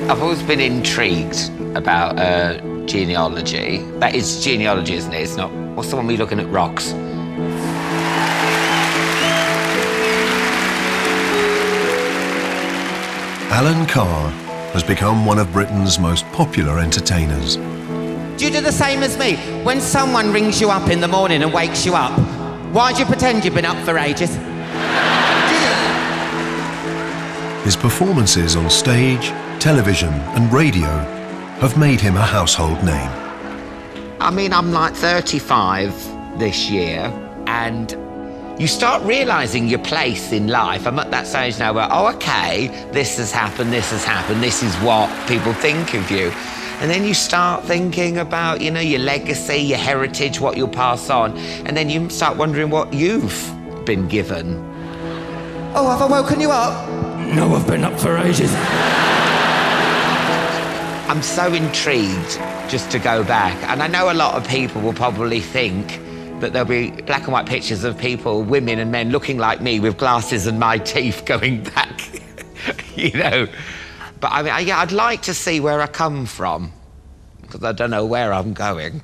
I've always been intrigued about genealogy. That is genealogy, isn't it? It's not... What's the one we're looking at? Rocks. Alan Carr has become one of Britain's most popular entertainers. Do you do the same as me? When someone rings you up in the morning and wakes you up, why do you pretend you've been up for ages? His performances on stage, television and radio have made him a household name. I mean, I'm like 35 this year, and you start realising your place in life. I'm at that stage now where, oh, OK, this has happened, this is what people think of you. And then you start thinking about, you know, your legacy, your heritage, what you'll pass on, and then you start wondering what you've been given. Oh, have I woken you up? No, I've been up for ages. I'm so intrigued just to go back, and I know a lot of people will probably think that there'll be black and white pictures of people, women and men, looking like me with glasses and my teeth going back, you know. But I mean, yeah, I'd like to see where I come from, because I don't know where I'm going.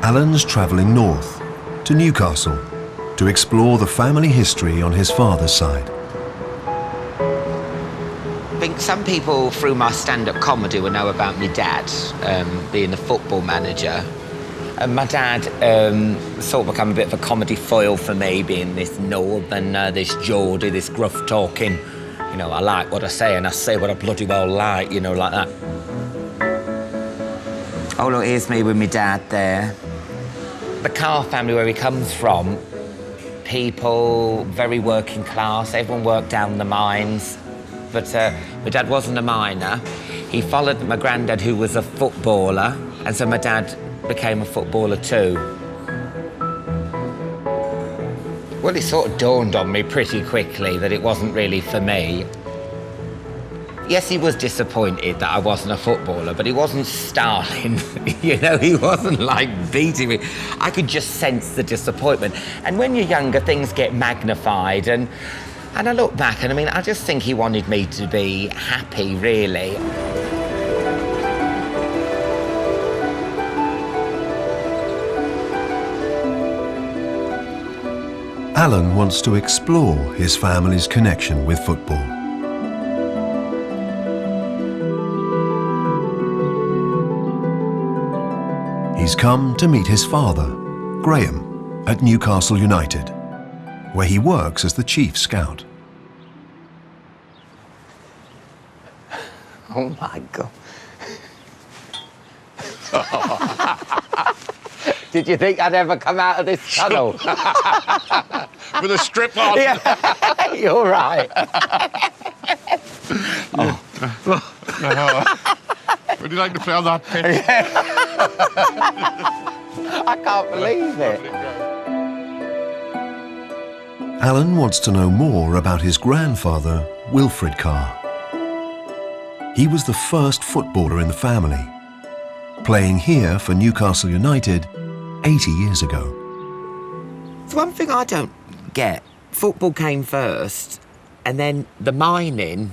Alan's travelling north, to Newcastle, to explore the family history on his father's side. I think some people through my stand-up comedy will know about my dad being the football manager. And my dad sort of become a bit of a comedy foil for me, being this northerner, this Geordie, this gruff-talking, you know, I like what I say and I say what I bloody well like, you know, like that. Oh, look, here's me with my dad there. The Carr family, where he comes from, people, very working class, everyone worked down the mines. But my dad wasn't a miner. He followed my granddad, who was a footballer, and so my dad became a footballer too. Well, it sort of dawned on me pretty quickly that it wasn't really for me. Yes, he was disappointed that I wasn't a footballer, but he wasn't starving, you know, he wasn't like beating me. I could just sense the disappointment. And when you're younger, things get magnified, and I look back and I mean, I just think he wanted me to be happy, really. Alan wants to explore his family's connection with football. He's come to meet his father, Graham, at Newcastle United, where he works as the chief scout. Oh my God. Did you think I'd ever come out of this tunnel? With a strip on? Yeah, you're right. Would you like to play on that pitch? I can't believe it. Alan wants to know more about his grandfather, Wilfred Carr. He was the first footballer in the family, playing here for Newcastle United 80 years ago. It's one thing I don't get. Football came first, and then the mining.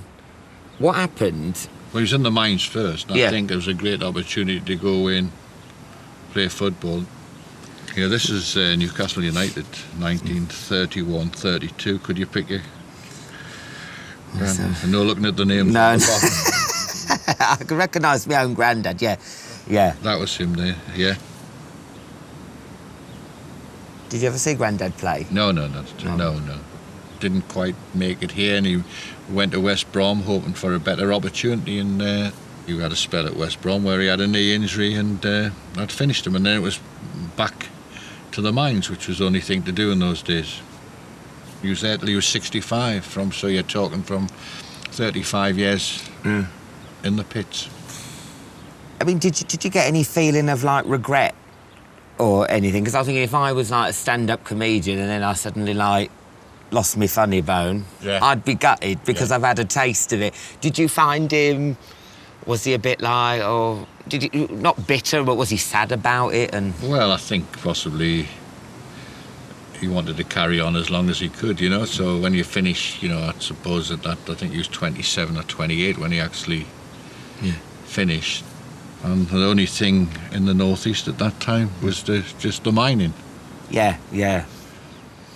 What happened? Well, he was in the mines first, and Yeah. I think it was a great opportunity to go in, play football. Yeah, this is Newcastle United, 1931-32. Could you pick a... I'm not looking at the names. No, On no. the bottom. I can recognise my own granddad, yeah. Yeah. That was him there, yeah. Did you ever see Granddad play? No. Didn't quite make it here, and he went to West Brom hoping for a better opportunity, and he had a spell at West Brom where he had a knee injury, and that finished him, and then it was back to to the mines, which was the only thing to do in those days. He was there till he was 65, so you're talking from 35 years in the pits. I mean, did you get any feeling of, like, regret or anything? Because I was thinking if I was, like, a stand-up comedian and then I suddenly, like, lost my funny bone, I'd be gutted because I've had a taste of it. Did you find him... Was he a bit like, or did he, not bitter, but was he sad about it? And well, I think possibly he wanted to carry on as long as he could, you know. So when you finish, you know, I suppose I think he was 27 or 28 when he actually finished. And the only thing in the northeast at that time was just the mining. Yeah.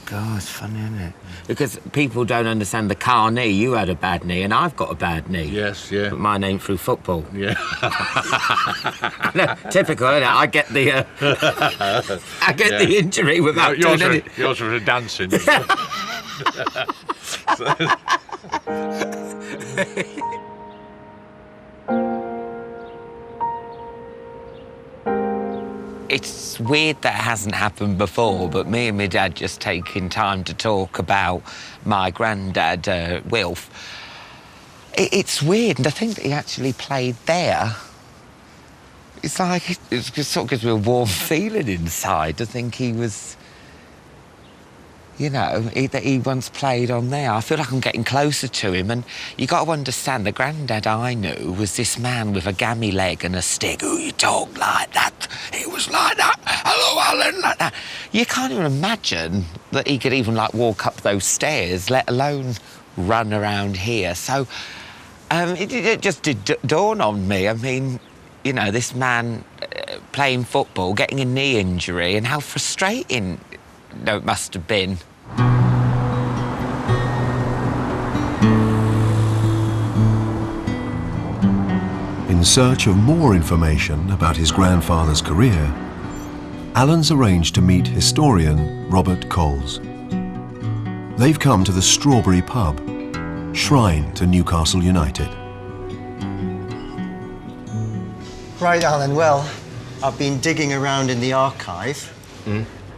God, it's funny, isn't it? Because people don't understand the Carr knee. You had a bad knee, and I've got a bad knee. Yes, yeah. But mine ain't through football. Yeah. No, typical, isn't it? I get the the injury without doing anything. Yours was a dancing. It's weird that it hasn't happened before, but me and my dad just taking time to talk about my granddad, Wilf. It's weird, and to think that he actually played there, it's like, it sort of gives me a warm feeling inside to think he was, you know, that he once played on there. I feel like I'm getting closer to him, and you got to understand, the granddad I knew was this man with a gammy leg and a stick. Oh, you talk like that. He was like that. Hello, Alan, like that. You can't even imagine that he could even, like, walk up those stairs, let alone run around here. So it just did dawn on me. I mean, you know, this man playing football, getting a knee injury, and how frustrating it must have been. In search of more information about his grandfather's career, Alan's arranged to meet historian Robert Coles. They've come to the Strawberry Pub, shrine to Newcastle United. Right, Alan, well, I've been digging around in the archive.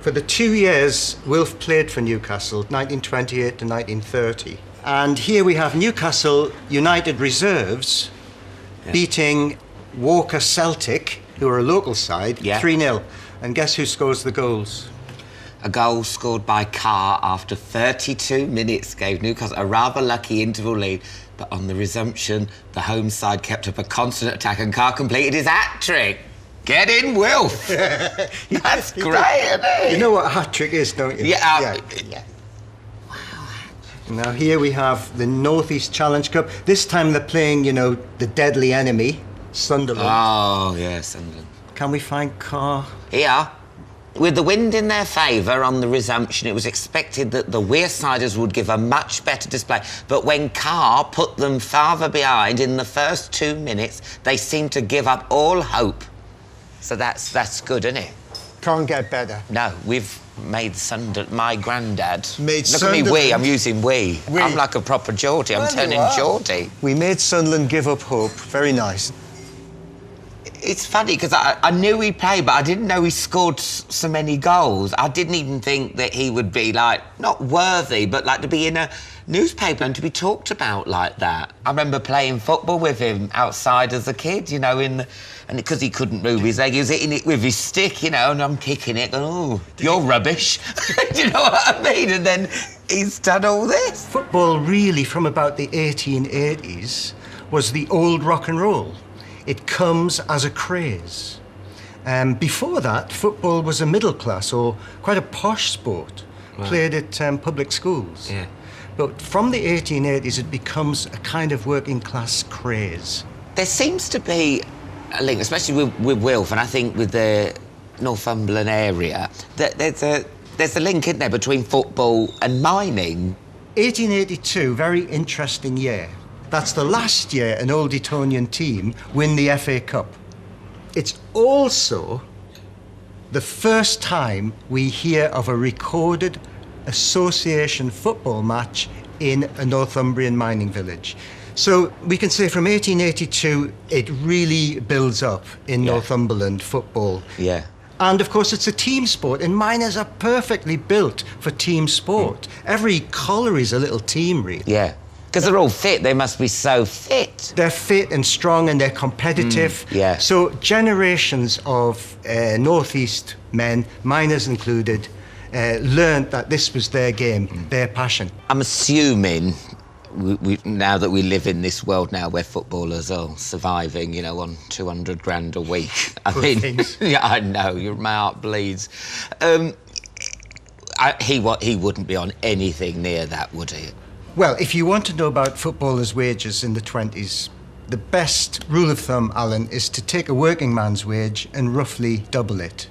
For the 2 years Wilf played for Newcastle, 1928 to 1930. And here we have Newcastle United reserves beating Walker Celtic, who are a local side, 3-0. And guess who scores the goals? A goal scored by Carr after 32 minutes gave Newcastle a rather lucky interval lead, but on the resumption, the home side kept up a constant attack and Carr completed his hat-trick. Get in, Wilf! That's great, isn't it? You know what a hat-trick is, don't you? Yeah. Wow. Now here we have the North East Challenge Cup. This time they're playing, you know, the deadly enemy, Sunderland. Oh, yeah, Sunderland. Can we find Carr? Here. With the wind in their favour on the resumption, it was expected that the Wearsiders would give a much better display. But when Carr put them farther behind in the first 2 minutes, they seemed to give up all hope. So that's good, isn't it? Can't get better. No, we've made Sunderland... My granddad... Made Look at me, we. I'm using we. I'm like a proper Geordie. I'm Well, turning you are. Geordie. We made Sunderland give up hope. Very nice. It's funny, because I knew he played, but I didn't know he scored so many goals. I didn't even think that he would be, like, not worthy, but, like, to be in a newspaper and to be talked about like that. I remember playing football with him outside as a kid, you know, and because he couldn't move his leg, he was hitting it with his stick, you know, and I'm kicking it, going, oh, you're rubbish. Do you know what I mean? And then he's done all this. Football, really, from about the 1880s, was the old rock and roll. It comes as a craze. Before that, football was a middle class or quite a posh sport, played at public schools. Yeah. But from the 1880s, it becomes a kind of working class craze. There seems to be a link, especially with Wilf, and I think with the Northumberland area, that there's a link, isn't there, between football and mining? 1882, very interesting year. That's the last year an Old Etonian team win the FA Cup. It's also the first time we hear of a recorded association football match in a Northumbrian mining village. So we can say from 1882, it really builds up in Northumberland football. Yeah. And of course, it's a team sport, and miners are perfectly built for team sport. Every colliery's a little team, really. Yeah. Because they're all fit. They must be so fit. They're fit and strong, and they're competitive. Yeah. So generations of Northeast men, miners included, learned that this was their game, their passion. I'm assuming, now that we live in this world now where footballers are surviving, you know, on 200 grand a week. I mean, yeah, I know, my heart bleeds. He wouldn't be on anything near that, would he? Well, if you want to know about footballers' wages in the 20s, the best rule of thumb, Alan, is to take a working man's wage and roughly double it.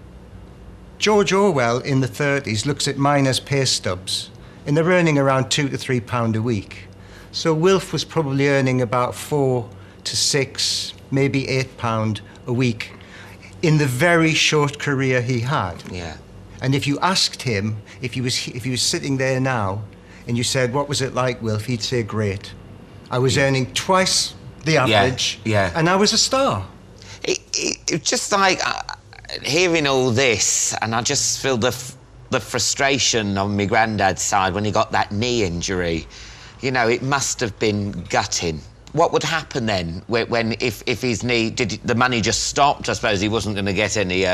George Orwell in the 30s looks at miners' pay stubs, and they're earning around £2 to £3 a week. So Wilf was probably earning about £4 to £6, maybe £8 a week in the very short career he had. Yeah. And if you asked him, if he was sitting there now, and you said, what was it like, Wilf? He'd say, great. I was earning twice the average, and I was a star. It's just like hearing all this, and I just feel the frustration on my granddad's side when he got that knee injury. You know, it must have been gutting. What would happen then if his knee, did the money just stopped? I suppose he wasn't going to get any,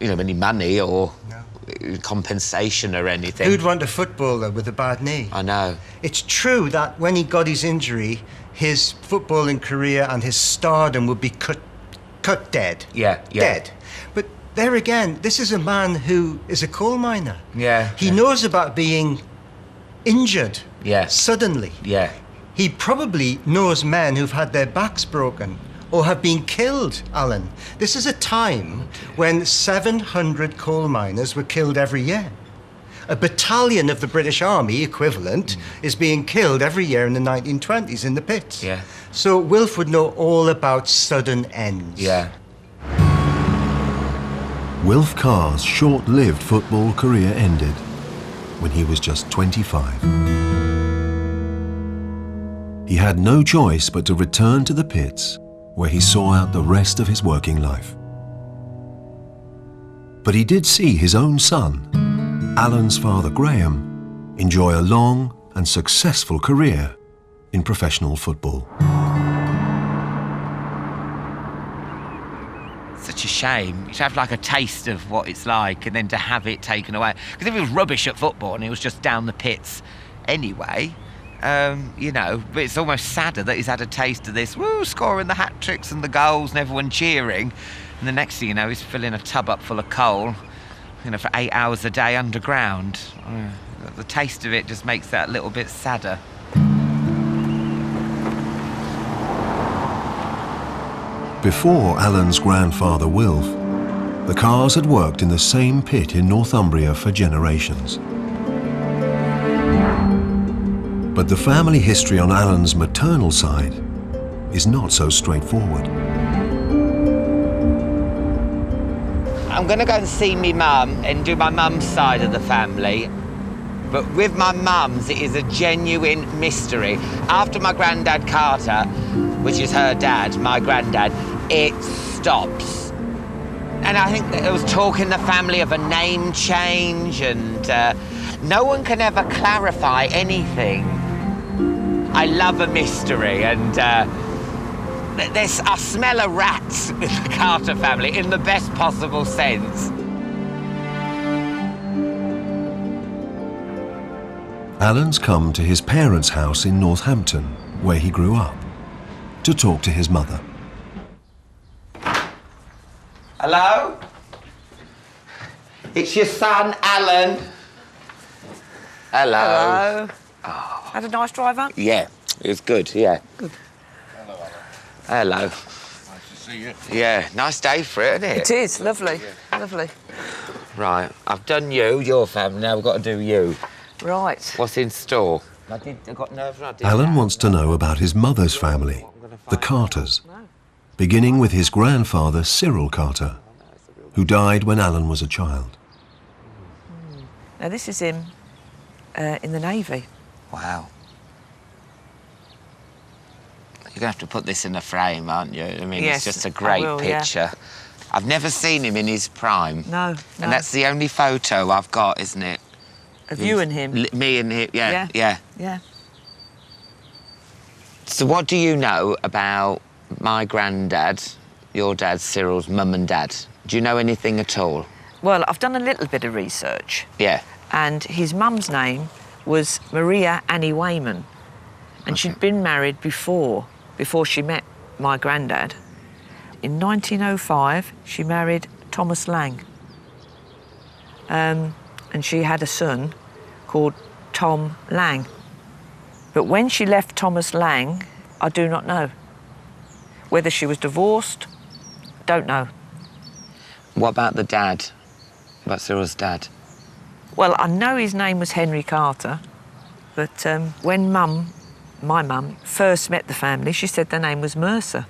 any money or compensation or anything. Who'd want a footballer with a bad knee? I know. It's true that when he got his injury, his footballing career and his stardom would be cut dead. Yeah. Dead. But there again, this is a man who is a coal miner. Yeah. He knows about being injured. Yeah. Suddenly. Yeah. He probably knows men who've had their backs broken or have been killed, Alan. This is a time when 700 coal miners were killed every year. A battalion of the British Army equivalent is being killed every year in the 1920s in the pits. Yeah. So Wilf would know all about sudden ends. Yeah. Wilf Carr's short-lived football career ended when he was just 25. He had no choice but to return to the pits, where he saw out the rest of his working life. But he did see his own son, Alan's father Graham, enjoy a long and successful career in professional football. Such a shame. You should have like a taste of what it's like and then to have it taken away. Because if he was rubbish at football and he was just down the pits anyway, but it's almost sadder that he's had a taste of this, scoring the hat-tricks and the goals and everyone cheering. And the next thing you know, he's filling a tub up full of coal, for 8 hours a day underground. The taste of it just makes that a little bit sadder. Before Alan's grandfather Wilf, the Carrs had worked in the same pit in Northumbria for generations. But the family history on Alan's maternal side is not so straightforward. I'm going to go and see me mum and do my mum's side of the family. But with my mum's, it is a genuine mystery. After my granddad Carter, which is her dad, my granddad, it stops. And I think there was talk in the family of a name change, and no one can ever clarify anything. I love a mystery, and I smell a rat with the Carter family in the best possible sense. Alan's come to his parents' house in Northampton, where he grew up, to talk to his mother. Hello? It's your son, Alan. Hello. Hello. Oh. Had a nice drive up? Yeah, it was good, yeah. Good. Hello. Nice to see you. Yeah, nice day for it, isn't it? It is, lovely, lovely. Right, I've done your family, now we've got to do you. Right. What's in store? I got nerves when I did Alan that. wants to know about his mother's family, the Carters, beginning with his grandfather Cyril Carter, who died when Alan was a child. Now this is him in the Navy. Wow. You're going to have to put this in a frame, aren't you? I mean, Yes, it's just a I great will, picture. I've never seen him in his prime. No. And that's the only photo I've got, isn't it? Of you and him? Me and him, yeah. Yeah. So what do you know about my granddad, your dad, Cyril's mum and dad? Do you know anything at all? Well, I've done a little bit of research. Yeah. And his mum's name was Maria Annie Wayman. And she'd been married before she met my granddad. In 1905, she married Thomas Lang. And she had a son called Tom Lang. But when she left Thomas Lang, I do not know. Whether she was divorced, don't know. What about the dad? About Cyril's dad? Well, I know his name was Henry Carter, but when my mum, first met the family, she said their name was Mercer.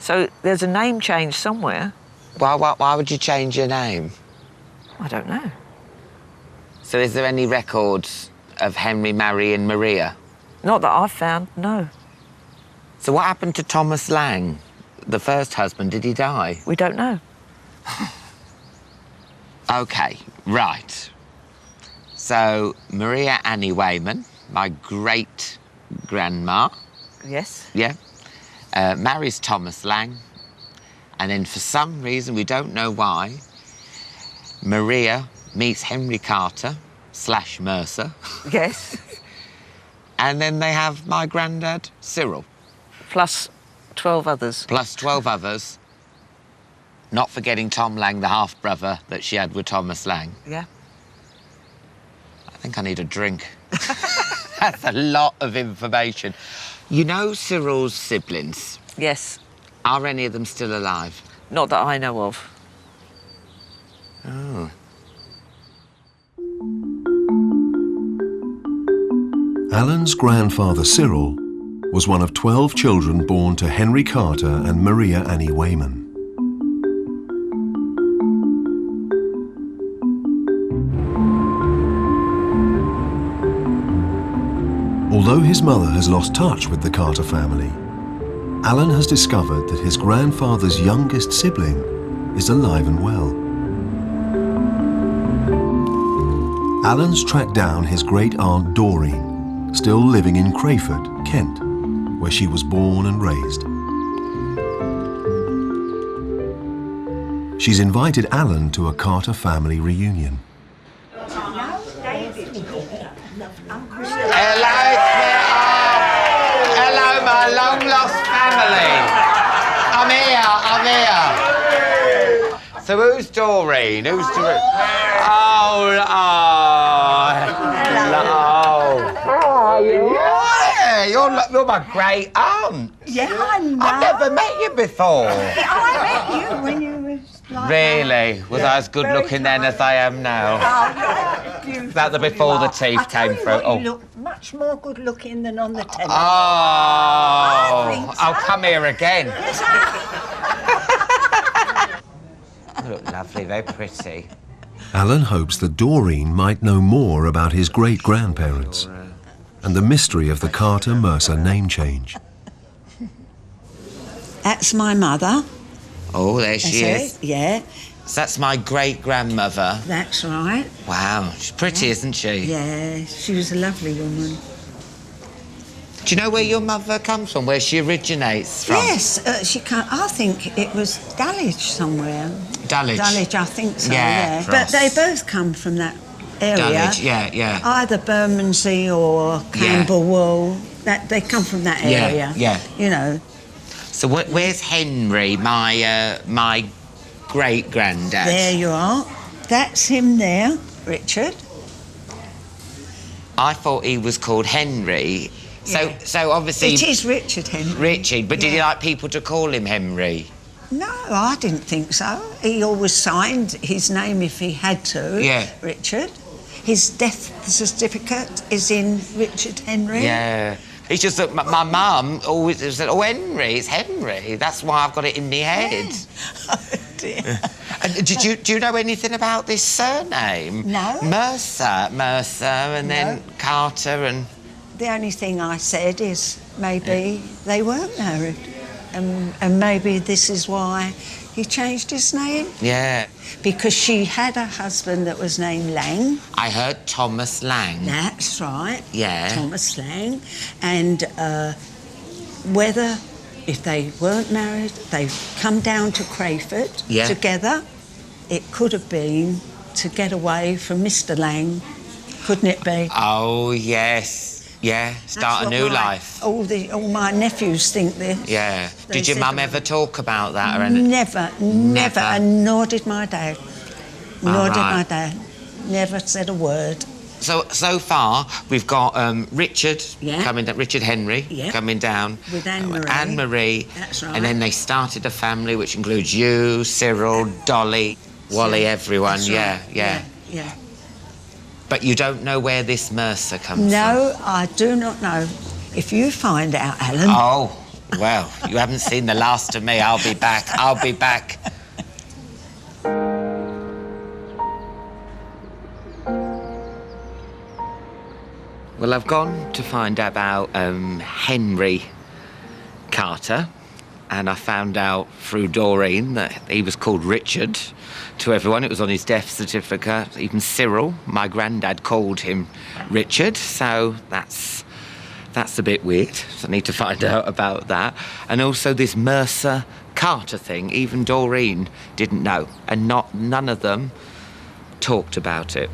So there's a name change somewhere. Why would you change your name? I don't know. So is there any records of Henry marrying Maria? Not that I've found, no. So what happened to Thomas Lang, the first husband? Did he die? We don't know. OK, right. So Maria Annie Wayman, my great-grandma... Yes. Yeah. Marries Thomas Lang. And then for some reason, we don't know why, Maria meets Henry Carter / Mercer. Yes. And then they have my granddad, Cyril. Plus 12 others. Plus 12 others. Not forgetting Tom Lang, the half-brother that she had with Thomas Lang. Yeah. I think I need a drink. That's a lot of information. You know Cyril's siblings? Yes. Are any of them still alive? Not that I know of. Oh. Alan's grandfather Cyril was one of 12 children born to Henry Carter and Maria Annie Wayman. Although his mother has lost touch with the Carter family, Alan has discovered that his grandfather's youngest sibling is alive and well. Alan's tracked down his great-aunt Doreen, still living in Craford, Kent, where she was born and raised. She's invited Alan to a Carter family reunion. Hello, my long-lost family. I'm here. So who's Doreen? Who's Doreen? Oh, yeah, you're my great aunt. Yeah, I know. I've never met you before. I met you when you was like Really? Was I as good looking then as I am now? beautiful. That the before the teeth I tell came you through. What, you look much more good looking than on the telly. Oh, think so. I'll come here again. Yes, You look lovely, very pretty. Alan hopes that Doreen might know more about his great-grandparents and the mystery of the Carter-Mercer name change. That's my mother. Oh, there she is. Yeah, So that's my great-grandmother. that's right. Wow, she's pretty, isn't she? Yeah, she was a lovely woman. Do you know where your mother comes from, where she originates from? Yes, she can't. I think it was Dulwich somewhere. Dulwich. Dulwich, I think so. Yeah, Yeah, but they Cross. both come from that area. Dulwich, yeah. Either Bermondsey or Camberwell. That they come from that area. Yeah. You know. So where's Henry, my great-granddad? There you are. That's him there, Richard. I thought he was called Henry. Yeah. So obviously... It is Richard Henry. Richard, but did he Yeah. like people to call him Henry? No, I didn't think so. He always signed his name if he had to. Yeah. Richard. His death certificate is in Richard Henry. Yeah. It's just that my mum always said, oh, Henry, it's Henry. That's why I've got it in my head. Oh, dear. And do you know anything about this surname? No. Mercer, and then Carter and... The only thing I said is maybe they weren't married. And maybe this is why He changed his name Yeah. because she had a husband that was named Lang. I heard Thomas Lang. That's right. Yeah. Thomas Lang. And whether, if they weren't married, they come down to Craford together, it could have been to get away from Mr. Lang, couldn't it be? Oh, yes. Yeah, start a new life. All my nephews think this. Yeah. They Did your said mum ever talk about that? Or anything? Never, and nor did my dad. Nor did my dad. Never said a word. So far, we've got Richard coming down, Richard Henry coming down. With Anne-Marie. Anne-Marie. That's right. And then they started a family which includes you, Cyril, Dolly, Wally, everyone. That's Yeah. Yeah. But you don't know where this Mercer comes from? No, I do not know. If you find out, Alan... Oh, well, you haven't seen the last of me. I'll be back. Well, I've gone to find out about Henry Carter, and I found out through Doreen that he was called Richard to everyone. It was on his death certificate. Even Cyril, my granddad, called him Richard, so that's a bit weird. So I need to find out about that. And also this Mercer Carter thing, even Doreen didn't know, and none of them talked about it.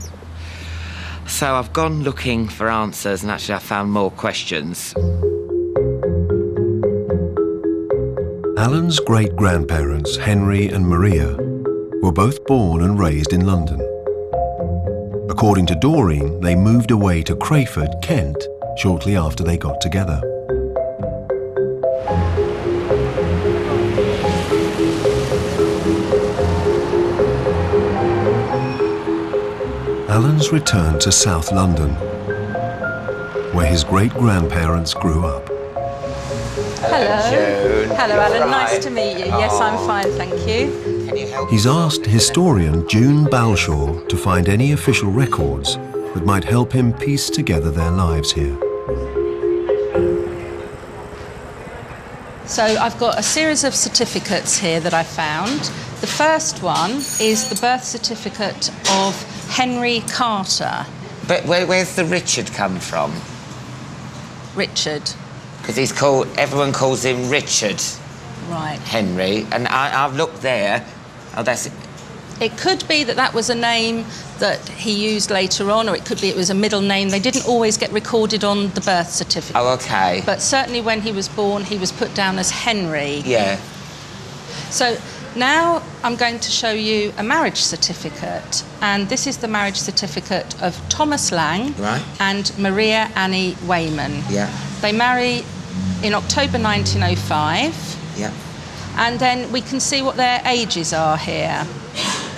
So I've gone looking for answers, and actually I found more questions. Alan's great-grandparents, Henry and Maria, were both born and raised in London. According to Doreen, they moved away to Craford, Kent, shortly after they got together. Alan's returned to South London, where his great-grandparents grew up. Hello. June. Hello, Alan. Right. Nice to meet you. Yes, I'm fine, thank you. Can you help? He's asked historian June Balshaw to find any official records that might help him piece together their lives here. So I've got a series of certificates here that I found. The first one is the birth certificate of Henry Carter. But where's the Richard come from? Richard. Because everyone calls him Richard Right. Henry, and I've looked there. Oh, that's it. It could be that was a name that he used later on, or it could be it was a middle name. They didn't always get recorded on the birth certificate. Oh, okay. But certainly when he was born, he was put down as Henry. Yeah. So now I'm going to show you a marriage certificate, and this is the marriage certificate of Thomas Lang and Maria Annie Wayman. Yeah. They marry in October 1905. Yeah. And then we can see what their ages are here.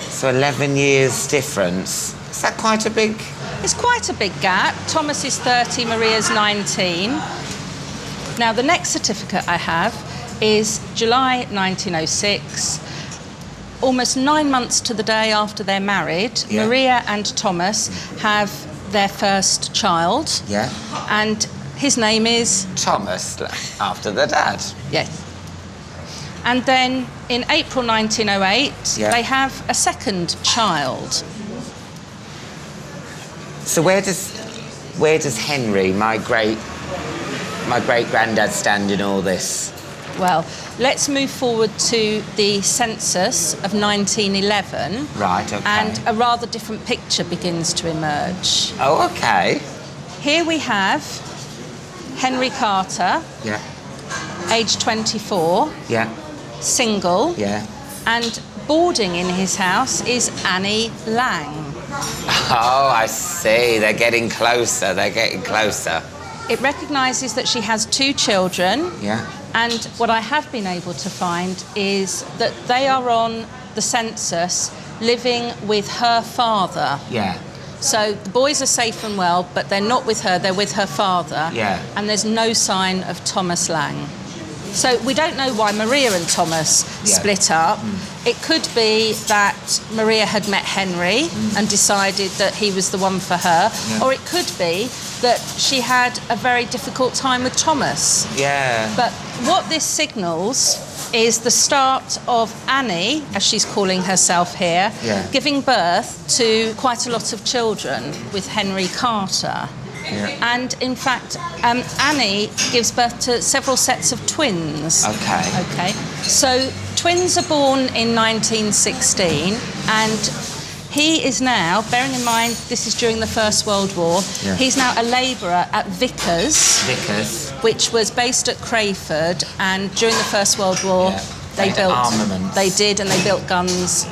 So 11 years difference. Is that quite a big... It's quite a big gap. Thomas is 30, Maria's 19. Now, the next certificate I have is July 1906. Almost 9 months to the day after they're married, Maria and Thomas have their first child. Yeah. And his name is... Thomas, after the dad. Yes. And then in April 1908, they have a second child. So where does Henry, my great granddad, stand in all this? Well, let's move forward to the census of 1911. Right, okay. And a rather different picture begins to emerge. Oh, okay. Here we have Henry Carter, age 24. Yeah. Single. Yeah. And boarding in his house is Annie Lang. Oh, I see. They're getting closer. It recognises that she has 2 children. Yeah. And what I have been able to find is that they are on the census living with her father. Yeah. So the boys are safe and well, but they're not with her, they're with her father. Yeah. And there's no sign of Thomas Lang. So we don't know why Maria and Thomas split up. It could be that Maria had met Henry and decided that he was the one for her, or it could be that she had a very difficult time with Thomas. Yeah. But what this signals is the start of Annie, as she's calling herself here, giving birth to quite a lot of children with Henry Carter. Yeah. And in fact, Annie gives birth to several sets of twins. Okay. So twins are born in 1916, and he is now, bearing in mind this is during the First World War, he's now a labourer at Vickers, which was based at Craford, and during the First World War they built armaments. They did, and they built guns.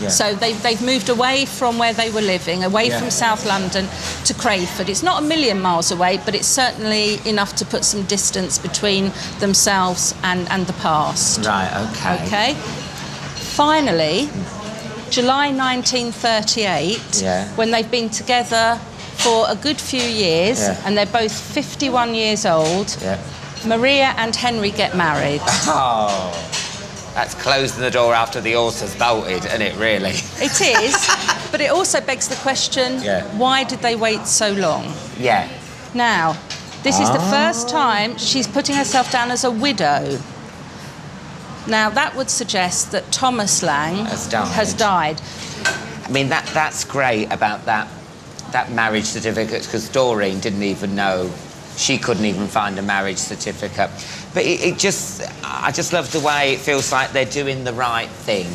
So they've moved away from where they were living, away from South London to Craford. It's not a million miles away, but it's certainly enough to put some distance between themselves and the past. Right, okay. Finally, July 1938, when they've been together for a good few years, and they're both 51 years old, Maria and Henry get married. Oh, that's closing the door after the horse has bolted, isn't it, really? It is, but it also begs the question, why did they wait so long? Yeah. Now, this is the first time she's putting herself down as a widow. Now, that would suggest that Thomas Lang has died. I mean, that's great about that marriage certificate, because Doreen didn't even know. She couldn't even find a marriage certificate. But I just love the way it feels like they're doing the right thing.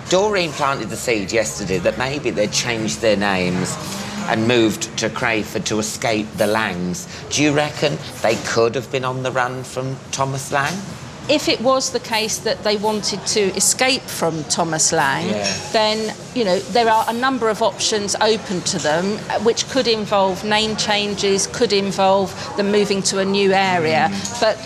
Doreen planted the seed yesterday that maybe they'd changed their names and moved to Craford to escape the Langs. Do you reckon they could have been on the run from Thomas Lang? If it was the case that they wanted to escape from Thomas Lang, then, you know, there are a number of options open to them, which could involve name changes, could involve them moving to a new area. But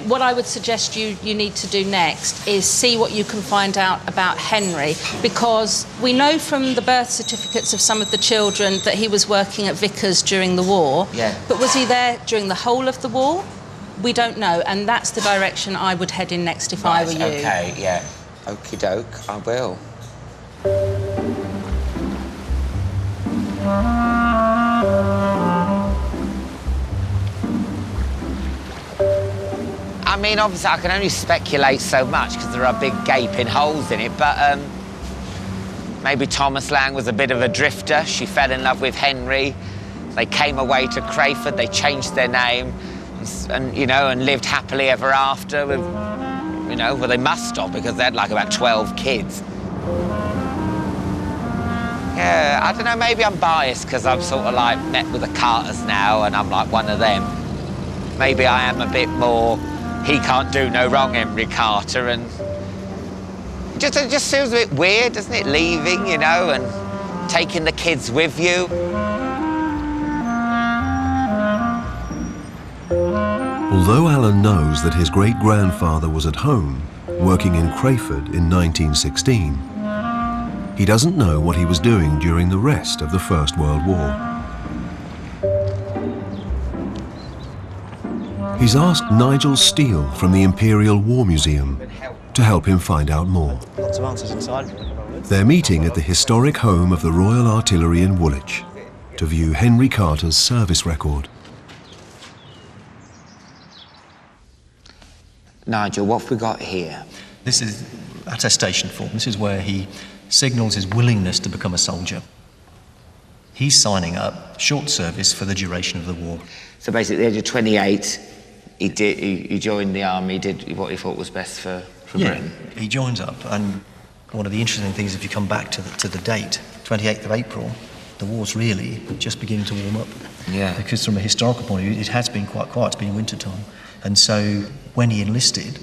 what I would suggest you need to do next is see what you can find out about Henry, because we know from the birth certificates of some of the children that he was working at Vickers during the war. But was he there during the whole of the war? We don't know, and that's the direction I would head in next if I were you. OK, yeah. Okie doke, I will. I mean, obviously, I can only speculate so much because there are big gaping holes in it, but maybe Thomas Lang was a bit of a drifter. She fell in love with Henry. They came away to Craford, they changed their name, and, you know, and lived happily ever after with, you know, well, they must have, because they had, like, about 12 kids. Yeah, I don't know, maybe I'm biased because I've sort of, like, met with the Carters now and I'm, like, one of them. Maybe I am a bit more, he can't do no wrong, Henry Carter, and it just feels a bit weird, doesn't it, leaving, you know, and taking the kids with you. Although Alan knows that his great-grandfather was at home, working in Craford in 1916, he doesn't know what he was doing during the rest of the First World War. He's asked Nigel Steele from the Imperial War Museum to help him find out more. Lots of answers inside. They're meeting at the historic home of the Royal Artillery in Woolwich to view Henry Carter's service record. Nigel, what have we got here? This is attestation form. This is where he signals his willingness to become a soldier. He's signing up short service for the duration of the war. So basically, at the age of 28, he joined the army, did what he thought was best for Britain. He joins up, and one of the interesting things, if you come back to the date, 28th of April, the war's really just beginning to warm up. Yeah. Because from a historical point of view, it has been quite quiet. It's been winter time. And so when he enlisted,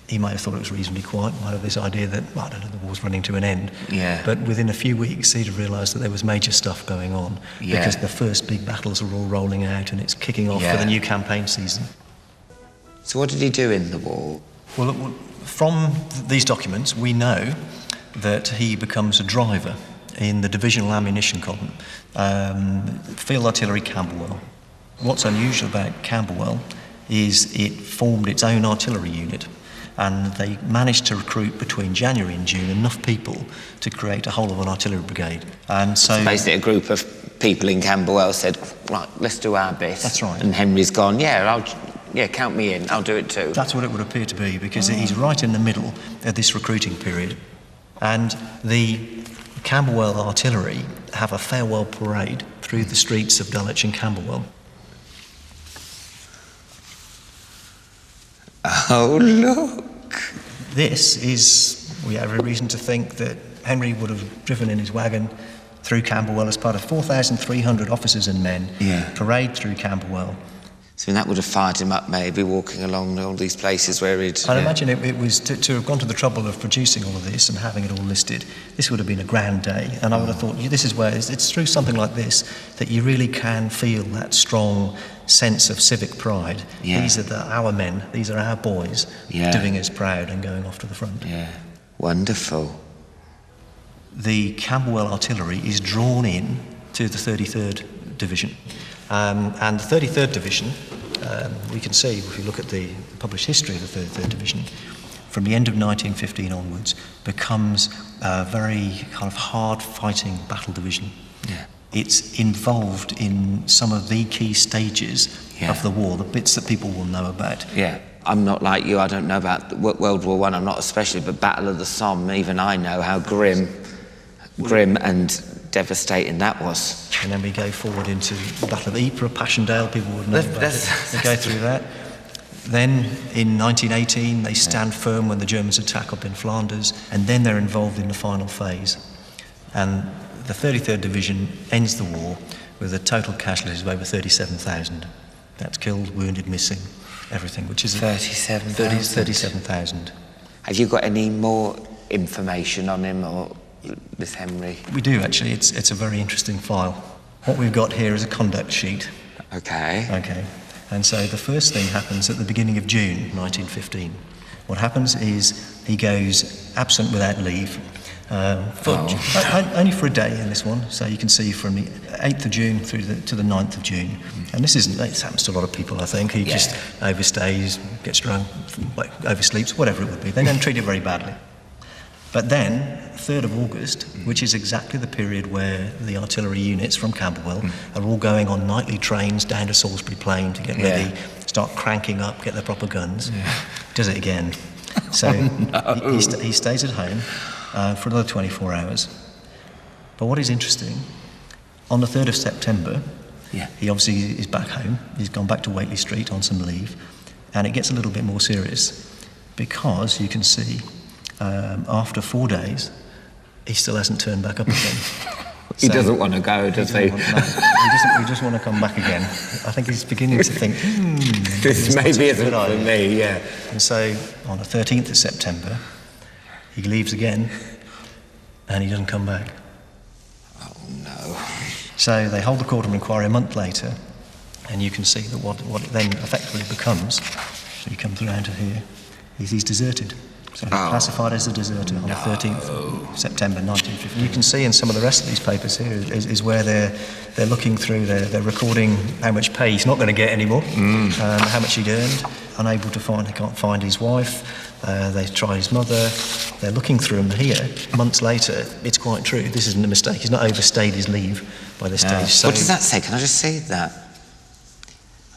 he might have thought it was reasonably quiet, might have this idea that, well, I don't know, the war's running to an end. Yeah. But within a few weeks, he'd have realised that there was major stuff going on, because the first big battles are all rolling out and it's kicking off for the new campaign season. So what did he do in the war? Well, from these documents, we know that he becomes a driver in the Divisional Ammunition Column, Field Artillery Camberwell. What's unusual about Camberwell is it formed its own artillery unit, and they managed to recruit between January and June enough people to create a whole of an artillery brigade. And so basically a group of people in Camberwell said, right, let's do our best. That's right. And Henry's gone, yeah, Yeah, count me in. I'll do it too. That's what it would appear to be, because he's right in the middle of this recruiting period. And the Camberwell artillery have a farewell parade through the streets of Dulwich and Camberwell. Oh, look. This is, we have every reason to think that Henry would have driven in his wagon through Camberwell as part of 4,300 officers and men, parade through Camberwell. So that would have fired him up, maybe, walking along all these places where he'd... I'd imagine it was to have gone to the trouble of producing all of this and having it all listed. This would have been a grand day, and I would have thought, this is where it's through something like this that you really can feel that strong sense of civic pride. Yeah. These are our men, these are our boys, doing us proud and going off to the front. Yeah, wonderful. The Camberwell artillery is drawn in to the 33rd Division. And the 33rd Division, we can see, if you look at the published history of the 33rd Division, from the end of 1915 onwards, becomes a very kind of hard-fighting battle division. Yeah. It's involved in some of the key stages of the war, the bits that people will know about. Yeah. I'm not like you, I don't know about World War I, I'm not especially, but Battle of the Somme, even I know how grim and devastating that was. And then we go forward into the Battle of Ypres, Passchendaele, people would know about it. They go through that. Then in 1918 they stand firm when the Germans attack up in Flanders, and then they're involved in the final phase. And the 33rd Division ends the war with a total casualties of over 37,000. That's killed, wounded, missing, everything, which is 37,000. Have you got any more information on him or this Henry? We do, actually. It's a very interesting file. What we've got here is a conduct sheet. Okay. And so the first thing happens at the beginning of June 1915. What happens is he goes absent without leave, only for a day in this one. So you can see from the 8th of June through to the 9th of June. And this happens to a lot of people, I think. He just overstays, gets drunk, oversleeps, whatever it would be. They don't treat it very badly. But then, 3rd of August, which is exactly the period where the artillery units from Camberwell are all going on nightly trains down to Salisbury Plain to get ready, start cranking up, get their proper guns, does it again. So he stays at home for another 24 hours. But what is interesting, on the 3rd of September, he obviously is back home. He's gone back to Whately Street on some leave, and it gets a little bit more serious because you can see after 4 days, he still hasn't turned back up again. He doesn't want to go, does he? He just want to come back again. I think he's beginning to think, this maybe isn't for me, And so on the 13th of September, he leaves again, and he doesn't come back. Oh, no. So they hold the court of inquiry a month later, and you can see that what it then effectively becomes, you come around to here, is he's deserted. So he's classified as a deserter on the 13th of September 1915. You can see in some of the rest of these papers here is where they're looking through, they're recording how much pay he's not going to get anymore, how much he'd earned, unable to find, he can't find his wife, they try his mother, they're looking through them here. Months later, it's quite true, this isn't a mistake, he's not overstayed his leave by this stage. So, what does that say? Can I just see that?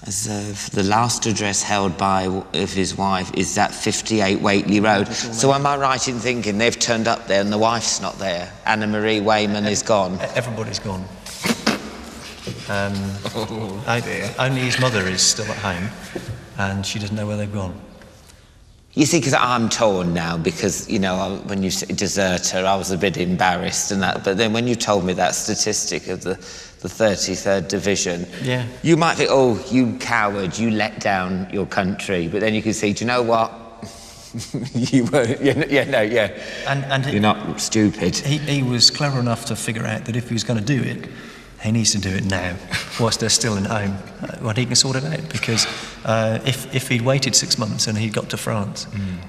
As the last address held of his wife is that 58 Whately Road. So am I right in thinking they've turned up there and the wife's not there? Anna Marie Wayman is gone. Everybody's gone. Only his mother is still at home, and she doesn't know where they've gone. You see, because I'm torn now, because, you know, when you say deserter, I was a bit embarrassed and that, but then when you told me that statistic of the 33rd Division, you might think, oh, you coward, you let down your country, but then you can see, do you know what? You were, and you're not stupid. He was clever enough to figure out that if he was going to do it, he needs to do it now, whilst they're still in home, when he can sort it out. Because if he'd waited 6 months and he'd got to France,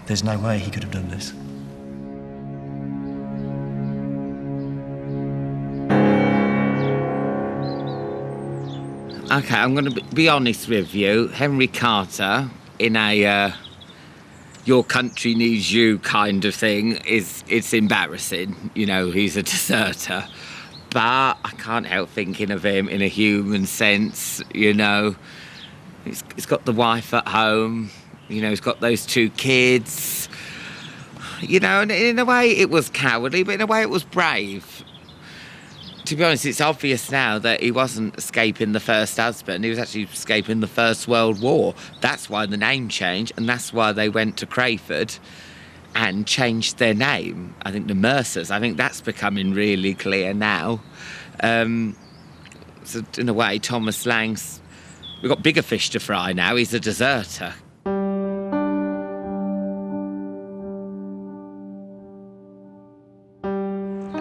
there's no way he could have done this. Okay, I'm going to be honest with you. Henry Carter, in a your country needs you kind of thing, it's embarrassing. You know, he's a deserter. But I can't help thinking of him in a human sense, you know. He's got the wife at home, you know, he's got those 2 kids. You know, and in a way it was cowardly, but in a way it was brave. To be honest, it's obvious now that he wasn't escaping the first husband, he was actually escaping the First World War. That's why the name changed, and that's why they went to Craford and changed their name. I think the Mercers, I think that's becoming really clear now. So in a way, Thomas Lang's... We've got bigger fish to fry now, he's a deserter.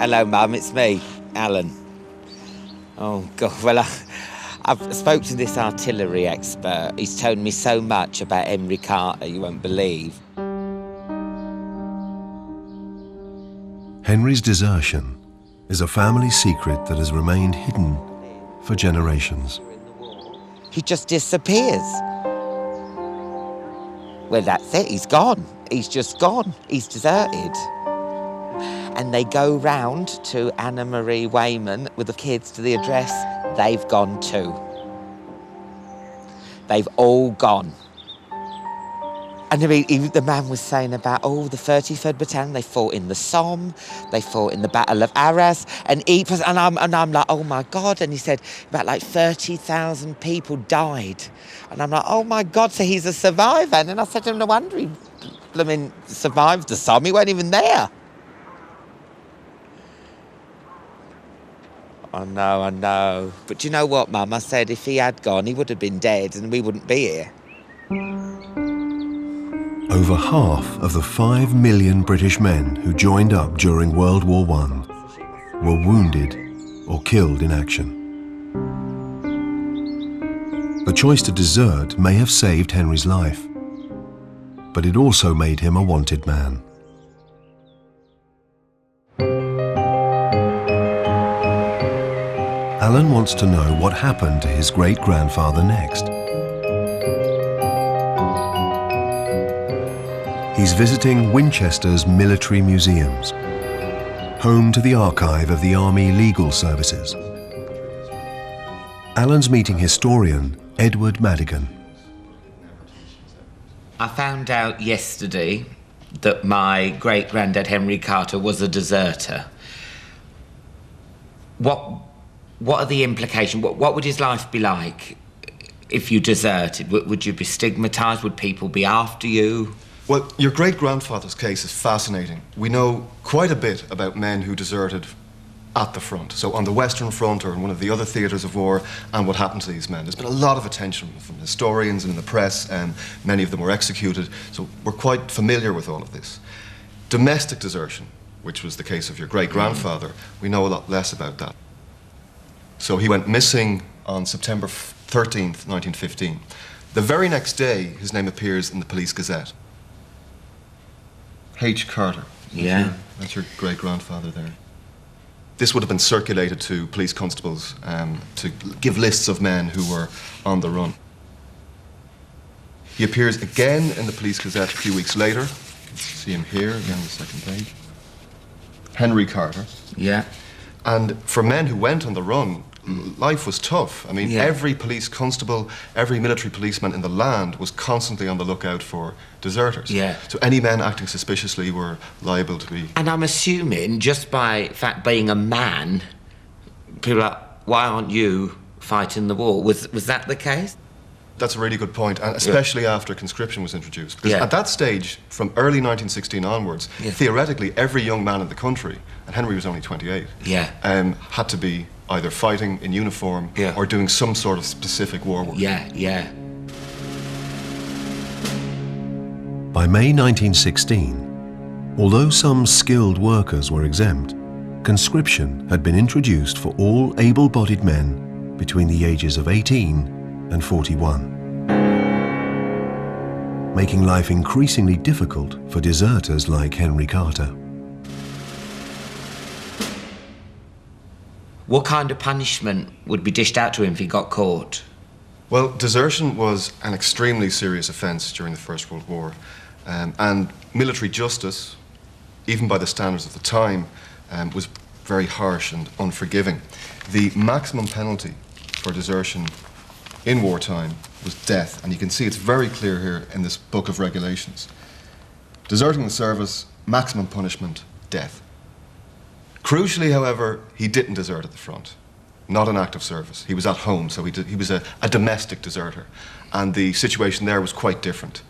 Hello, Mum, it's me, Alan. Oh, God, well, I've spoken to this artillery expert. He's told me so much about Henry Carter, you won't believe. Henry's desertion is a family secret that has remained hidden for generations. He just disappears. Well, that's it, he's gone. He's just gone. He's deserted. And they go round to Anna Marie Wayman with the kids to the address they've gone to. They've all gone. And I mean, the man was saying about, oh, the 33rd Battalion, they fought in the Somme, they fought in the Battle of Arras, and I'm like, oh my God, and he said about like 30,000 people died. And I'm like, oh my God, so he's a survivor. And then I said to him, no wonder he survived the Somme, he weren't even there. I know. But do you know what, Mum? I said if he had gone, he would have been dead and we wouldn't be here. Over half of the 5 million British men who joined up during World War I were wounded or killed in action. The choice to desert may have saved Henry's life, but it also made him a wanted man. Alan wants to know what happened to his great-grandfather next. He's visiting Winchester's military museums, home to the archive of the Army Legal Services. Alan's meeting historian Edward Madigan. I found out yesterday that my great-granddad Henry Carter was a deserter. What are the implications? What would his life be like if you deserted? Would you be stigmatised? Would people be after you? Well, your great-grandfather's case is fascinating. We know quite a bit about men who deserted at the front. So on the Western Front or in one of the other theatres of war, and what happened to these men. There's been a lot of attention from historians and in the press, and many of them were executed. So we're quite familiar with all of this. Domestic desertion, which was the case of your great-grandfather, we know a lot less about that. So he went missing on September 13th, 1915. The very next day, his name appears in the Police Gazette. H. Carter. Yeah. That's your great-grandfather there. This would have been circulated to police constables to give lists of men who were on the run. He appears again in the Police Gazette a few weeks later. See him here, again on the second page. Henry Carter. Yeah. And for men who went on the run, life was tough. I mean, every police constable, every military policeman in the land was constantly on the lookout for deserters. Yeah. So any men acting suspiciously were liable to be... And I'm assuming, just by fact being a man, people are like, why aren't you fighting the war? Was that the case? That's a really good point, and especially after conscription was introduced. Because at that stage, from early 1916 onwards, theoretically every young man in the country, and Henry was only 28, had to be either fighting in uniform or doing some sort of specific war work. By May 1916, although some skilled workers were exempt, conscription had been introduced for all able-bodied men between the ages of 18 and 41, making life increasingly difficult for deserters like Henry Carter. What kind of punishment would be dished out to him if he got caught? Well, desertion was an extremely serious offence during the First World War, and military justice, even by the standards of the time, was very harsh and unforgiving. The maximum penalty for desertion in wartime was death, and you can see it's very clear here in this book of regulations. Deserting the service, maximum punishment, death. Crucially, however, he didn't desert at the front. Not an active service. He was at home, so he was a domestic deserter. And the situation there was quite different.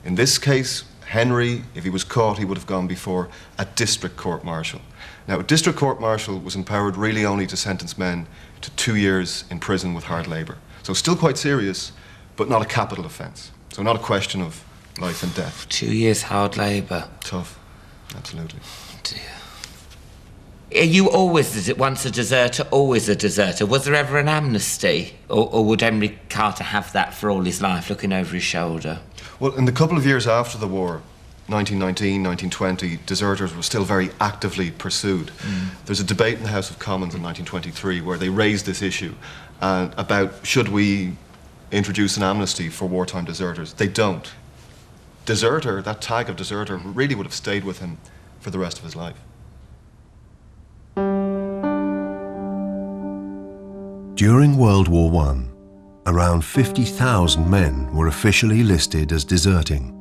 In this case, Henry, if he was caught, he would have gone before a district court-martial. Now, a district court-martial was empowered really only to sentence men to 2 years in prison with hard labour. So still quite serious, but not a capital offence. So not a question of life and death. 2 years hard labour. Tough, absolutely. Oh dear. Are you always, once a deserter, always a deserter? Was there ever an amnesty? Or would Henry Carter have that for all his life, looking over his shoulder? Well, in the couple of years after the war, 1919, 1920, deserters were still very actively pursued. There's a debate in the House of Commons in 1923 where they raised this issue about should we introduce an amnesty for wartime deserters. They don't. Deserter, that tag of deserter, really would have stayed with him for the rest of his life. During World War I, around 50,000 men were officially listed as deserting,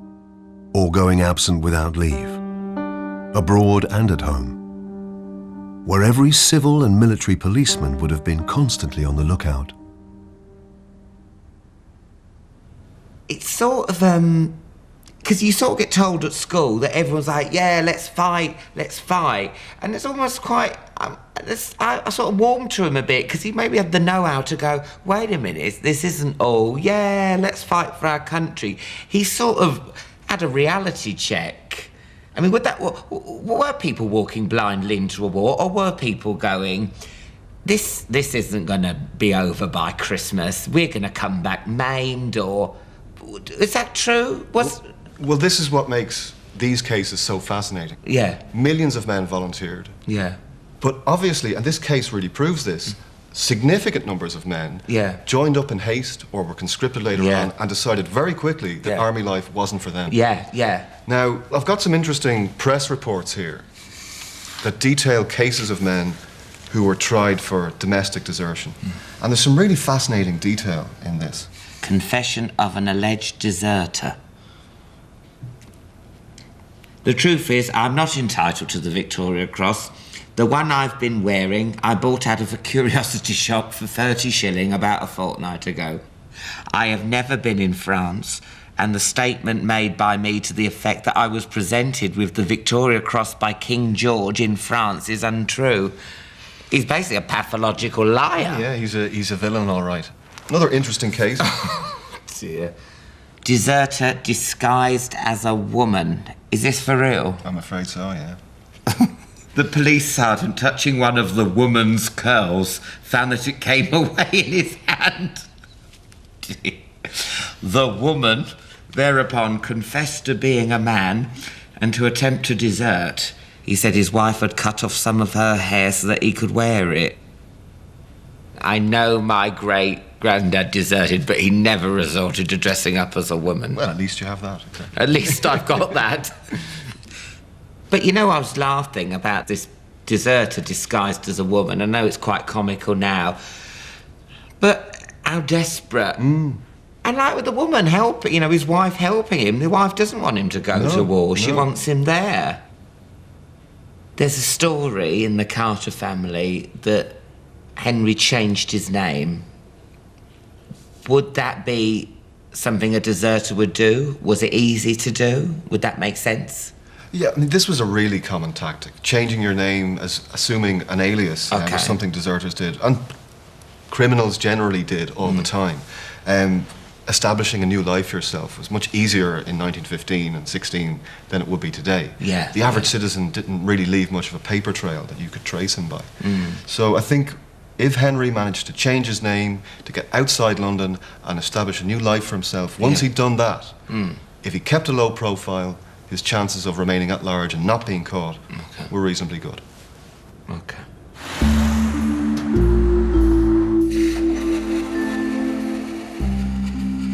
or going absent without leave, abroad and at home, where every civil and military policeman would have been constantly on the lookout. It's sort of, because you sort of get told at school that everyone's like, yeah, let's fight. And it's almost quite, I sort of warmed to him a bit, because he maybe had the know-how to go, wait a minute, this isn't all, yeah, let's fight for our country. He sort of had a reality check. I mean, were people walking blindly into a war, or were people going, this isn't going to be over by Christmas, we're going to come back maimed, or... Is that true? Well, this is what makes these cases so fascinating. Yeah. Millions of men volunteered. Yeah. But obviously, and this case really proves this, significant numbers of men joined up in haste or were conscripted later on and decided very quickly that army life wasn't for them. Yeah. Now, I've got some interesting press reports here that detail cases of men who were tried for domestic desertion. And there's some really fascinating detail in this. Confession of an alleged deserter. The truth is, I'm not entitled to the Victoria Cross. The one I've been wearing, I bought out of a curiosity shop for 30 shilling about a fortnight ago. I have never been in France, and the statement made by me to the effect that I was presented with the Victoria Cross by King George in France is untrue. He's basically a pathological liar. Yeah, he's a villain, all right. Another interesting case. Oh, dear. Deserter disguised as a woman. Is this for real? I'm afraid so, yeah. The police sergeant, touching one of the woman's curls, found that it came away in his hand. The woman thereupon confessed to being a man and to attempt to desert. He said his wife had cut off some of her hair so that he could wear it. I know my great-granddad deserted, but he never resorted to dressing up as a woman. Well, at least you have that. Okay. At least I've got that. But you know, I was laughing about this deserter disguised as a woman. I know it's quite comical now. But how desperate. And like with the woman helping, you know, his wife helping him, the wife doesn't want him to go to war. She wants him there. There's a story in the Carter family that Henry changed his name. Would that be something a deserter would do? Was it easy to do? Would that make sense? Yeah, I mean, this was a really common tactic. Changing your name as assuming an alias was something deserters did. And criminals generally did all the time. Establishing a new life for yourself was much easier in 1915 and 16 than it would be today. Yeah. The average citizen didn't really leave much of a paper trail that you could trace him by. So I think if Henry managed to change his name, to get outside London and establish a new life for himself, once he'd done that, if he kept a low profile, his chances of remaining at large and not being caught were reasonably good. Okay.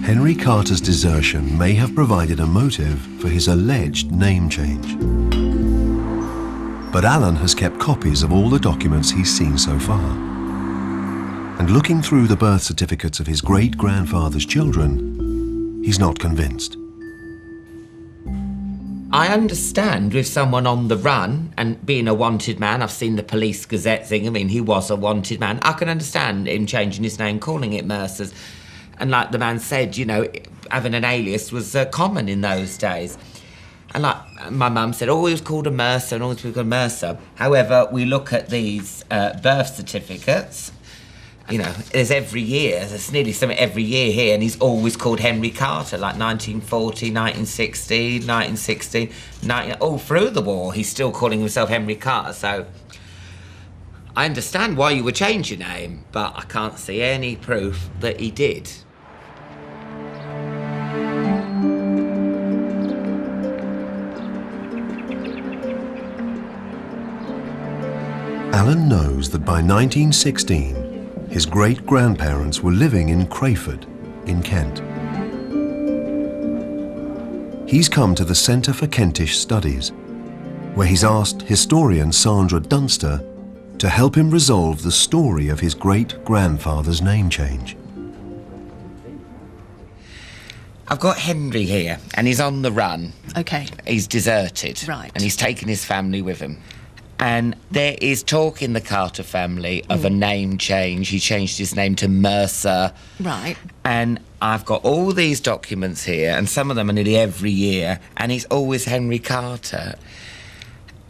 Henry Carter's desertion may have provided a motive for his alleged name change. But Alan has kept copies of all the documents he's seen so far. And looking through the birth certificates of his great-grandfather's children, he's not convinced. I understand with someone on the run and being a wanted man, I've seen the Police Gazette thing, I mean, he was a wanted man. I can understand him changing his name, calling it Mercer's. And like the man said, you know, having an alias was common in those days. And like my mum said, oh, he was called a Mercer and always called a Mercer. However, we look at these birth certificates, you know, there's nearly something every year here, and he's always called Henry Carter, like 1940, 1960, 1960, all through the war, he's still calling himself Henry Carter, so I understand why you would change your name, but I can't see any proof that he did. Alan knows that by 1916, his great-grandparents were living in Craford, in Kent. He's come to the Centre for Kentish Studies, where he's asked historian Sandra Dunster to help him resolve the story of his great-grandfather's name change. I've got Henry here, and he's on the run. OK. He's deserted. Right. And he's taken his family with him. And there is talk in the Carter family of a name change. He changed his name to Mercer. Right. And I've got all these documents here, and some of them are nearly every year, and he's always Henry Carter.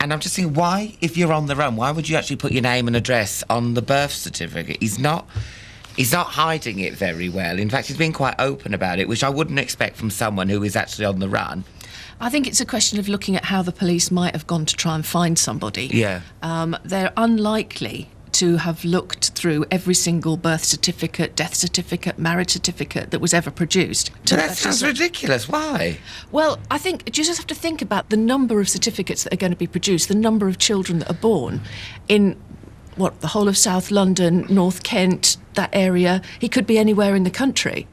And I'm just thinking, why, if you're on the run, why would you actually put your name and address on the birth certificate? He's not hiding it very well. In fact, he's been quite open about it, which I wouldn't expect from someone who is actually on the run. I think it's a question of looking at how the police might have gone to try and find somebody. Yeah. They're unlikely to have looked through every single birth certificate, death certificate, marriage certificate that was ever produced. But that sounds ridiculous. Why? Well, I think you just have to think about the number of certificates that are going to be produced, the number of children that are born in, the whole of South London, North Kent, that area. He could be anywhere in the country.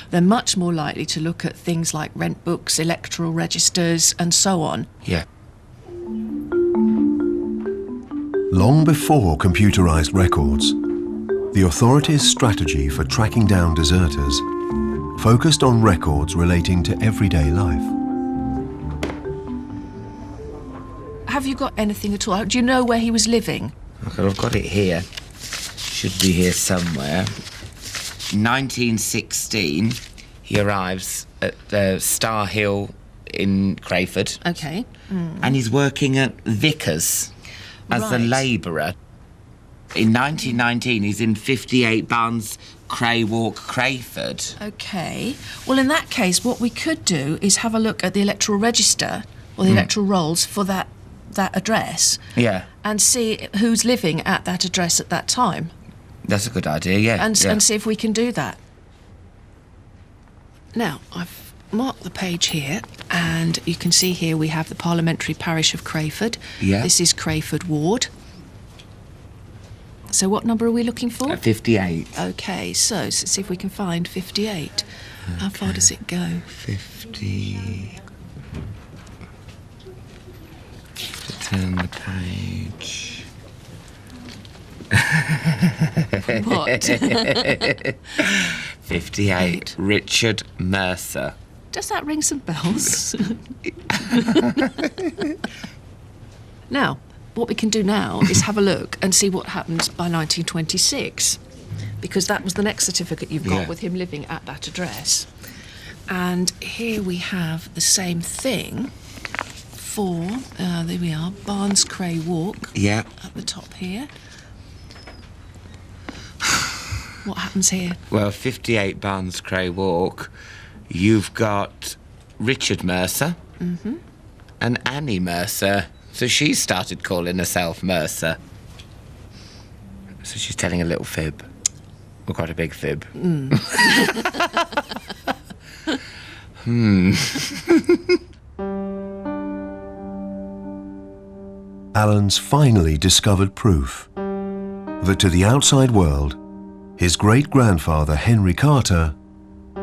They're much more likely to look at things like rent books, electoral registers, and so on. Yeah. Long before computerised records, the authorities' strategy for tracking down deserters focused on records relating to everyday life. Have you got anything at all? Do you know where he was living? Okay, I've got it here. Should be here somewhere. 1916, he arrives at Star Hill in Craford. OK. And he's working at Vickers as a labourer. In 1919, he's in 58 Barnes Cray Walk, Craford. OK. Well, in that case, what we could do is have a look at the electoral register or the electoral rolls for that address. Yeah. And see who's living at that address at that time. That's a good idea, yeah. And see if we can do that. Now, I've marked the page here, and you can see here we have the parliamentary parish of Craford. Yeah. This is Craford Ward. So what number are we looking for? 58. OK, so let's see if we can find 58. Okay. How far does it go? 50... Turn the page... What? 58. Richard Mercer. Does that ring some bells? Now, what we can do now is have a look and see what happens by 1926, because that was the next certificate you've got with him living at that address. And here we have the same thing for, there we are, Barnes Cray Walk. Yeah. At the top here. What happens here? Well, 58 Barnes Cray Walk, you've got Richard Mercer and Annie Mercer. So she started calling herself Mercer. So she's telling a little fib. Well, quite a big fib. Alan's finally discovered proof that to the outside world, his great-grandfather Henry Carter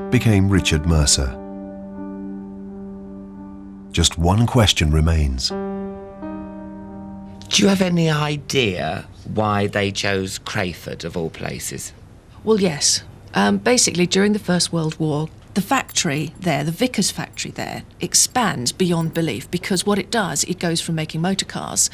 became Richard Mercer. Just one question remains. Do you have any idea why they chose Craford, of all places? Well, yes. Basically, during the First World War, the factory there, the Vickers factory there, expands beyond belief, because what it does, it goes from making motor cars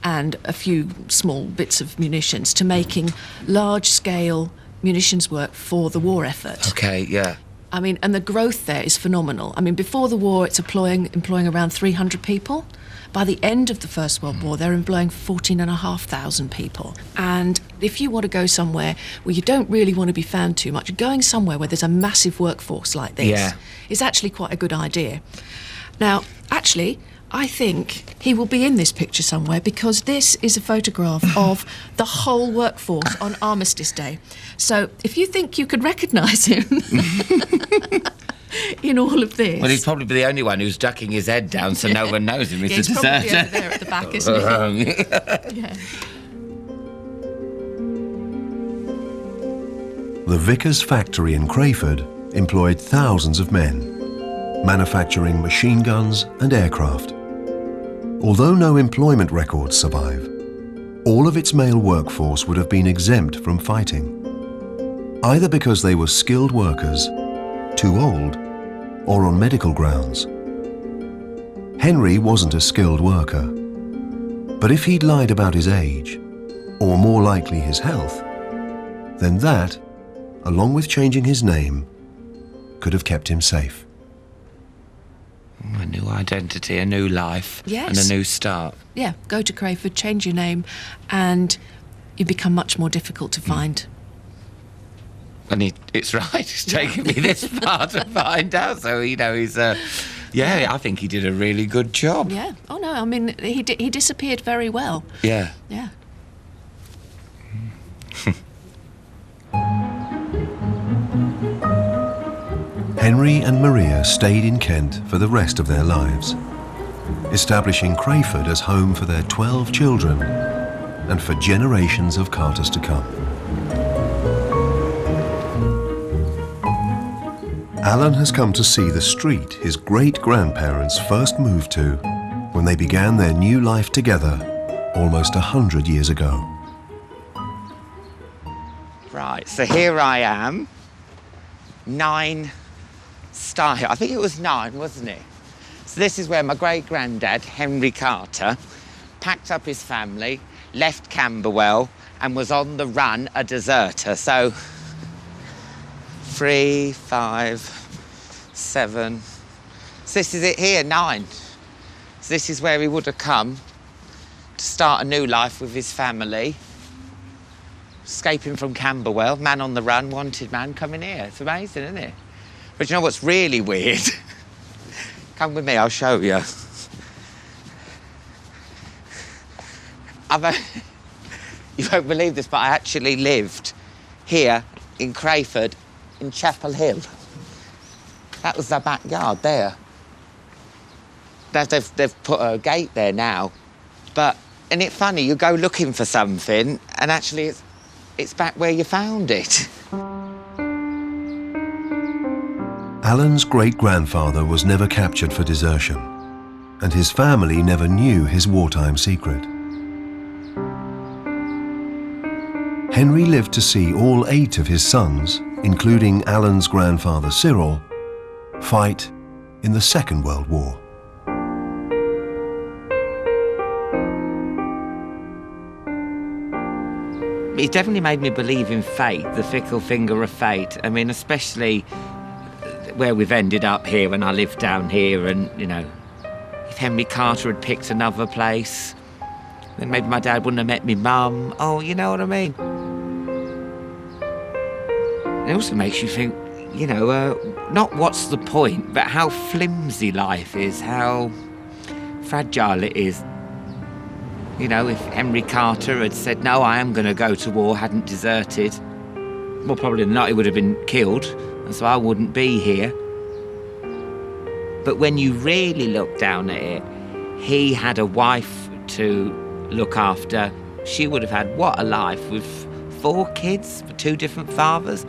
and a few small bits of munitions to making large-scale munitions work for the war effort. Okay, yeah. I mean, and the growth there is phenomenal. I mean, before the war, it's employing around 300 people. By the end of the First World War, they're employing 14,500 people. And if you want to go somewhere where you don't really want to be found too much, going somewhere where there's a massive workforce like this is actually quite a good idea. Now, actually, I think he will be in this picture somewhere, because this is a photograph of the whole workforce on Armistice Day. So if you think you could recognise him in all of this... Well, he's probably the only one who's ducking his head down so no one knows him. He's he's a probably deserter. over there at the back, isn't he? Yeah. The Vickers factory in Craford employed thousands of men, manufacturing machine guns and aircraft. Although no employment records survive, all of its male workforce would have been exempt from fighting, either because they were skilled workers, too old, or on medical grounds. Henry wasn't a skilled worker, but if he'd lied about his age, or more likely his health, then that, along with changing his name, could have kept him safe. A new identity, a new life, and a new start. Yeah, go to Craford, change your name, and you become much more difficult to find. And it's right, it's taken me this far to find out. So, you know, he's... I think he did a really good job. Yeah. Oh, no, I mean, he disappeared very well. Yeah. Yeah. Henry and Maria stayed in Kent for the rest of their lives, establishing Craford as home for their 12 children and for generations of Carters to come. Alan has come to see the street his great-grandparents first moved to when they began their new life together almost 100 years ago. Right, so here I am, 9 style. I think it was 9, wasn't it? So this is where my great-granddad, Henry Carter, packed up his family, left Camberwell, and was on the run, a deserter. So 3, 5, 7. So this is it here, 9. So this is where he would have come to start a new life with his family. Escaping from Camberwell, man on the run, wanted man, coming here. It's amazing, isn't it? But you know what's really weird? Come with me, I'll show you. You won't believe this, but I actually lived here in Craford, in Chapel Hill. That was the backyard there. They've put a gate there now. But, isn't it funny, you go looking for something and actually it's back where you found it. Alan's great-grandfather was never captured for desertion, and his family never knew his wartime secret. Henry lived to see all 8 of his sons, including Alan's grandfather Cyril, fight in the Second World War. It definitely made me believe in fate, the fickle finger of fate. I mean, especially where we've ended up here when I lived down here, and, you know, if Henry Carter had picked another place, then maybe my dad wouldn't have met me mum. Oh, you know what I mean? It also makes you think, you know, not what's the point, but how flimsy life is, how fragile it is. You know, if Henry Carter had said, no, I am going to go to war, hadn't deserted, well, probably not, he would have been killed, and so I wouldn't be here. But when you really look down at it, he had a wife to look after. She would have had, what a life, with 4 kids, 2 different fathers.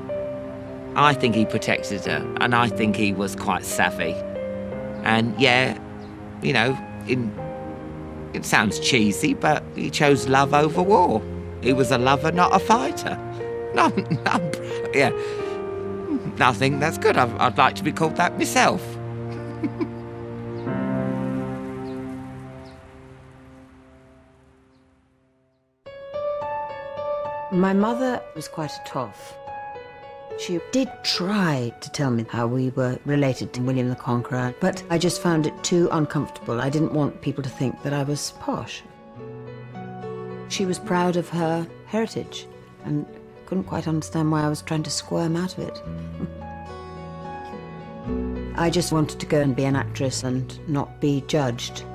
I think he protected her, and I think he was quite savvy. And yeah, you know, in It sounds cheesy, but he chose love over war. He was a lover, not a fighter. No, yeah. I think that's good. I'd like to be called that myself. My mother was quite a toff. She did try to tell me how we were related to William the Conqueror, but I just found it too uncomfortable. I didn't want people to think that I was posh. She was proud of her heritage and couldn't quite understand why I was trying to squirm out of it. I just wanted to go and be an actress and not be judged.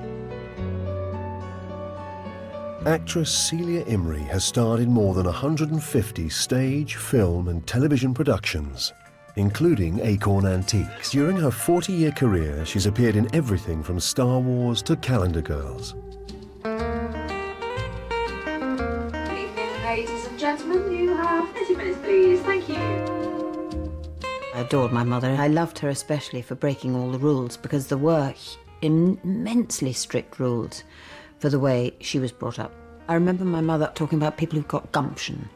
Actress Celia Imrie has starred in more than 150 stage, film and television productions, including Acorn Antiques. During her 40-year career, she's appeared in everything from Star Wars to Calendar Girls. Good evening, ladies and gentlemen. You have 30 minutes, please. Thank you. I adored my mother. I loved her especially for breaking all the rules, because there were immensely strict rules for the way she was brought up. I remember my mother talking about people who've got gumption.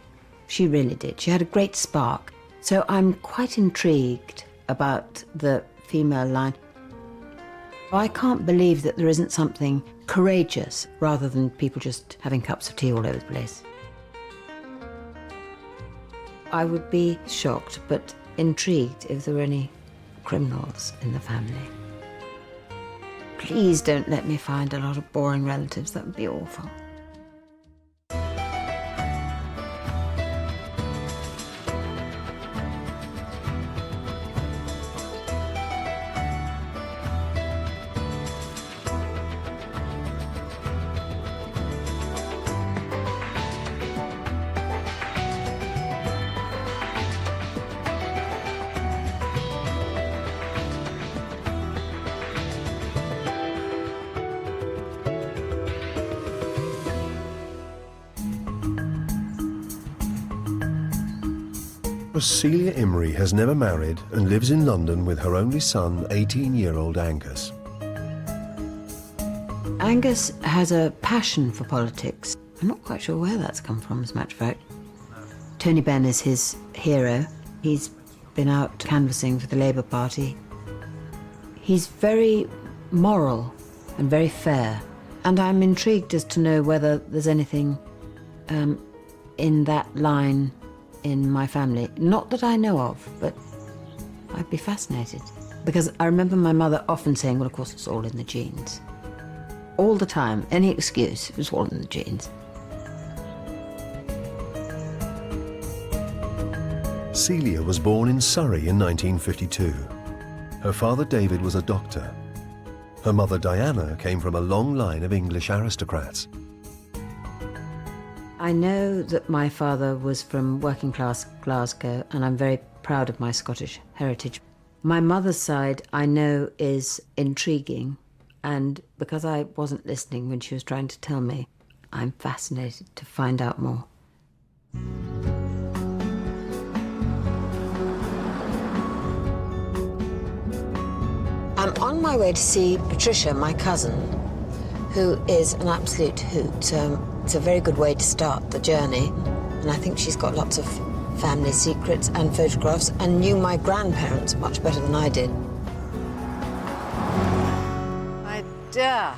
She really did. She had a great spark. So I'm quite intrigued about the female line. I can't believe that there isn't something courageous rather than people just having cups of tea all over the place. I would be shocked but intrigued if there were any criminals in the family. Please don't let me find a lot of boring relatives. That would be awful. Celia Imrie has never married and lives in London with her only son, 18-year-old Angus. Angus has a passion for politics. I'm not quite sure where that's come from, as a matter of fact. Tony Benn is his hero. He's been out canvassing for the Labour Party. He's very moral and very fair, and I'm intrigued as to know whether there's anything in that line in my family. Not that I know of, but I'd be fascinated. Because I remember my mother often saying, well, of course, it's all in the genes. All the time, any excuse, it was all in the genes. Celia was born in Surrey in 1952. Her father David was a doctor. Her mother Diana came from a long line of English aristocrats. I know that my father was from working class Glasgow, and I'm very proud of my Scottish heritage. My mother's side, I know, is intriguing, and because I wasn't listening when she was trying to tell me, I'm fascinated to find out more. I'm on my way to see Patricia, my cousin, who is an absolute hoot. It's a very good way to start the journey, and I think she's got lots of family secrets and photographs and knew my grandparents much better than I did. My dear,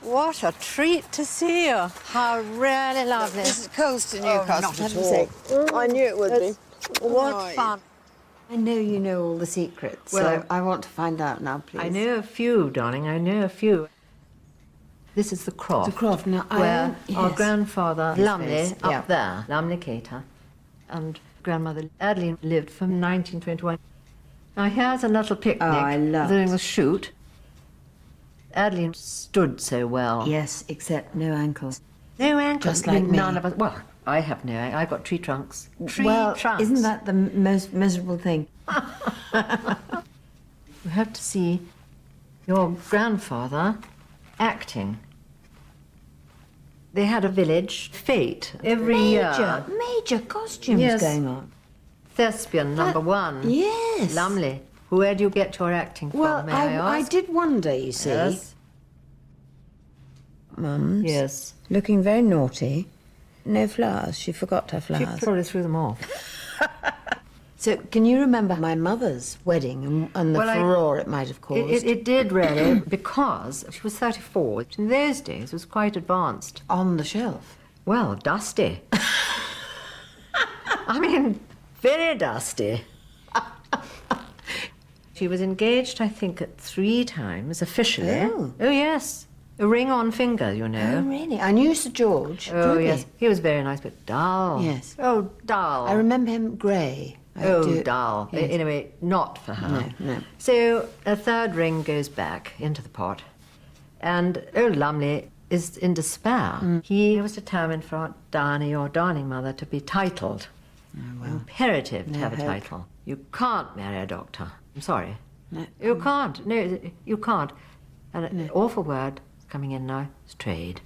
what a treat to see you. How really lovely. This is close to Newcastle. Not at all. I knew it would be. What fun. I know you know all the secrets, so I want to find out now, please. I know a few, darling, I know a few. This is the croft. The croft, now where our grandfather, Lumley, up yeah. there, Lumley Cater, and grandmother Adeline lived from 1921. Now here's a little picnic during the shoot. Adeline stood so well. Yes, except no ankles. No ankles. Just like me. None of us. Well, I have no ankles. I've got tree trunks. Tree trunks. Isn't that the most miserable thing? You have to see your grandfather acting. They had a village fete every year. Major costumes going on. Thespian number one. Yes. Lumley. Where do you get your acting from, Well, may I ask? I did wonder, you see. Yes. Mums. Yes. Looking very naughty. No flowers. She forgot her flowers. She probably threw them off. So, can you remember my mother's wedding and the furore it might have caused? It did really, because she was 34, which in those days was quite advanced. On the shelf? Well, dusty. I mean, very dusty. She was engaged, I think, 3 times officially. Oh. Oh, yes. A ring on finger, you know. Oh, really? I knew Sir George. Oh, Druby. yes. He was very nice, but dull. Yes. Oh, dull. I remember him grey. Dull. Yes. Anyway, not for her. No. So a 3rd ring goes back into the pot, and old Lumley is in despair. He was determined for Aunt Darney or darling mother to be titled. Oh, well. Imperative to have a title. You can't marry a doctor. I'm sorry. No. You can't. No, you can't. And an awful word coming in now is trade.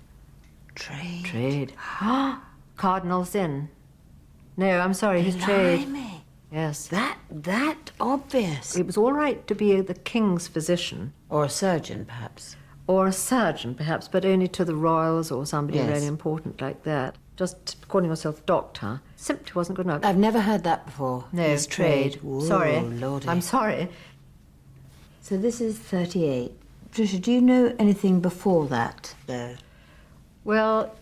Trade? Trade. Cardinal sin. No, I'm sorry, his trade. Yes. That obvious. It was all right to be the king's physician. Or a surgeon, perhaps. Or a surgeon, perhaps, but only to the royals or somebody really important like that. Just calling yourself doctor simply wasn't good enough. I've never heard that before. No, His trade. Whoa, sorry. Lordy. I'm sorry. So this is 38. Patricia, do you know anything before that, though? Well,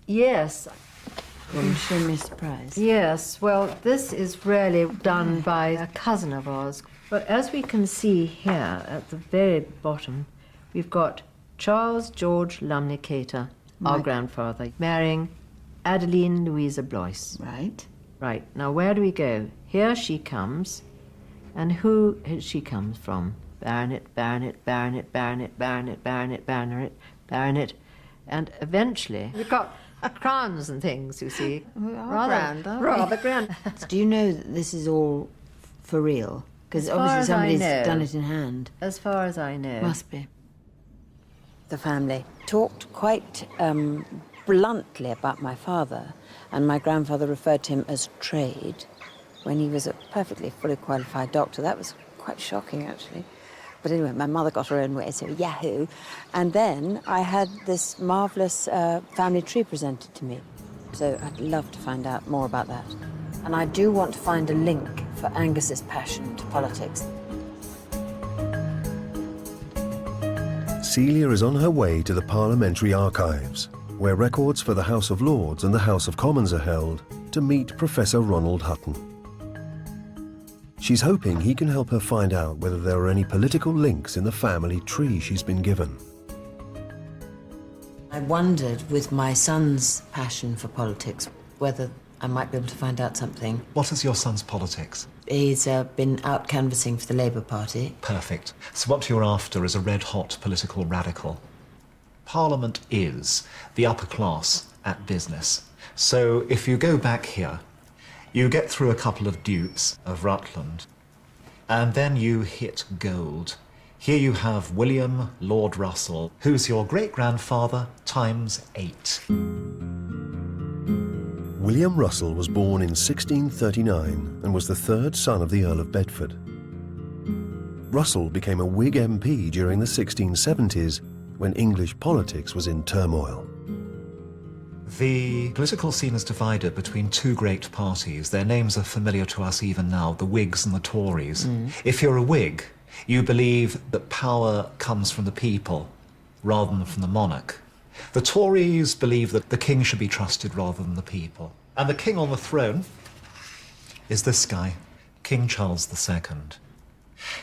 yes. Will you show me a surprise? Yes, well, this is really done by a cousin of ours. But as we can see here at the very bottom, we've got Charles George Lumley Cater, our grandfather, marrying Adeline Louisa Blois. Right. Right, now where do we go? Here she comes, and who she comes from? Baronet, baronet, baronet, baronet, baronet, baronet, baronet, baronet, and eventually we've got crowns and things, you see. Rather grand. Do you know that this is all for real? Because obviously somebody's done it in hand. As far as I know. Must be. The family talked quite bluntly about my father, and my grandfather referred to him as trade when he was a perfectly fully qualified doctor. That was quite shocking, actually. But anyway, my mother got her own way, so yahoo. And then I had this marvellous family tree presented to me. So I'd love to find out more about that. And I do want to find a link for Angus's passion to politics. Celia is on her way to the Parliamentary Archives, where records for the House of Lords and the House of Commons are held, to meet Professor Ronald Hutton. She's hoping he can help her find out whether there are any political links in the family tree she's been given. I wondered, with my son's passion for politics, whether I might be able to find out something. What is your son's politics? He's been out canvassing for the Labour Party. Perfect. So what you're after is a red-hot political radical. Parliament is the upper class at business. So if you go back here, you get through a couple of dukes of Rutland, and then you hit gold. Here you have William Lord Russell, who's your great-grandfather times 8. William Russell was born in 1639 and was the 3rd son of the Earl of Bedford. Russell became a Whig MP during the 1670s when English politics was in turmoil. The political scene is divided between 2 great parties. Their names are familiar to us even now, the Whigs and the Tories. If you're a Whig, you believe that power comes from the people rather than from the monarch. The Tories believe that the king should be trusted rather than the people. And the king on the throne is this guy, King Charles II.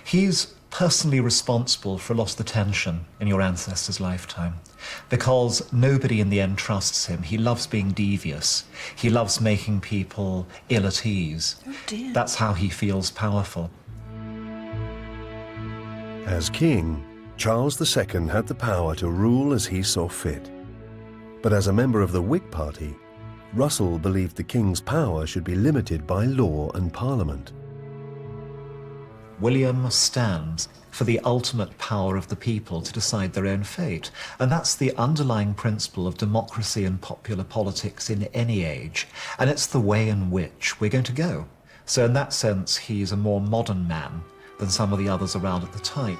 He's personally responsible for a lot of the tension in your ancestor's lifetime, because nobody in the end trusts him. He loves being devious. He loves making people ill at ease. Oh dear. That's how he feels powerful. As king, Charles II had the power to rule as he saw fit. But as a member of the Whig Party, Russell believed the king's power should be limited by law and parliament. William stands for the ultimate power of the people to decide their own fate. And that's the underlying principle of democracy and popular politics in any age. And it's the way in which we're going to go. So in that sense, he's a more modern man than some of the others around at the time.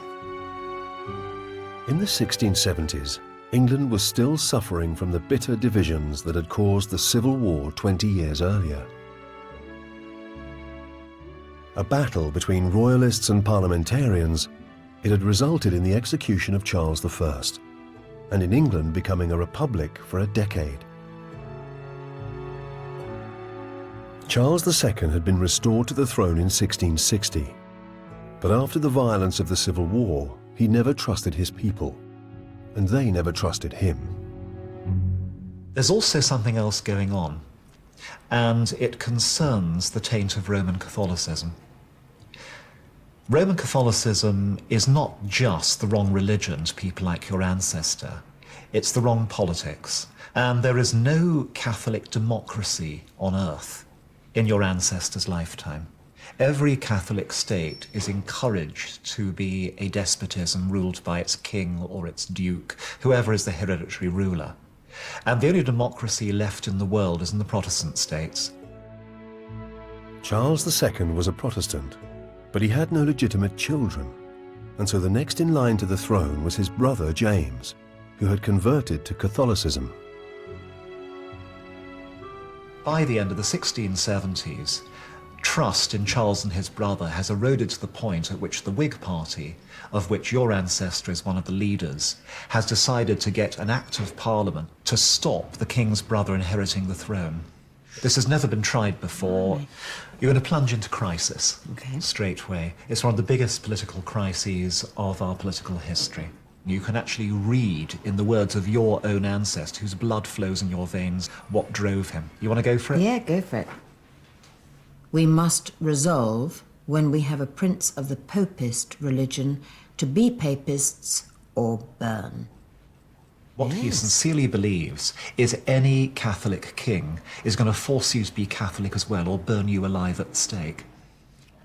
In the 1670s, England was still suffering from the bitter divisions that had caused the Civil War 20 years earlier. A battle between royalists and parliamentarians, it had resulted in the execution of Charles I, and in England becoming a republic for a decade. Charles II had been restored to the throne in 1660, but after the violence of the Civil War, he never trusted his people, and they never trusted him. There's also something else going on, and it concerns the taint of Roman Catholicism. Roman Catholicism is not just the wrong religion to people like your ancestor, it's the wrong politics, and there is no Catholic democracy on earth in your ancestor's lifetime. Every Catholic state is encouraged to be a despotism ruled by its king or its duke, whoever is the hereditary ruler. And the only democracy left in the world is in the Protestant states. Charles II was a Protestant, but he had no legitimate children, and so the next in line to the throne was his brother James, who had converted to Catholicism. By the end of the 1670s, trust in Charles and his brother has eroded to the point at which the Whig Party, of which your ancestor is one of the leaders, has decided to get an Act of Parliament to stop the king's brother inheriting the throne. This has never been tried before. You're going to plunge into crisis straightway. It's one of the biggest political crises of our political history. You can actually read, in the words of your own ancestor, whose blood flows in your veins, what drove him. You want to go for it? Yeah, go for it. We must resolve, when we have a prince of the Popist religion, to be Papists or burn. What he sincerely believes is any Catholic king is going to force you to be Catholic as well, or burn you alive at the stake.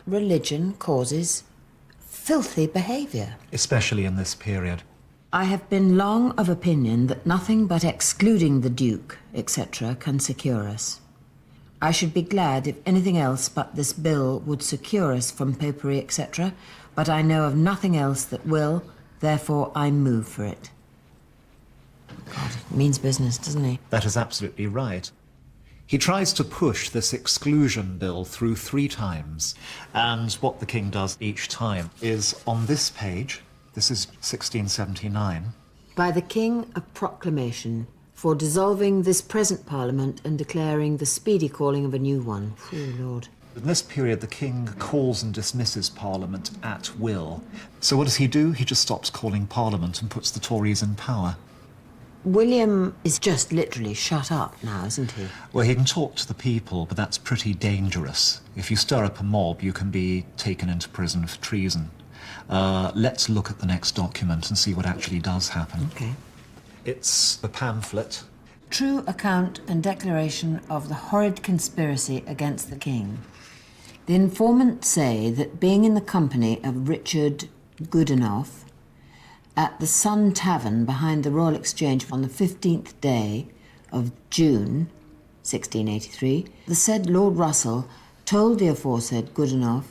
Religion causes filthy behaviour. Especially in this period. I have been long of opinion that nothing but excluding the Duke, etc., can secure us. I should be glad if anything else but this bill would secure us from popery, etc., but I know of nothing else that will, therefore I move for it. God, it means business, doesn't he? That is absolutely right. He tries to push this exclusion bill through 3 times, and what the king does each time is on this page, this is 1679. By the king a proclamation for dissolving this present parliament and declaring the speedy calling of a new one. Oh, Lord. In this period, the king calls and dismisses Parliament at will. So what does he do? He just stops calling Parliament and puts the Tories in power. William is just literally shut up now, isn't he? Well, he can talk to the people, but that's pretty dangerous. If you stir up a mob, you can be taken into prison for treason. Let's look at the next document and see what actually does happen. Okay. It's the pamphlet. True account and declaration of the horrid conspiracy against the king. The informants say that being in the company of Richard Goodenough at the Sun Tavern behind the Royal Exchange on the 15th day of June, 1683, the said Lord Russell told the aforesaid Goodenough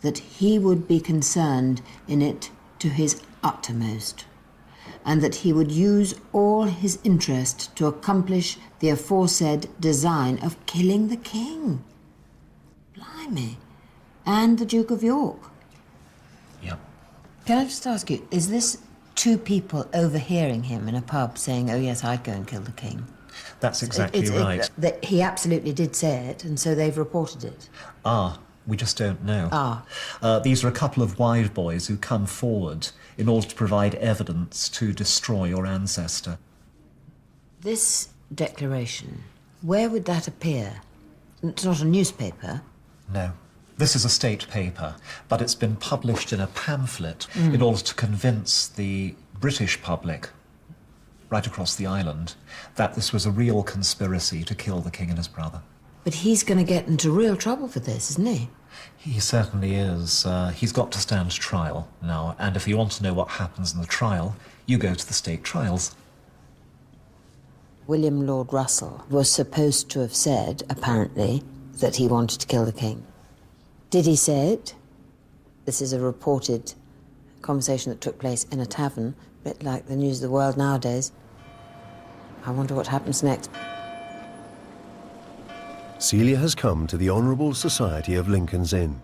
that he would be concerned in it to his uttermost, and that he would use all his interest to accomplish the aforesaid design of killing the king. Blimey. And the Duke of York. Yep. Can I just ask you, is this 2 people overhearing him in a pub saying, oh yes, I'd go and kill the king? That's exactly right. He absolutely did say it, and so they've reported it. We just don't know. These are a couple of wide boys who come forward in order to provide evidence to destroy your ancestor. This declaration, where would that appear? It's not a newspaper. No. This is a state paper, but it's been published in a pamphlet in order to convince the British public right across the island that this was a real conspiracy to kill the king and his brother. But he's going to get into real trouble for this, isn't he? He certainly is. He's got to stand trial now, and if you want to know what happens in the trial, you go to the state trials. William Lord Russell was supposed to have said, apparently, that he wanted to kill the king. Did he say it? This is a reported conversation that took place in a tavern, a bit like the news of the world nowadays. I wonder what happens next. Celia has come to the Honourable Society of Lincoln's Inn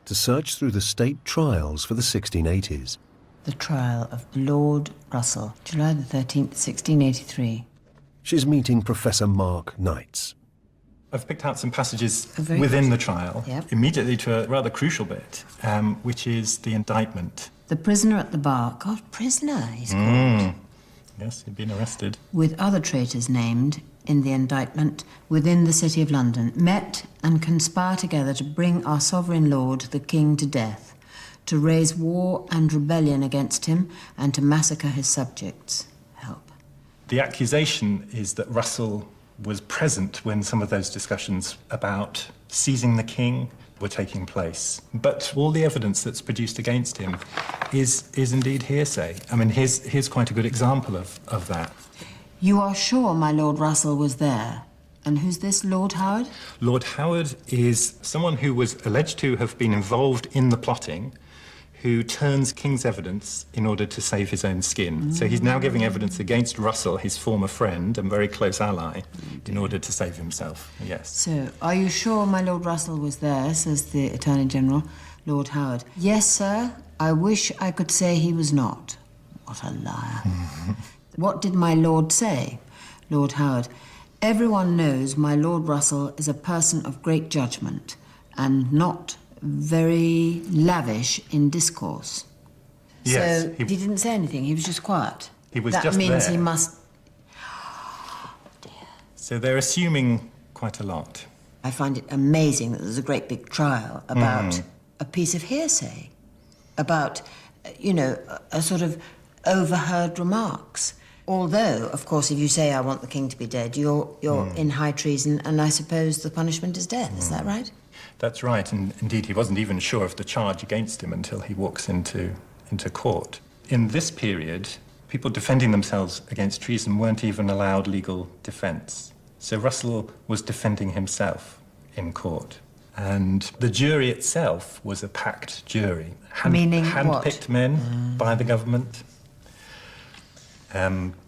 to search through the state trials for the 1680s. The trial of Lord Russell, July the 13th, 1683. She's meeting Professor Mark Knights. I've picked out some passages within the trial, immediately to a rather crucial bit, which is the indictment. The prisoner at the bar, God, prisoner, he's called. Yes, he'd been arrested. With other traitors named in the indictment within the city of London, met and conspire together to bring our sovereign lord, the king, to death, to raise war and rebellion against him, and to massacre his subjects. Help. The accusation is that Russell was present when some of those discussions about seizing the king were taking place. But all the evidence that's produced against him is indeed hearsay. I mean, here's quite a good example of that. You are sure my Lord Russell was there? And who's this, Lord Howard? Lord Howard is someone who was alleged to have been involved in the plotting, who turns King's evidence in order to save his own skin. So he's now giving evidence against Russell, his former friend and very close ally, in order to save himself, yes. So, are you sure my Lord Russell was there, says the Attorney General, Lord Howard. Yes, sir. I wish I could say he was not. What a liar. What did my lord say? Lord Howard. Everyone knows my Lord Russell is a person of great judgment and not very lavish in discourse. Yes, so he didn't say anything, he was just quiet. He was that just means there. He must... So they're assuming quite a lot. I find it amazing that there's a great big trial about a piece of hearsay, about, you know, a sort of overheard remarks. Although, of course, if you say, I want the king to be dead, you're in high treason, and I suppose the punishment is death. Is that right? That's right, and indeed he wasn't even sure of the charge against him until he walks into court. In this period, people defending themselves against treason weren't even allowed legal defence. So Russell was defending himself in court. And the jury itself was a packed jury. Meaning hand-picked men by the government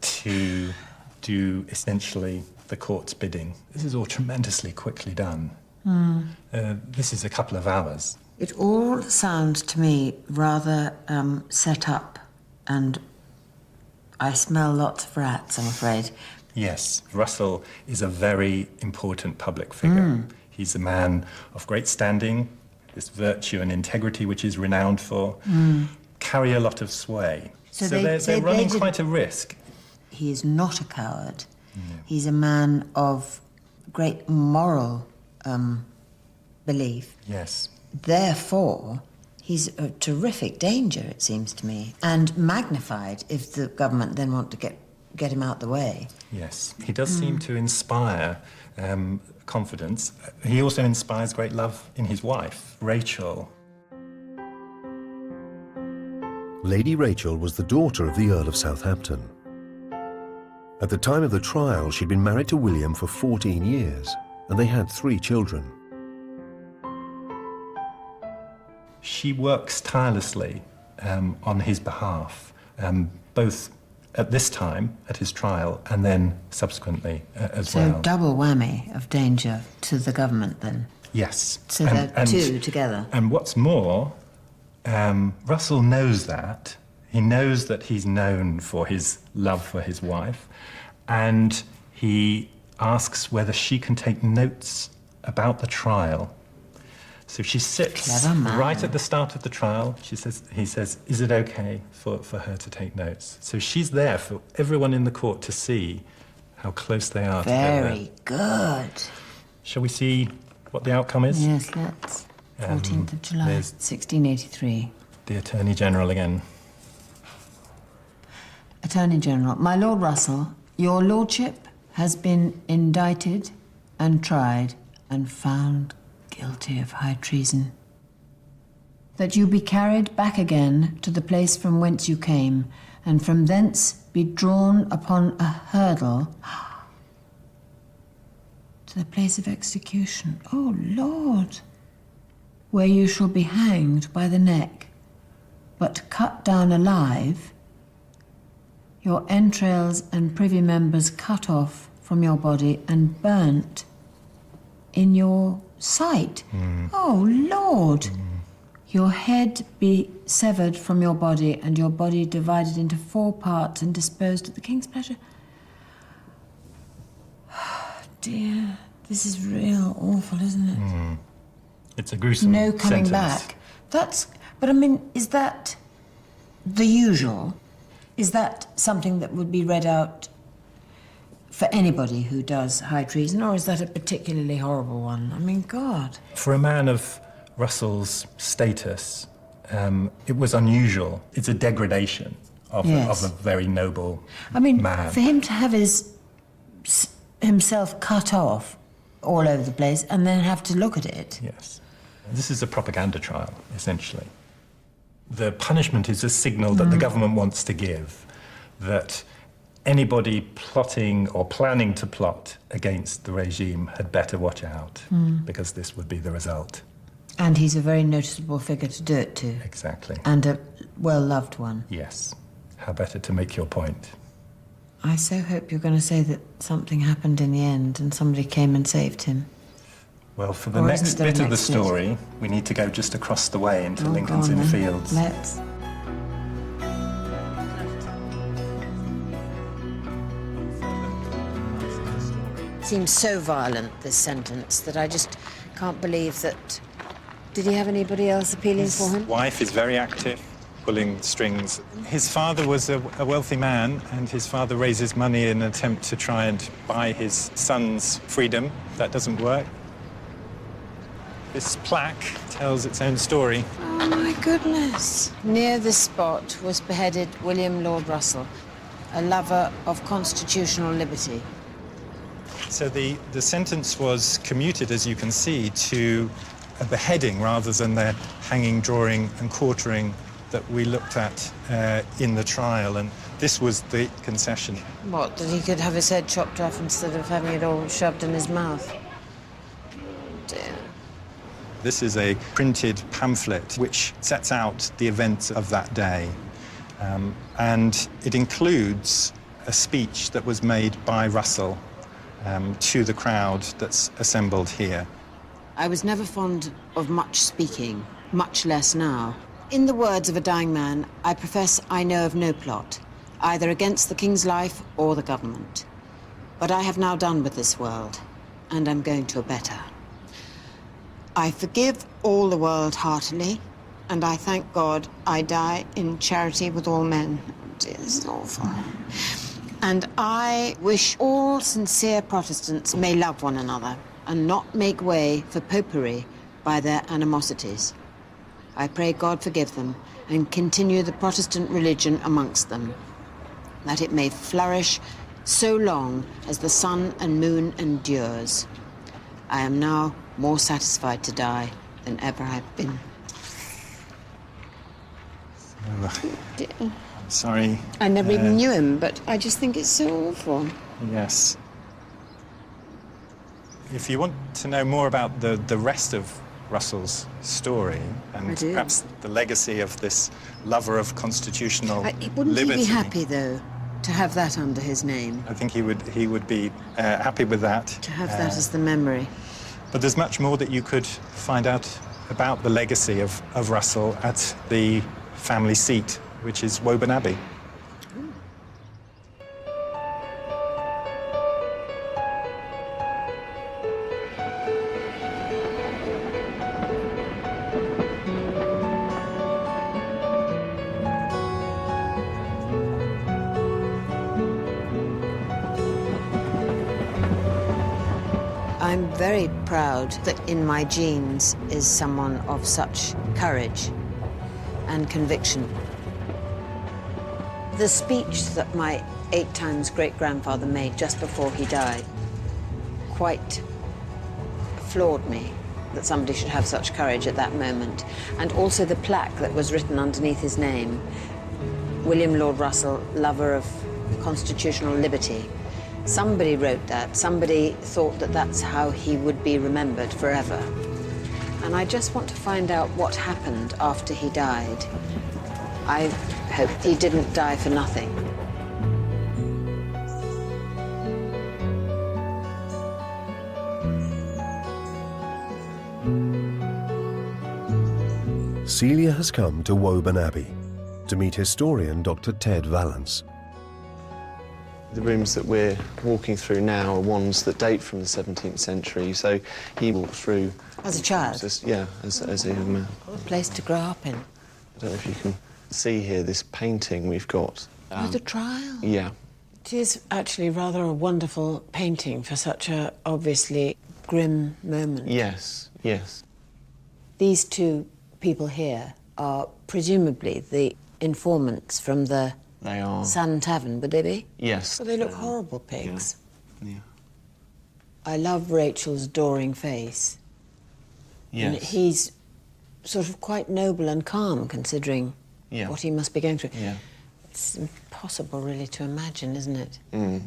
to do essentially the court's bidding. This is all tremendously quickly done. This is a couple of hours. It all sounds to me rather set up, and I smell lots of rats, I'm afraid. Yes, Russell is a very important public figure. He's a man of great standing, this virtue and integrity which he's renowned for, carry a lot of sway. So they're running quite a risk. He is not a coward. He's a man of great moral belief. Yes. Therefore, he's a terrific danger, it seems to me, and magnified if the government then want to get him out the way. Yes, he does seem to inspire confidence. He also inspires great love in his wife, Rachel. Lady Rachel was the daughter of the Earl of Southampton. At the time of the trial, she'd been married to William for 14 years, and they had 3 children. She works tirelessly on his behalf, both at this time, at his trial, and then subsequently as well. So double whammy of danger to the government, then? Yes. So they're two together? And what's more, Russell knows that. He knows that he's known for his love for his wife, and he asks whether she can take notes about the trial. So she sits right at the start of the trial. He says, is it okay for her to take notes? So she's there for everyone in the court to see how close they are together. Very good. Shall we see what the outcome is? Yes, let's. 14th of July, 1683. The Attorney General again. Attorney General, my Lord Russell, your lordship has been indicted and tried and found guilty of high treason. That you be carried back again to the place from whence you came, and from thence be drawn upon a hurdle to the place of execution. Oh, Lord! Where you shall be hanged by the neck, but cut down alive. your entrails and privy members cut off from your body and burnt in your sight. Oh, Lord! Your head be severed from your body and your body divided into 4 parts and disposed at the king's pleasure. Dear, this is real awful, isn't it? It's a gruesome No coming sentence. back. But I mean, is that the usual? Is that something that would be read out for anybody who does high treason, or is that a particularly horrible one? I mean, God. For a man of Russell's status, it was unusual. It's a degradation of a very noble man. For him to have himself cut off all over the place and then have to look at it. Yes. This is a propaganda trial, essentially. The punishment is a signal that the government wants to give, that anybody plotting or planning to plot against the regime had better watch out, because this would be the result. And he's a very noticeable figure to do it to. Exactly. And a well-loved one. Yes. How better to make your point? I so hope you're going to say that something happened in the end and somebody came and saved him. Well, for the next bit of the story, we need to go just across the way into Lincoln's Inn Fields. Let's. Seems so violent, this sentence, that I just can't believe that... Did he have anybody else appealing for him? His wife is very active, pulling strings. His father was a wealthy man, and his father raises money in an attempt to try and buy his son's freedom. That doesn't work. This plaque tells its own story. Oh, my goodness. Near this spot was beheaded William Lord Russell, a lover of constitutional liberty. So the sentence was commuted, as you can see, to a beheading rather than the hanging, drawing and quartering that we looked at in the trial, and this was the concession. What, that he could have his head chopped off instead of having it all shoved in his mouth? Dear. This is a printed pamphlet which sets out the events of that day, and it includes a speech that was made by Russell to the crowd that's assembled here. I was never fond of much speaking, much less now. In the words of a dying man, I profess I know of no plot, either against the king's life or the government. But I have now done with this world, and am going to a better. I forgive all the world heartily, and I thank God I die in charity with all men. It is awful. And I wish all sincere Protestants may love one another and not make way for popery by their animosities. I pray God forgive them and continue the Protestant religion amongst them, that it may flourish so long as the sun and moon endures. I am now more satisfied to die than ever I've been. I'm sorry. I never even knew him, but I just think it's so awful. Yes. If you want to know more about the rest of Russell's story and perhaps the legacy of this lover of constitutional Wouldn't liberty, he be happy, though, to have that under his name? I think he would be happy with that. To have that as the memory. But there's much more that you could find out about the legacy of Russell at the family seat, which is Woburn Abbey. I'm very proud that in my genes is someone of such courage and conviction. The speech that my 8 times great-grandfather made just before he died quite floored me that somebody should have such courage at that moment. And also the plaque that was written underneath his name, William Lord Russell, lover of constitutional liberty. Somebody wrote that. Somebody thought that that's how he would be remembered forever. And I just want to find out what happened after he died. I hope he didn't die for nothing. Celia has come to Woburn Abbey to meet historian Dr. Ted Vallance. The rooms that we're walking through now are ones that date from the 17th century, so he walked through... As a child? As a young man. What a place to grow up in. I don't know if you can see here this painting we've got. The trial? Yeah. It is actually rather a wonderful painting for such a obviously grim moment. Yes, yes. These two people here are presumably the informants from the They are. Sun Tavern, would they be? Yes. Well, they look horrible pigs. Yeah. I love Rachel's adoring face. Yes. And he's sort of quite noble and calm, considering what he must be going through. Yeah. It's impossible, really, to imagine, isn't it? Mm.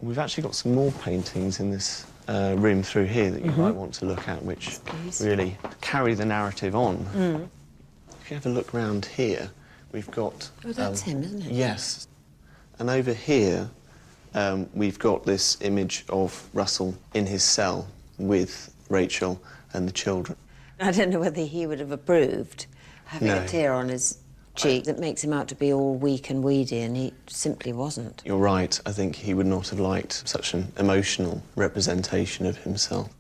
We've actually got some more paintings in this room through here that you might want to look at, which really carry the narrative on. Mm. If you have a look round here, we've got... Oh, that's him, isn't it? Yes. And over here, we've got this image of Russell in his cell with Rachel and the children. I don't know whether he would have approved having a tear on his cheek that makes him out to be all weak and weedy, and he simply wasn't. You're right. I think he would not have liked such an emotional representation of himself.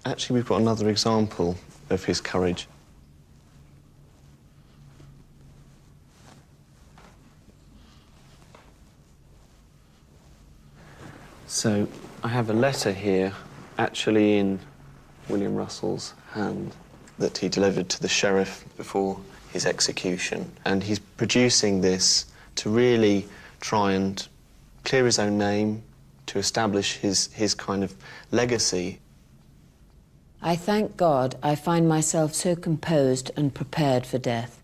Actually, we've got another example of his courage. So, I have a letter here, actually in William Russell's hand, that he delivered to the sheriff before his execution. And he's producing this to really try and clear his own name, to establish his kind of legacy. I thank God I find myself so composed and prepared for death.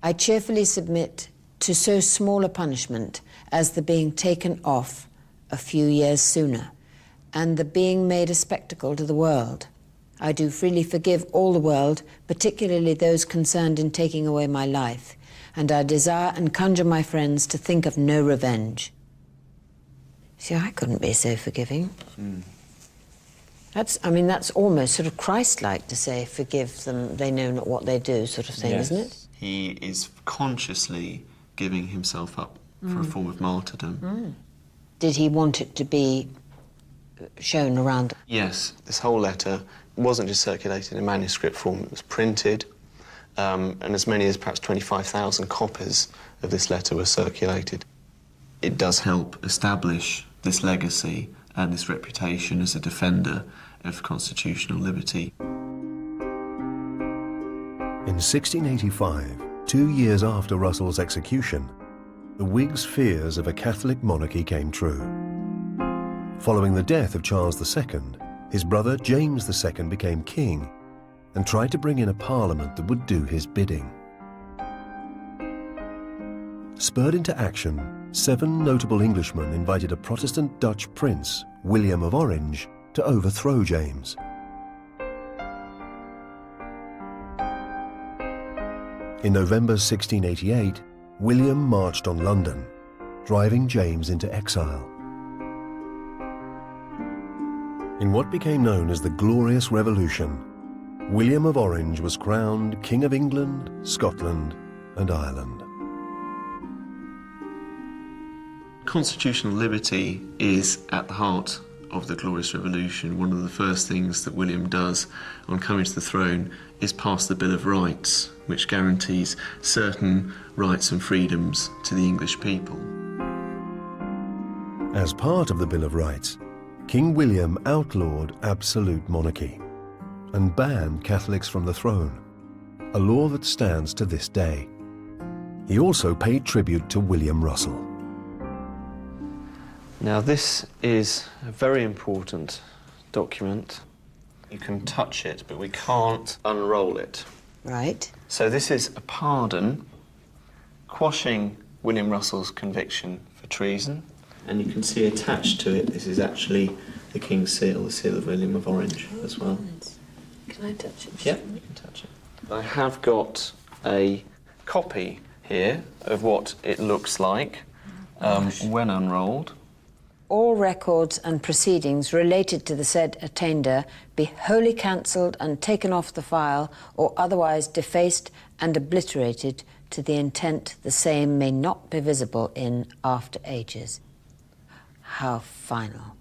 I cheerfully submit to so small a punishment as the being taken off a few years sooner, and the being made a spectacle to the world. I do freely forgive all the world, particularly those concerned in taking away my life, and I desire and conjure my friends to think of no revenge. See, I couldn't be so forgiving. Mm. That's almost sort of Christ-like to say, forgive them, they know not what they do, sort of thing, Yes. isn't it? He is consciously giving himself up for a form of martyrdom. Mm. Did he want it to be shown around? Yes, this whole letter wasn't just circulated in manuscript form, it was printed, and as many as perhaps 25,000 copies of this letter were circulated. It does help establish this legacy and this reputation as a defender of constitutional liberty. In 1685, 2 years after Russell's execution, the Whigs' fears of a Catholic monarchy came true. Following the death of Charles II, his brother James II became king and tried to bring in a parliament that would do his bidding. Spurred into action, 7 notable Englishmen invited a Protestant Dutch prince, William of Orange, to overthrow James. In November 1688, William marched on London, driving James into exile. In what became known as the Glorious Revolution, William of Orange was crowned King of England, Scotland, and Ireland. Constitutional liberty is at the heart of the Glorious Revolution. One of the first things that William does on coming to the throne is pass the Bill of Rights, which guarantees certain rights and freedoms to the English people. As part of the Bill of Rights, King William outlawed absolute monarchy and banned Catholics from the throne, a law that stands to this day. He also paid tribute to William Russell. Now, this is a very important document. You can touch it, but we can't unroll it. Right. So this is a pardon quashing William Russell's conviction for treason. And you can see attached to it, this is actually the King's seal, the seal of William of Orange as well. Can I touch it? Yeah, you can touch it. I have got a copy here of what it looks like when unrolled. all records and proceedings related to the said attainder be wholly cancelled and taken off the file, or otherwise defaced and obliterated to the intent the same may not be visible in after ages. How final.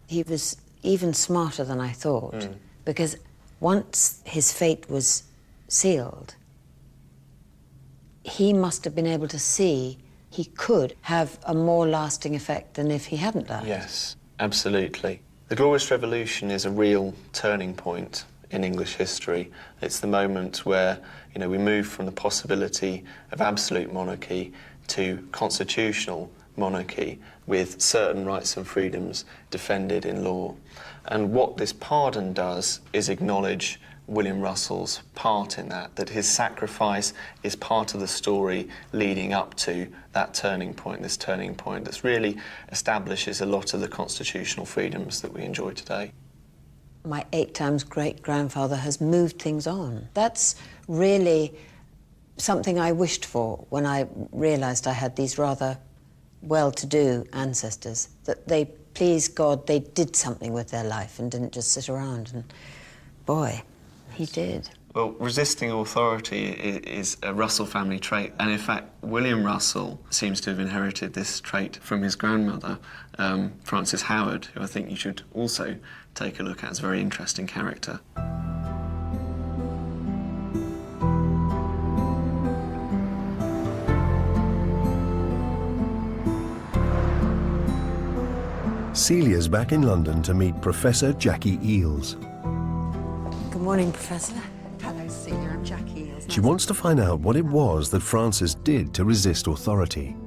He was even smarter than I thought, because once his fate was sealed, he must have been able to see he could have a more lasting effect than if he hadn't died. Yes, absolutely. The Glorious Revolution is a real turning point in English history. It's the moment where, you know, we move from the possibility of absolute monarchy to constitutional monarchy with certain rights and freedoms defended in law. And what this pardon does is acknowledge William Russell's part in that his sacrifice is part of the story leading up to that turning point, this turning point that really establishes a lot of the constitutional freedoms that we enjoy today. My 8 times great-grandfather has moved things on. That's really something I wished for when I realised I had these rather well-to-do ancestors, that they, please God, they did something with their life and didn't just sit around, and boy, he did. Well, resisting authority is a Russell family trait, and in fact, William Russell seems to have inherited this trait from his grandmother, Frances Howard, who I think you should also take a look at as a very interesting character. Celia's back in London to meet Professor Jackie Eales. Good morning, Professor. Hello, Celia. I'm Jackie Eales. She wants to find out what it was that Frances did to resist authority.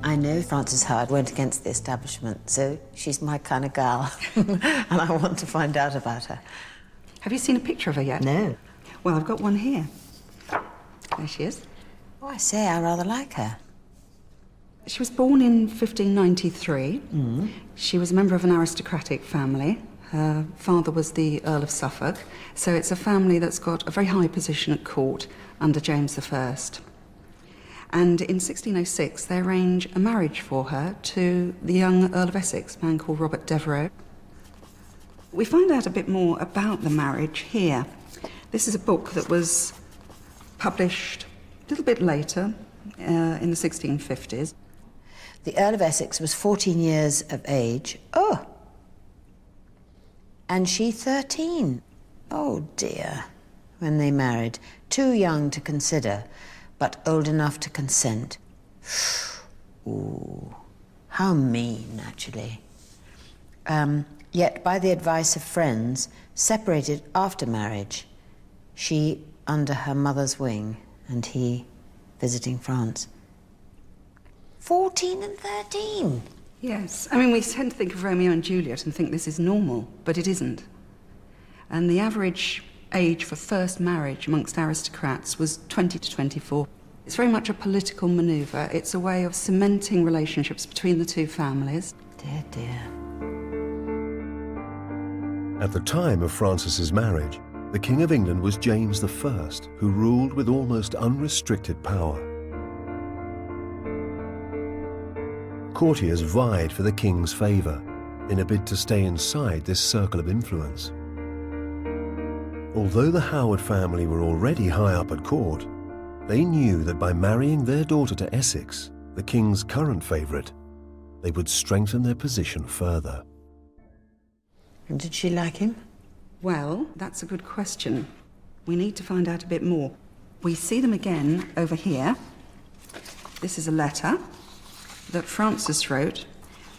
I know Frances Howard went against the establishment, so she's my kind of gal, and I want to find out about her. Have you seen a picture of her yet? No. Well, I've got one here. There she is. Oh, I say, I rather like her. She was born in 1593. She was a member of an aristocratic family. Her father was the Earl of Suffolk, so it's a family that's got a very high position at court under James I. And in 1606, they arrange a marriage for her to the young Earl of Essex, a man called Robert Devereux. We find out a bit more about the marriage here. This is a book that was published a little bit later, in the 1650s. The Earl of Essex was 14 years of age. Oh! And she 13. Oh, dear. When they married. Too young to consider, but old enough to consent. Ooh. How mean, actually. Yet, by the advice of friends, separated after marriage. She under her mother's wing, and he visiting France. 14 and 13. Yes. I mean, we tend to think of Romeo and Juliet and think this is normal, but it isn't. And the average age for first marriage amongst aristocrats was 20 to 24. It's very much a political manoeuvre. It's a way of cementing relationships between the two families. Dear, dear. At the time of Frances's marriage, the King of England was James I, who ruled with almost unrestricted power. Courtiers vied for the king's favour in a bid to stay inside this circle of influence. Although the Howard family were already high up at court, they knew that by marrying their daughter to Essex, the king's current favourite, they would strengthen their position further. And did she like him? Well, that's a good question. We need to find out a bit more. We see them again over here. This is a letter that Frances wrote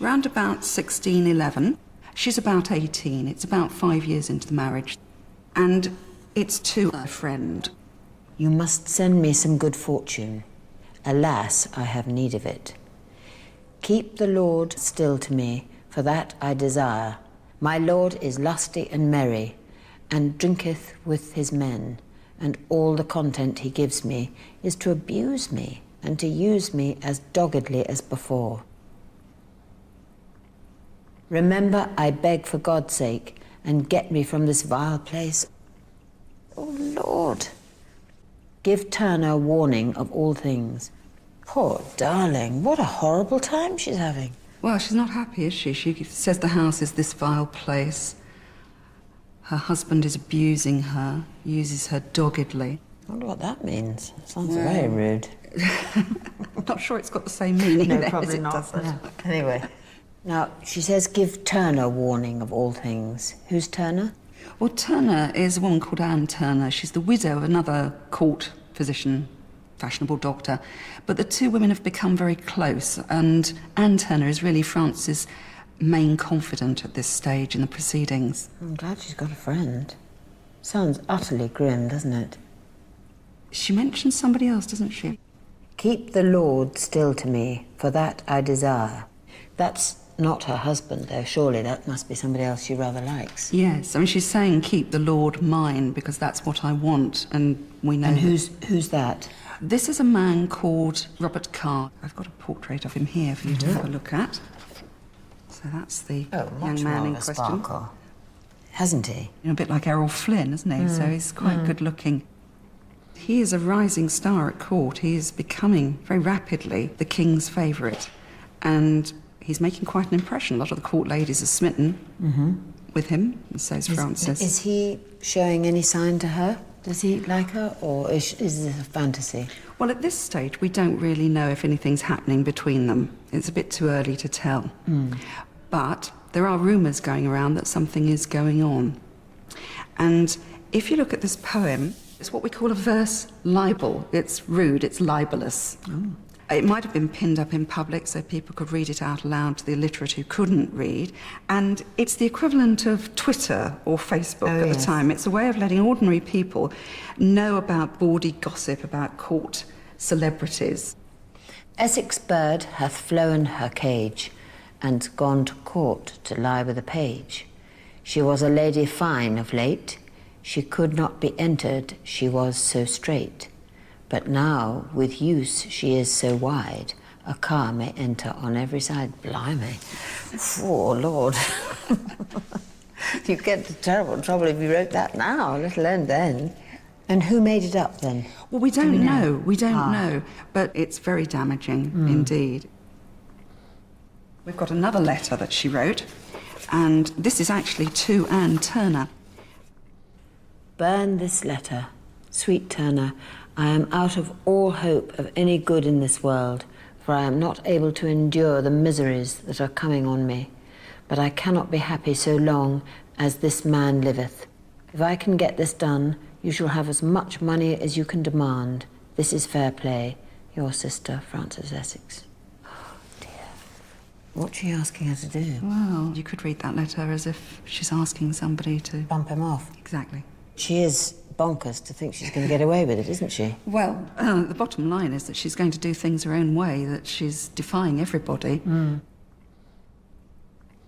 round about 1611. She's about 18. It's about 5 years into the marriage. And it's to a friend. You must send me some good fortune. Alas, I have need of it. Keep the Lord still to me, for that I desire. My Lord is lusty and merry, and drinketh with his men, and all the content he gives me is to abuse me, and to use me as doggedly as before. Remember, I beg for God's sake, and get me from this vile place. Oh, Lord. Give Turner warning of all things. Poor darling. What a horrible time she's having. Well, she's not happy, is she? She says the house is this vile place. Her husband is abusing her, uses her doggedly. I wonder what that means. Sounds very rude. I'm not sure it's got the same meaning No, there probably as it not. does there. Anyway. Now, she says give Turner warning of all things. Who's Turner? Well, Turner is a woman called Anne Turner. She's the widow of another court physician, fashionable doctor. But the two women have become very close, and Anne Turner is really France's main confidant at this stage in the proceedings. I'm glad she's got a friend. Sounds utterly grim, doesn't it? She mentions somebody else, doesn't she? Keep the Lord still to me, for that I desire. That's not her husband, though. Surely that must be somebody else she rather likes. Yes, I mean, she's saying keep the Lord mine, because that's what I want, and we know... And who's that? This is a man called Robert Carr. I've got a portrait of him here for you to have a look at. So that's the young man in question. Sparkle. Hasn't he? You know, a bit like Errol Flynn, isn't he? So he's quite good looking. He is a rising star at court. He is becoming, very rapidly, the king's favourite. And he's making quite an impression. A lot of the court ladies are smitten with him, and so is Frances. Is he showing any sign to her? Does he like her, or is this a fantasy? Well, at this stage, we don't really know if anything's happening between them. It's a bit too early to tell. But there are rumours going around that something is going on. And if you look at this poem, it's what we call a verse libel. It's rude, it's libelous. It might have been pinned up in public so people could read it out aloud to the illiterate who couldn't read. And it's the equivalent of Twitter or Facebook at the time. It's a way of letting ordinary people know about bawdy gossip about court celebrities. Essex bird hath flown her cage, and gone to court to lie with a page. She was a lady fine of late, she could not be entered, she was so straight. But now, with use, she is so wide, a car may enter on every side. Blimey. Oh, Lord. You'd get into terrible trouble if you wrote that now, let alone then. And who made it up, then? Well, we don't know. We don't know. But it's very damaging, indeed. We've got another letter that she wrote, and this is actually to Anne Turner. Burn this letter. Sweet Turner, I am out of all hope of any good in this world, for I am not able to endure the miseries that are coming on me. But I cannot be happy so long as this man liveth. If I can get this done, you shall have as much money as you can demand. This is fair play. Your sister, Frances Essex. Oh, dear. What's she asking her to do? Well, you could read that letter as if she's asking somebody to... Bump him off. Exactly. She is bonkers to think she's going to get away with it, isn't she? Well, the bottom line is that she's going to do things her own way, that she's defying everybody.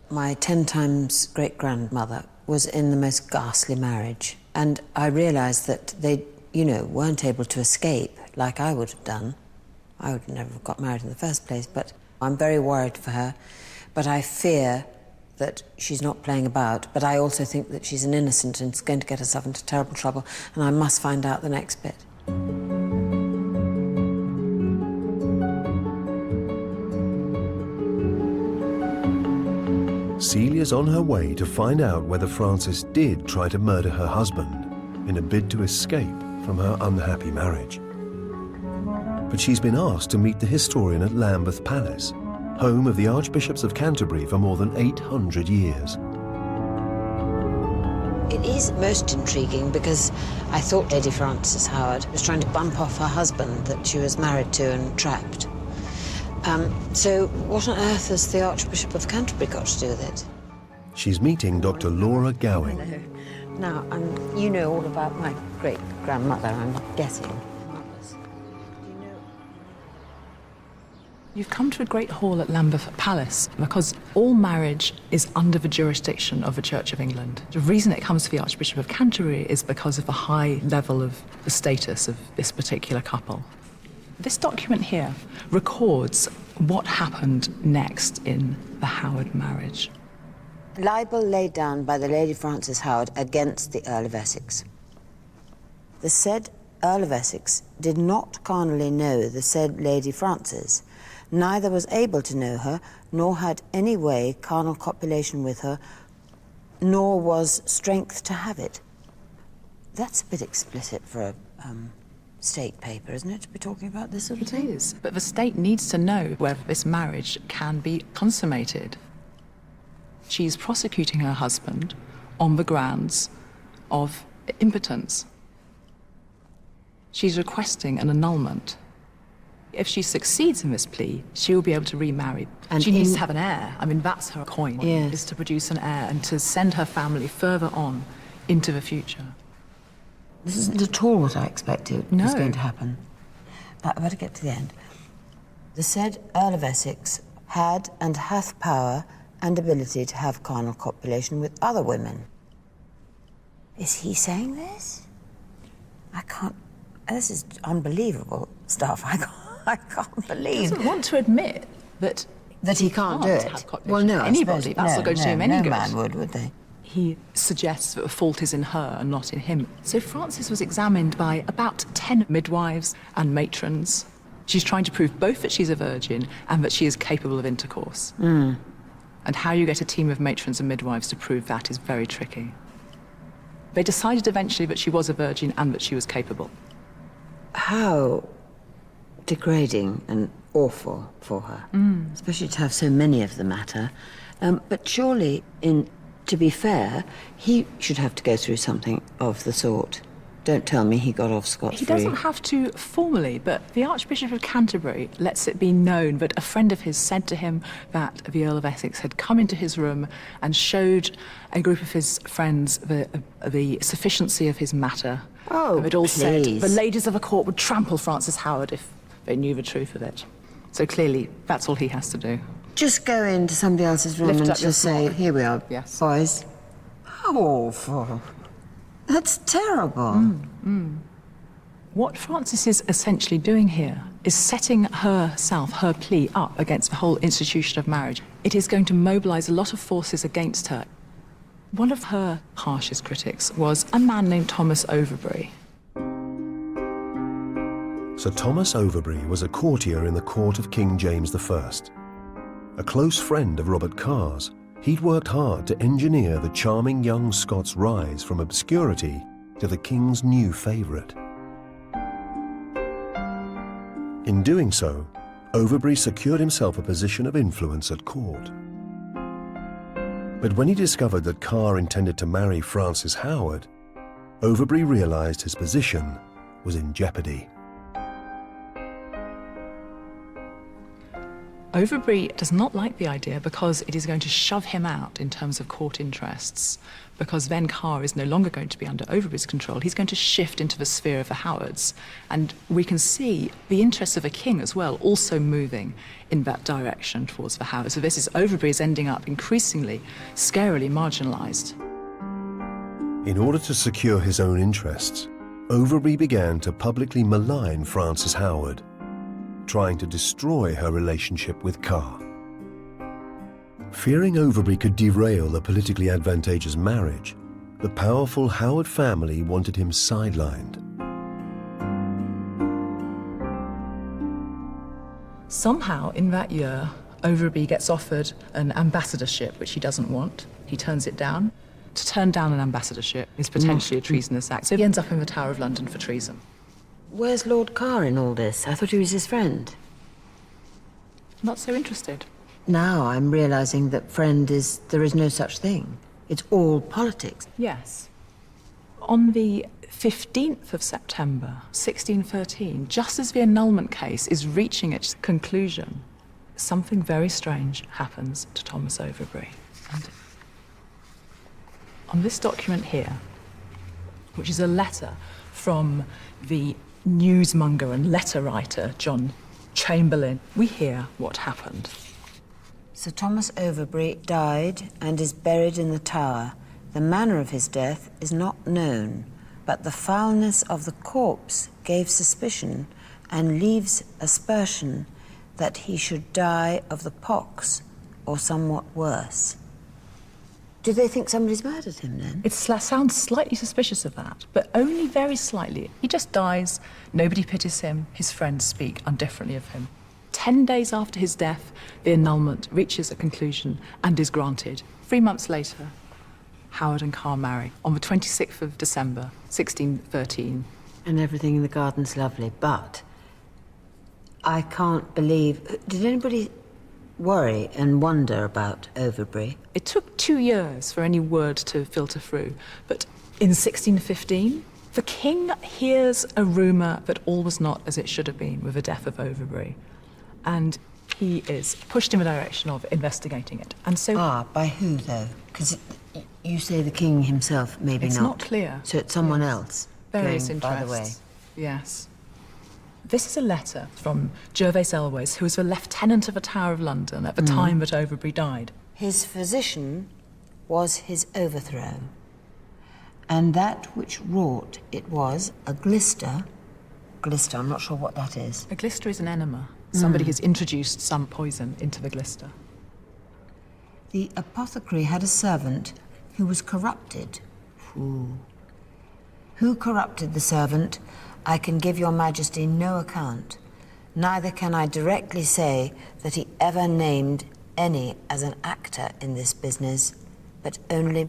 My 10 times great-grandmother was in the most ghastly marriage, and I realised that they, you know, weren't able to escape like I would have done. I would never have got married in the first place, but I'm very worried for her. But I fear that she's not playing about, but I also think that she's an innocent and is going to get herself into terrible trouble, and I must find out the next bit. Celia's on her way to find out whether Frances did try to murder her husband in a bid to escape from her unhappy marriage. But she's been asked to meet the historian at Lambeth Palace, home of the Archbishops of Canterbury for more than 800 years. It is most intriguing because I thought Lady Frances Howard was trying to bump off her husband that she was married to and trapped. So what on earth has the Archbishop of Canterbury got to do with it? She's meeting Dr. Laura Gowing. Now, you know all about my great-grandmother, I'm guessing. You've come to a great hall at Lambeth Palace because all marriage is under the jurisdiction of the Church of England. The reason it comes to the Archbishop of Canterbury is because of the high level of the status of this particular couple. This document here records what happened next in the Howard marriage. Libel laid down by the Lady Frances Howard against the Earl of Essex. The said Earl of Essex did not carnally know the said Lady Frances, neither was able to know her, nor had any way carnal copulation with her, nor was strength to have it. That's a bit explicit for a state paper, isn't it, to be talking about this sort of thing? It is, but the state needs to know whether this marriage can be consummated. She's prosecuting her husband on the grounds of impotence. She's requesting an annulment. If she succeeds in this plea, she will be able to remarry. And she needs to have an heir. I mean, that's her coin, is to produce an heir and to send her family further on into the future. This isn't at all what I expected was going to happen. But I better get to the end. The said Earl of Essex had and hath power and ability to have carnal copulation with other women. Is he saying this? I can't... This is unbelievable stuff. I can't believe... He doesn't want to admit that he can't do it. Well, no, anybody. That's not going to do him any good. No man would they? He suggests that the fault is in her and not in him. So Frances was examined by about 10 midwives and matrons. She's trying to prove both that she's a virgin and that she is capable of intercourse. And how you get a team of matrons and midwives to prove that is very tricky. They decided eventually that she was a virgin and that she was capable. How degrading and awful for her, especially to have so many of the matter. But surely, to be fair, he should have to go through something of the sort. Don't tell me he got off scot-free. He doesn't have to formally, but the Archbishop of Canterbury lets it be known that a friend of his said to him that the Earl of Essex had come into his room and showed a group of his friends the sufficiency of his matter. Oh, they'd all said please. the ladies of the court would trample Frances Howard if they knew the truth of it. So clearly, that's all he has to do. Just go into somebody else's room and just say, here we are, boys. How awful. That's terrible. What Frances is essentially doing here is setting herself, her plea, up against the whole institution of marriage. It is going to mobilise a lot of forces against her. One of her harshest critics was a man named Thomas Overbury. Sir Thomas Overbury was a courtier in the court of King James I. A close friend of Robert Carr's, he'd worked hard to engineer the charming young Scots rise from obscurity to the king's new favourite. In doing so, Overbury secured himself a position of influence at court. But when he discovered that Carr intended to marry Frances Howard, Overbury realised his position was in jeopardy. Overbury does not like the idea because it is going to shove him out in terms of court interests, because then Carr is no longer going to be under Overbury's control. He's going to shift into the sphere of the Howards. And we can see the interests of the king as well also moving in that direction towards the Howards. So this is Overbury is ending up increasingly, scarily marginalised. In order to secure his own interests, Overbury began to publicly malign Frances Howard, trying to destroy her relationship with Carr. Fearing Overbury could derail the politically advantageous marriage, the powerful Howard family wanted him sidelined. Somehow, in that year, Overbury gets offered an ambassadorship, which he doesn't want. He turns it down. To turn down an ambassadorship is potentially a treasonous act, so he ends up in the Tower of London for treason. Where's Lord Carr in all this? I thought he was his friend. Not so interested. Now I'm realising that there is no such thing. It's all politics. Yes. On the 15th of September, 1613, just as the annulment case is reaching its conclusion, something very strange happens to Thomas Overbury. And on this document here, which is a letter from the newsmonger and letter writer John Chamberlain, we hear what happened. Sir Thomas Overbury died and is buried in the Tower. The manner of his death is not known, but the foulness of the corpse gave suspicion and leaves aspersion that he should die of the pox or somewhat worse. Do they think somebody's murdered him then? It sounds slightly suspicious of that, but only very slightly. He just dies, nobody pities him, his friends speak indifferently of him. 10 days after his death, the annulment reaches a conclusion and is granted. 3 months later, Howard and Carr marry on the 26th of December, 1613. And everything in the garden's lovely, but I can't believe... Did anybody worry and wonder about Overbury? It took 2 years for any word to filter through, but in 1615, the king hears a rumour that all was not as it should have been with the death of Overbury, and he is pushed in the direction of investigating it. And so... by who, though? Because you say the king himself, maybe it's not. It's not clear. So it's someone else. Various interests. By the way. Yes. This is a letter from Gervase Elwes, who was the lieutenant of the Tower of London at the time that Overbury died. His physician was his overthrow, and that which wrought it was a glister. Glister, I'm not sure what that is. A glister is an enema. Somebody has introduced some poison into the glister. The apothecary had a servant who was corrupted. Ooh. Who corrupted the servant? I can give your majesty no account. Neither can I directly say that he ever named any as an actor in this business, but only...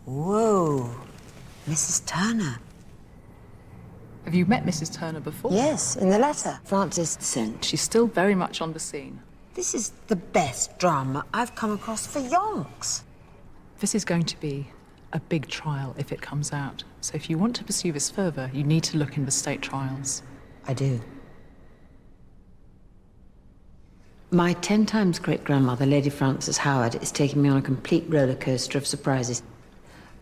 Whoa! Mrs. Turner. Have you met Mrs. Turner before? Yes, in the letter Francis sent. She's still very much on the scene. This is the best drama I've come across for yonks. This is going to be a big trial if it comes out. So if you want to pursue this further, you need to look in the state trials. I do. My 10 times great-grandmother, Lady Frances Howard, is taking me on a complete roller coaster of surprises.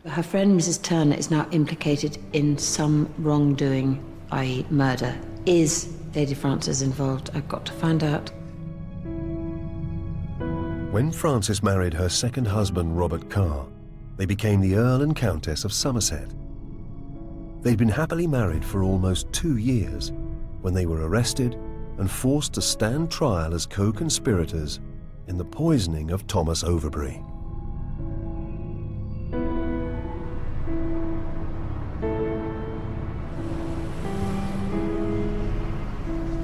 Her friend, Mrs. Turner, is now implicated in some wrongdoing, i.e. murder. Is Lady Frances involved? I've got to find out. When Frances married her second husband, Robert Carr, they became the Earl and Countess of Somerset. They'd been happily married for almost 2 years when they were arrested and forced to stand trial as co-conspirators in the poisoning of Thomas Overbury.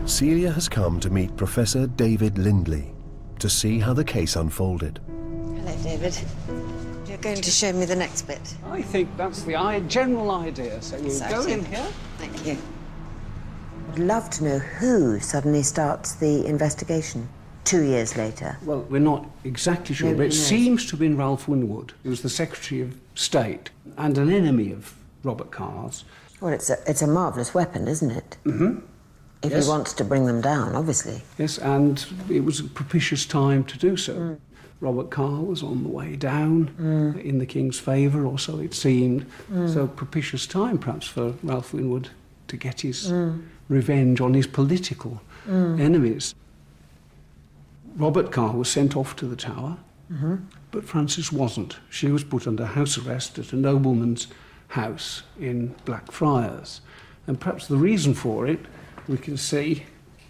Celia has come to meet Professor David Lindley to see how the case unfolded. Hello, David. You're going to show me the next bit. I think that's the general idea. So you go in here. Thank you. I'd love to know who suddenly starts the investigation 2 years later. Well, we're not exactly sure, but it seems to have been Ralph Winwood, who was the Secretary of State and an enemy of Robert Carr's. Well, it's a marvellous weapon, isn't it? Mm-hmm. If he wants to bring them down, obviously. Yes, and it was a propitious time to do so. Robert Carr was on the way down in the King's favour, or so it seemed. So propitious time, perhaps, for Ralph Winwood to get his revenge on his political enemies. Robert Carr was sent off to the Tower, but Frances wasn't. She was put under house arrest at a nobleman's house in Blackfriars. And perhaps the reason for it we can see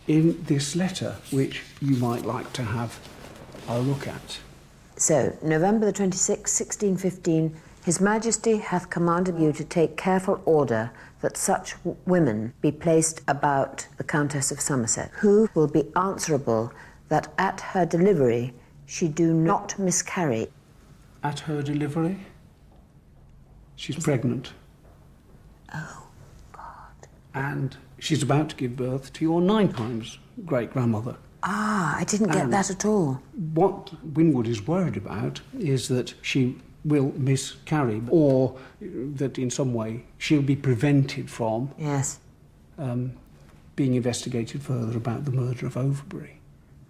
in this letter, which you might like to have a look at. So, November the 26th, 1615, His Majesty hath commanded you to take careful order that such women be placed about the Countess of Somerset, who will be answerable that at her delivery she do not miscarry. At her delivery? She's pregnant. Oh. And she's about to give birth to your 9 times great-grandmother. Ah, I didn't get that at all. What Winwood is worried about is that she will miscarry, or that in some way she'll be prevented from being investigated further about the murder of Overbury.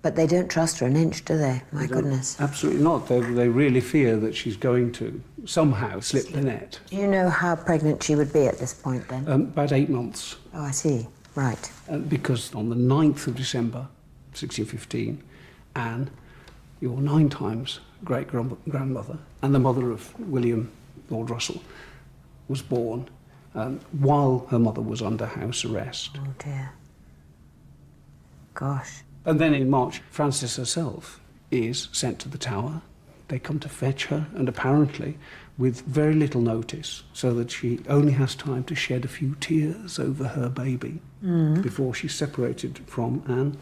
But they don't trust her an inch, do they? My goodness. Absolutely not. They really fear that she's going to somehow slip the net. Do you know how pregnant she would be at this point, then? About 8 months. Oh, I see. Right. Because on the 9th of December, 1615, Anne, your 9 times great-grandmother, and the mother of William Lord Russell, was born while her mother was under house arrest. Oh, dear. Gosh. And then in March, Frances herself is sent to the Tower They come to fetch her, and apparently with very little notice, so that she only has time to shed a few tears over her baby before she's separated from Anne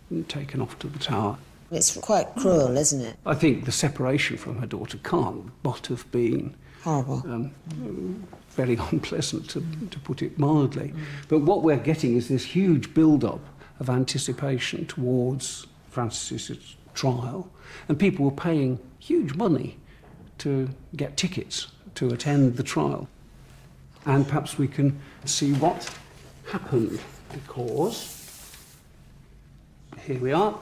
and taken off to the Tower. It's quite cruel, isn't it? I think the separation from her daughter can't but have been horrible, very unpleasant, to put it mildly. But what we're getting is this huge build-up of anticipation towards Francis's trial, and people were paying huge money to get tickets to attend the trial. And perhaps we can see what happened, because here we are.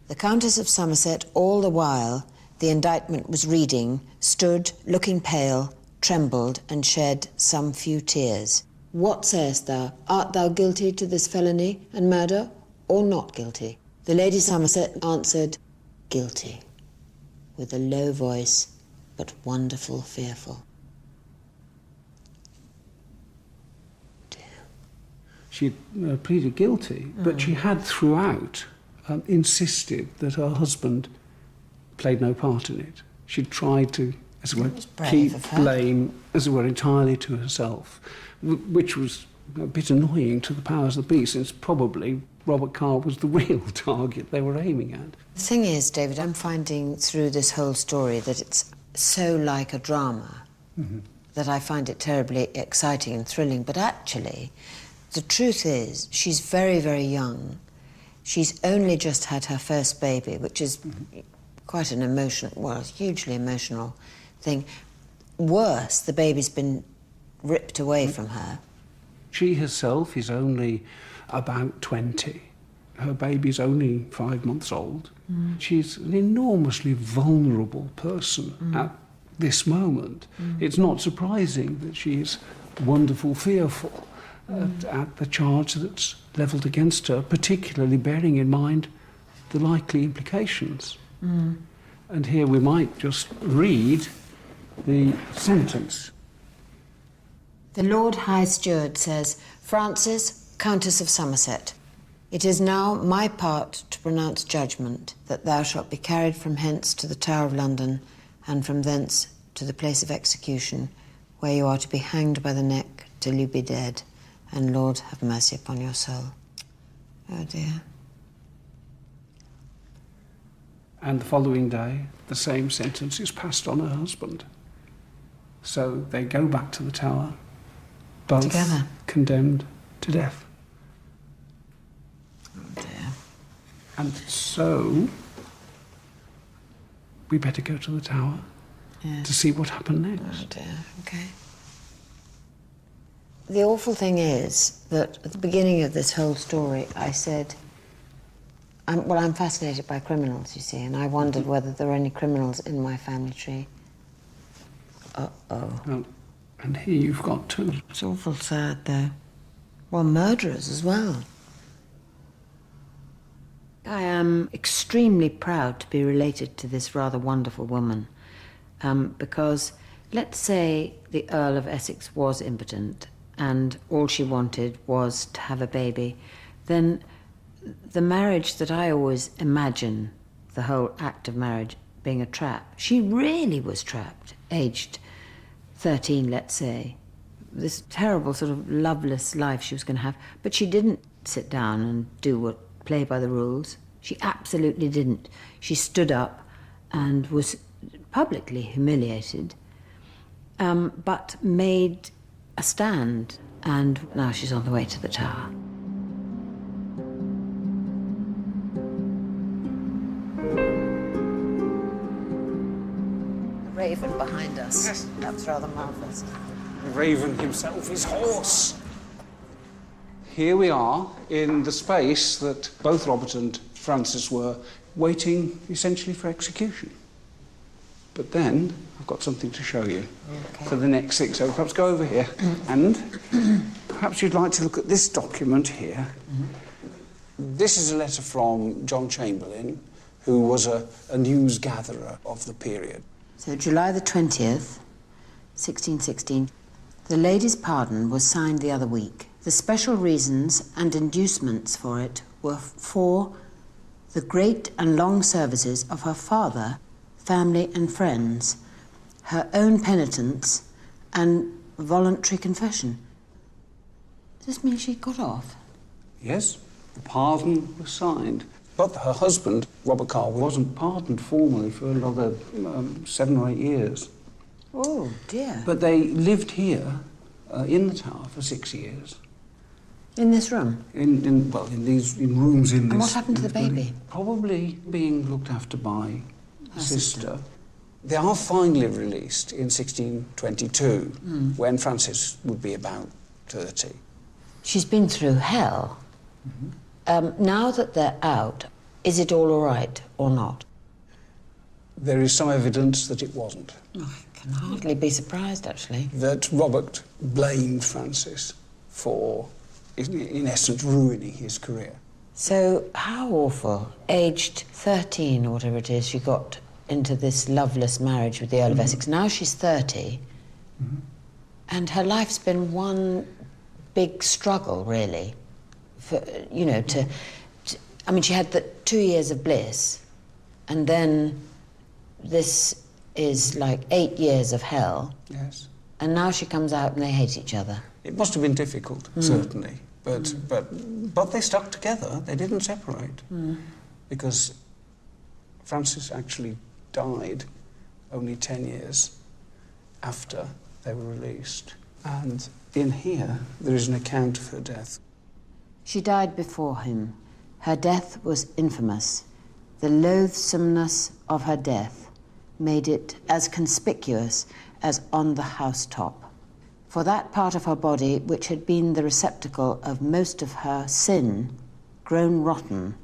The Countess of Somerset, all the while the indictment was reading, stood looking pale, trembled, and shed some few tears. What sayest thou? Art thou guilty to this felony and murder, or not guilty? The Lady Somerset answered, guilty, with a low voice, but wonderful fearful. She pleaded guilty, but she had throughout insisted that her husband played no part in it. She tried to, as it were, keep blame, as it were, entirely to herself, which was a bit annoying to the powers that be, since probably Robert Carr was the real target they were aiming at. The thing is, David, I'm finding through this whole story that it's so like a drama that I find it terribly exciting and thrilling. But actually, the truth is, she's very, very young. She's only just had her first baby, which is quite an emotional, well, hugely emotional thing. Worse, the baby's been ripped away from her. She herself is only about 20. Her baby's only 5 months old. She's an enormously vulnerable person at this moment. It's not surprising that she's wonderful fearful at the charge that's levelled against her, particularly bearing in mind the likely implications. And here we might just read the sentence. The Lord High Steward says, Frances, Countess of Somerset, it is now my part to pronounce judgment that thou shalt be carried from hence to the Tower of London, and from thence to the place of execution, where you are to be hanged by the neck till you be dead, and Lord have mercy upon your soul. Oh dear. And the following day, the same sentence is passed on her husband. So they go back to the Tower, both together, condemned to death. Oh dear. And so we better go to the Tower to see what happened next. Oh dear, okay. The awful thing is that at the beginning of this whole story, I said, I'm fascinated by criminals, you see, and I wondered whether there were any criminals in my family tree. Uh-oh. Well, and here you've got two. It's awful sad, though. Well, murderers as well. I am extremely proud to be related to this rather wonderful woman, because let's say the Earl of Essex was impotent and all she wanted was to have a baby, then the marriage that I always imagine, the whole act of marriage being a trap, she really was trapped, aged 13, let's say. This terrible sort of loveless life she was going to have, but she didn't sit down and play by the rules. She absolutely didn't. She stood up and was publicly humiliated, but made a stand, and now she's on the way to the Tower. The raven behind us. Yes. That's rather marvellous. The raven himself is hoarse. Here we are in the space that both Robert and Frances were waiting essentially for execution. But then I've got something to show you for the next thing. So perhaps go over here and perhaps you'd like to look at this document here. This is a letter from John Chamberlain, who was a news gatherer of the period. So July the 20th, 1616, the lady's pardon was signed the other week. The special reasons and inducements for it were for the great and long services of her father family and friends, her own penitence and voluntary confession. Does this mean she got off? Yes, the pardon was signed. But her husband, Robert Carr, wasn't pardoned formally for another 7 or 8 years. Oh, dear. But they lived here in the tower for 6 years. In this room? In rooms in this... And what happened to the baby? Probably being looked after by her sister. They are finally released in 1622, when Frances would be about 30. She's been through hell. Now that they're out, is it all right or not? There is some evidence that it wasn't. Oh, I can hardly be surprised, actually. That Robert blamed Frances for, in essence, ruining his career. So, how awful. Aged 13 or whatever it is, she got into this loveless marriage with the Earl of Essex. Now she's 30, and her life's been one big struggle, really. For, you know, I mean, she had the 2 years of bliss, and then this is like 8 years of hell. Yes. And now she comes out and they hate each other. It must have been difficult, certainly, but they stuck together. They didn't separate, because Frances actually died only 10 years after they were released. And in here, there is an account of her death. She died before him. Her death was infamous. The loathsomeness of her death made it as conspicuous as on the housetop. For that part of her body, which had been the receptacle of most of her sin, grown rotten.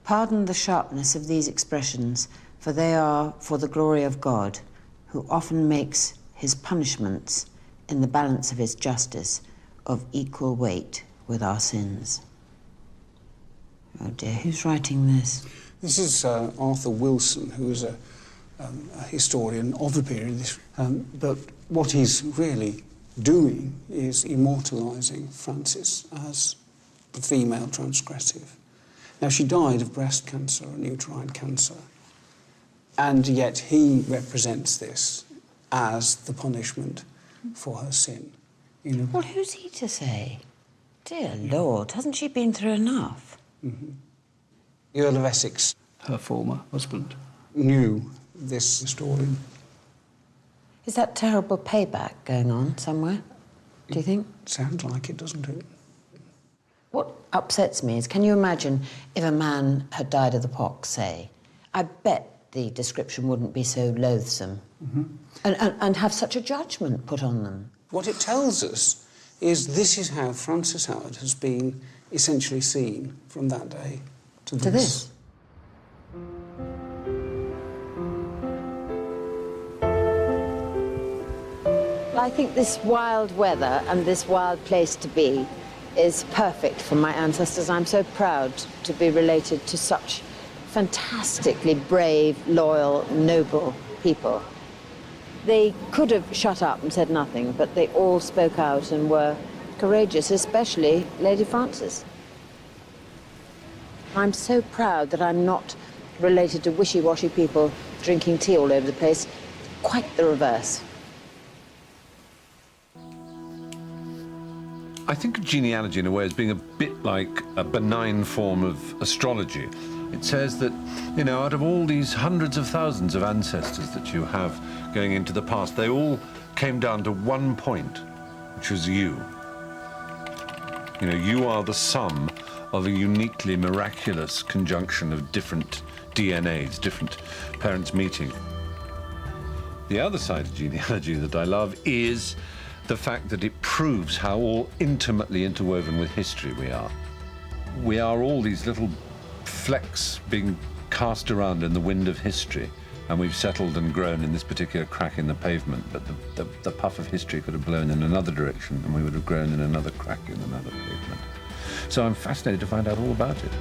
Pardon the sharpness of these expressions, for they are for the glory of God, who often makes his punishments in the balance of his justice of equal weight with our sins. Oh dear, who's writing this? This is Arthur Wilson, who is a historian of the period. But what he's really doing is immortalising Frances as the female transgressive. Now, she died of breast cancer, and uterine cancer, and yet he represents this as the punishment for her sin. You know? Well, who's he to say? Dear Lord, hasn't she been through enough? The Earl of Essex, her former husband, knew this historian. Is that terrible payback going on somewhere, do you think? Sounds like it, doesn't it? What upsets me is, can you imagine if a man had died of the pox, say? I bet the description wouldn't be so loathsome. And have such a judgment put on them. What it tells us is this is how Frances Howard has been essentially seen from that day to this. I think this wild weather and this wild place to be is perfect for my ancestors. I'm so proud to be related to such fantastically brave, loyal, noble people. They could have shut up and said nothing, but they all spoke out and were courageous, especially Lady Frances. I'm so proud that I'm not related to wishy-washy people drinking tea all over the place. Quite the reverse. I think of genealogy in a way as being a bit like a benign form of astrology. It says that, you know, out of all these hundreds of thousands of ancestors that you have going into the past, they all came down to one point, which was you. You know, you are the sum of a uniquely miraculous conjunction of different DNAs, different parents meeting. The other side of genealogy that I love is the fact that it proves how all intimately interwoven with history we are. We are all these little flecks being cast around in the wind of history, and we've settled and grown in this particular crack in the pavement, but the puff of history could have blown in another direction, and we would have grown in another crack in another pavement. So I'm fascinated to find out all about it.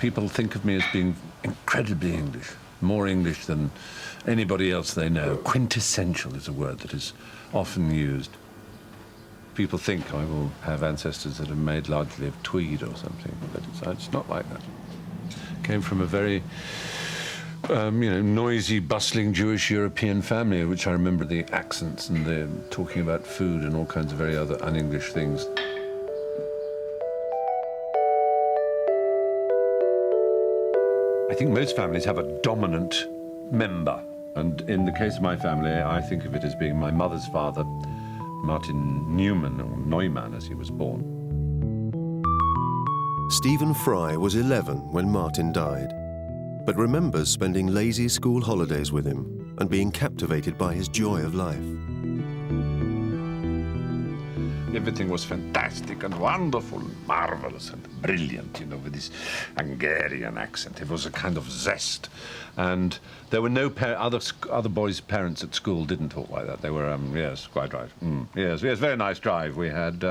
people think of me as being incredibly English, more English than anybody else they know. Quintessential is a word that is often used. People think I will have ancestors that are made largely of tweed or something, but it's not like that. Came from a very, noisy, bustling Jewish European family, of which I remember the accents and the talking about food and all kinds of very other un-English things. I think most families have a dominant member, and in the case of my family, I think of it as being my mother's father, Martin Newman, or Neumann, as he was born. Stephen Fry was 11 when Martin died, but remembers spending lazy school holidays with him and being captivated by his joy of life. Everything was fantastic and wonderful, marvelous and brilliant, with this Hungarian accent. It was a kind of zest. And there were no other boys' parents at school didn't talk like that. They were, yes, quite right. Yes, very nice drive we had.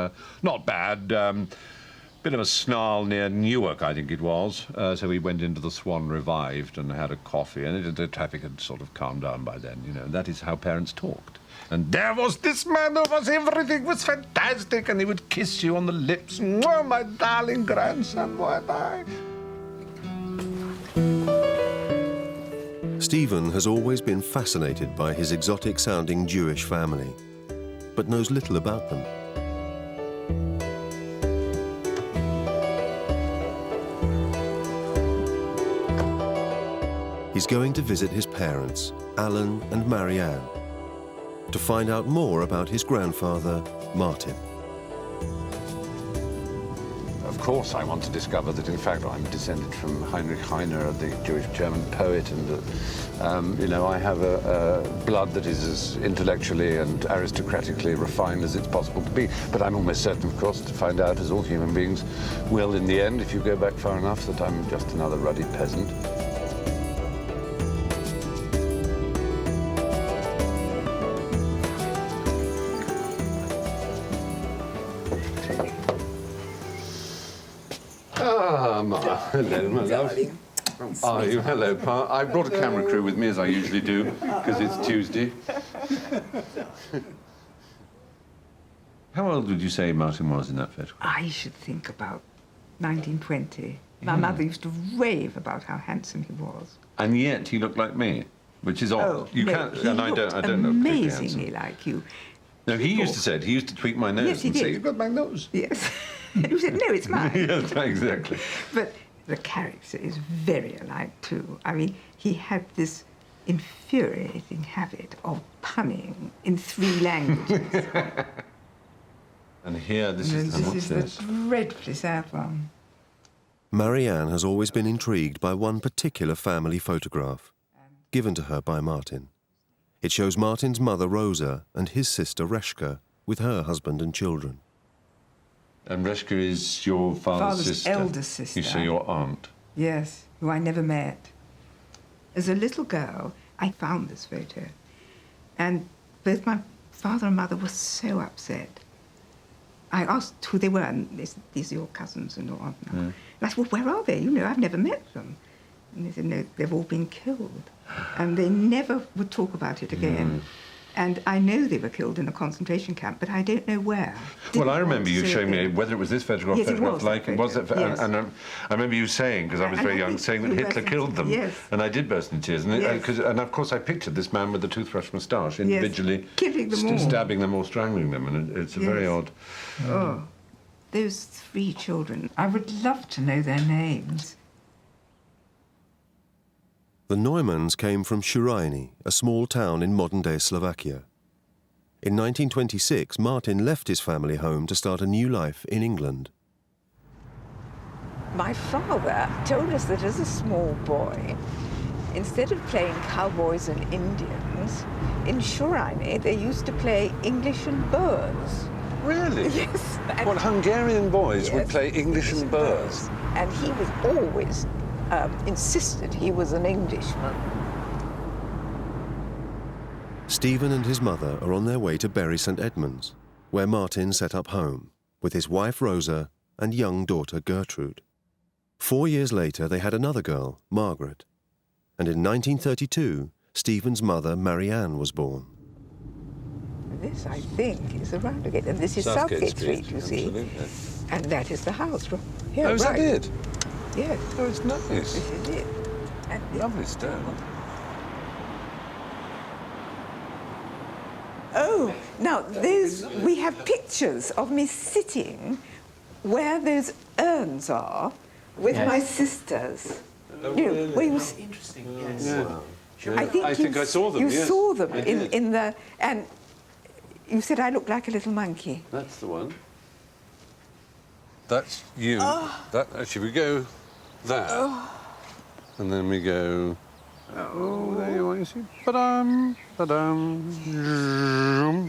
Not bad. Bit of a snarl near Newark, I think it was. So we went into the Swan Revived and had a coffee, and the traffic had sort of calmed down by then, That is how parents talked. And there was this man who was, everything was fantastic, and he would kiss you on the lips. Oh, my darling grandson, what I... Stephen has always been fascinated by his exotic-sounding Jewish family, but knows little about them. He's going to visit his parents, Alan and Marianne, to find out more about his grandfather, Martin. Of course, I want to discover that, in fact, I'm descended from Heinrich Heine, the Jewish-German poet, and, I have a blood that is as intellectually and aristocratically refined as it's possible to be. But I'm almost certain, of course, to find out, as all human beings will in the end, if you go back far enough, that I'm just another ruddy peasant. Hello, my love. Are you? Hello, Pa. I brought a camera crew with me, as I usually do, because it's Tuesday. How old would you say Martin was in that photograph? I should think about 1920. My mother used to rave about how handsome he was. And yet he looked like me, which is odd. Oh, you no, can't, he and I don't look amazingly like you. No, he used to say it. He used to tweak my nose and say, "You've got my nose." Yes. You said, "No, it's mine." Yes, exactly. But the character is very alike too. I mean, he had this infuriating habit of punning in 3 languages. And here, this is the dreadfully sad one. Marianne has always been intrigued by one particular family photograph, given to her by Martin. It shows Martin's mother, Rosa, and his sister, Reshka, with her husband and children. And Reshka is your father's sister? Eldest sister. You say your aunt? Yes, who I never met. As a little girl, I found this photo. And both my father and mother were so upset. I asked who they were, and these are your cousins and your aunt now. And I said, well, where are they? I've never met them. And they said, no, they've all been killed. And they never would talk about it again. And I know they were killed in a concentration camp, but I don't know where. Well, I remember you showing me whether it was this photograph, yes, photograph like it was. Yes. And I remember you saying, because I was very young, saying that Hitler killed them. Yes. And I did burst into tears. And of course, I pictured this man with the toothbrush moustache individually killing them all, stabbing them or strangling them, and it's a very odd. Oh, those 3 children. I would love to know their names. The Neumanns came from Shirin, a small town in modern-day Slovakia. In 1926, Martin left his family home to start a new life in England. My father told us that as a small boy, instead of playing cowboys and Indians, in Shirin they used to play English and Boers. Really? Yes. Well, Hungarian boys would play English and Boers. And he was always insisted he was an Englishman. Stephen and his mother are on their way to Bury St Edmunds, where Martin set up home with his wife Rosa and young daughter Gertrude. 4 years later, they had another girl, Margaret. And in 1932, Stephen's mother, Marianne, was born. This, I think, is around again. And this is Southgate Street, you see. Absolutely. And that is the house. Here, Oh, is that it? Yes. Oh, it's nice. This is it. And lovely stone. Oh, now we have pictures of me sitting where those urns are with my sisters. Oh, you know, really? where you Interesting, yes. Yeah. I think I saw them. You yes. saw them I did. in the, and you said I looked like a little monkey. That's the one. That's you. Oh. That actually, we go there, and then we go. Oh, there you are. You see, ba-dum,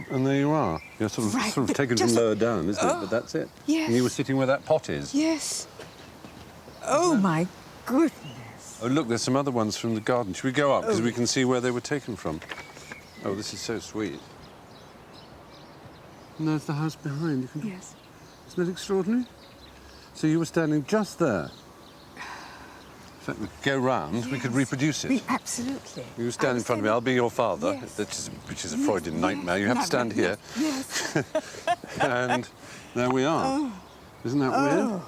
and there you are. You're sort of taken from lower down, isn't it? But that's it. Yes. And you were sitting where that pot is. Yes. Oh my goodness. Oh, look, there's some other ones from the garden. Should we go up because we can see where they were taken from? Oh, this is so sweet. And there's the house behind. Yes. Isn't that extraordinary? So you were standing just there. In fact, we could go round, we could reproduce it. Absolutely. You stand in front of me, I'll be your father, which is a Freudian nightmare. You have to stand here. Yes. And there we are. Isn't that weird?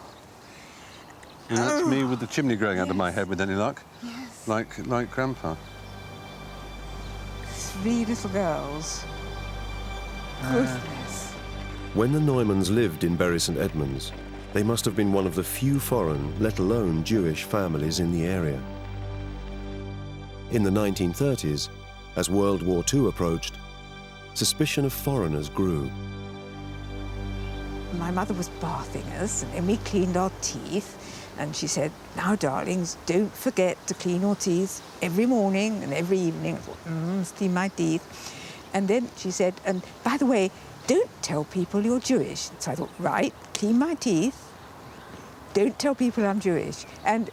And that's me with the chimney growing out of my head with any luck. Yes. Like Grandpa. 3 little girls. Goodness. When the Neumanns lived in Bury St Edmunds, they must have been one of the few foreign, let alone Jewish, families in the area. In the 1930s, as World War II approached, suspicion of foreigners grew. My mother was bathing us, and then we cleaned our teeth. And she said, now, darlings, don't forget to clean your teeth every morning and every evening. I thought, clean my teeth. And then she said, and by the way, don't tell people you're Jewish. So I thought, right, clean my teeth. Don't tell people I'm Jewish. And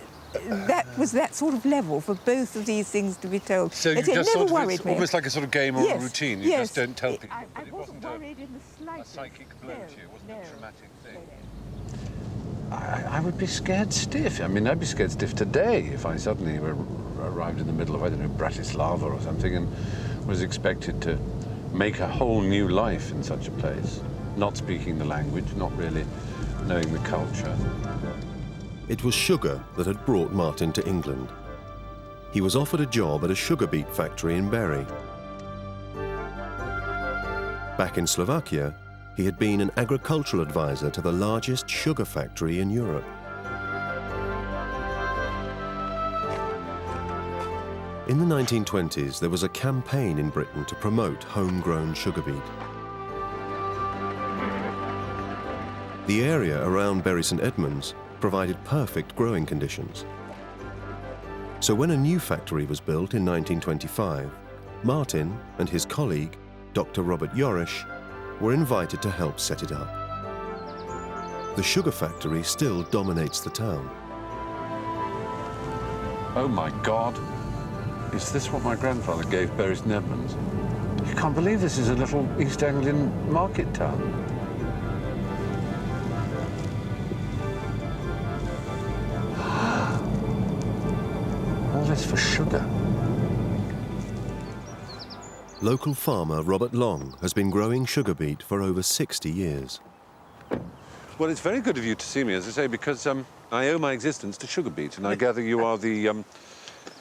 that was that sort of level for both of these things to be told. So you it just never sort of, it's me. almost like a sort of game or a routine. You just don't tell people. I wasn't worried in the slightest. A psychic blow to you. It wasn't a traumatic thing. I would be scared stiff. I mean, I'd be scared stiff today if I suddenly arrived in the middle of, I don't know, Bratislava or something and was expected to make a whole new life in such a place. Not speaking the language, not really knowing the culture. It was sugar that had brought Martin to England. He was offered a job at a sugar beet factory in Bury. Back in Slovakia, he had been an agricultural advisor to the largest sugar factory in Europe. In the 1920s, there was a campaign in Britain to promote homegrown sugar beet. The area around Bury St Edmunds provided perfect growing conditions. So when a new factory was built in 1925, Martin and his colleague, Dr. Robert Yorish, were invited to help set it up. The sugar factory still dominates the town. Oh my God. Is this what my grandfather gave Bury St Edmunds? You can't believe this is a little East Anglian market town. All this for sugar. Local farmer Robert Long has been growing sugar beet for over 60 years. Well, it's very good of you to see me, as I say, because I owe my existence to sugar beet, and I gather you are the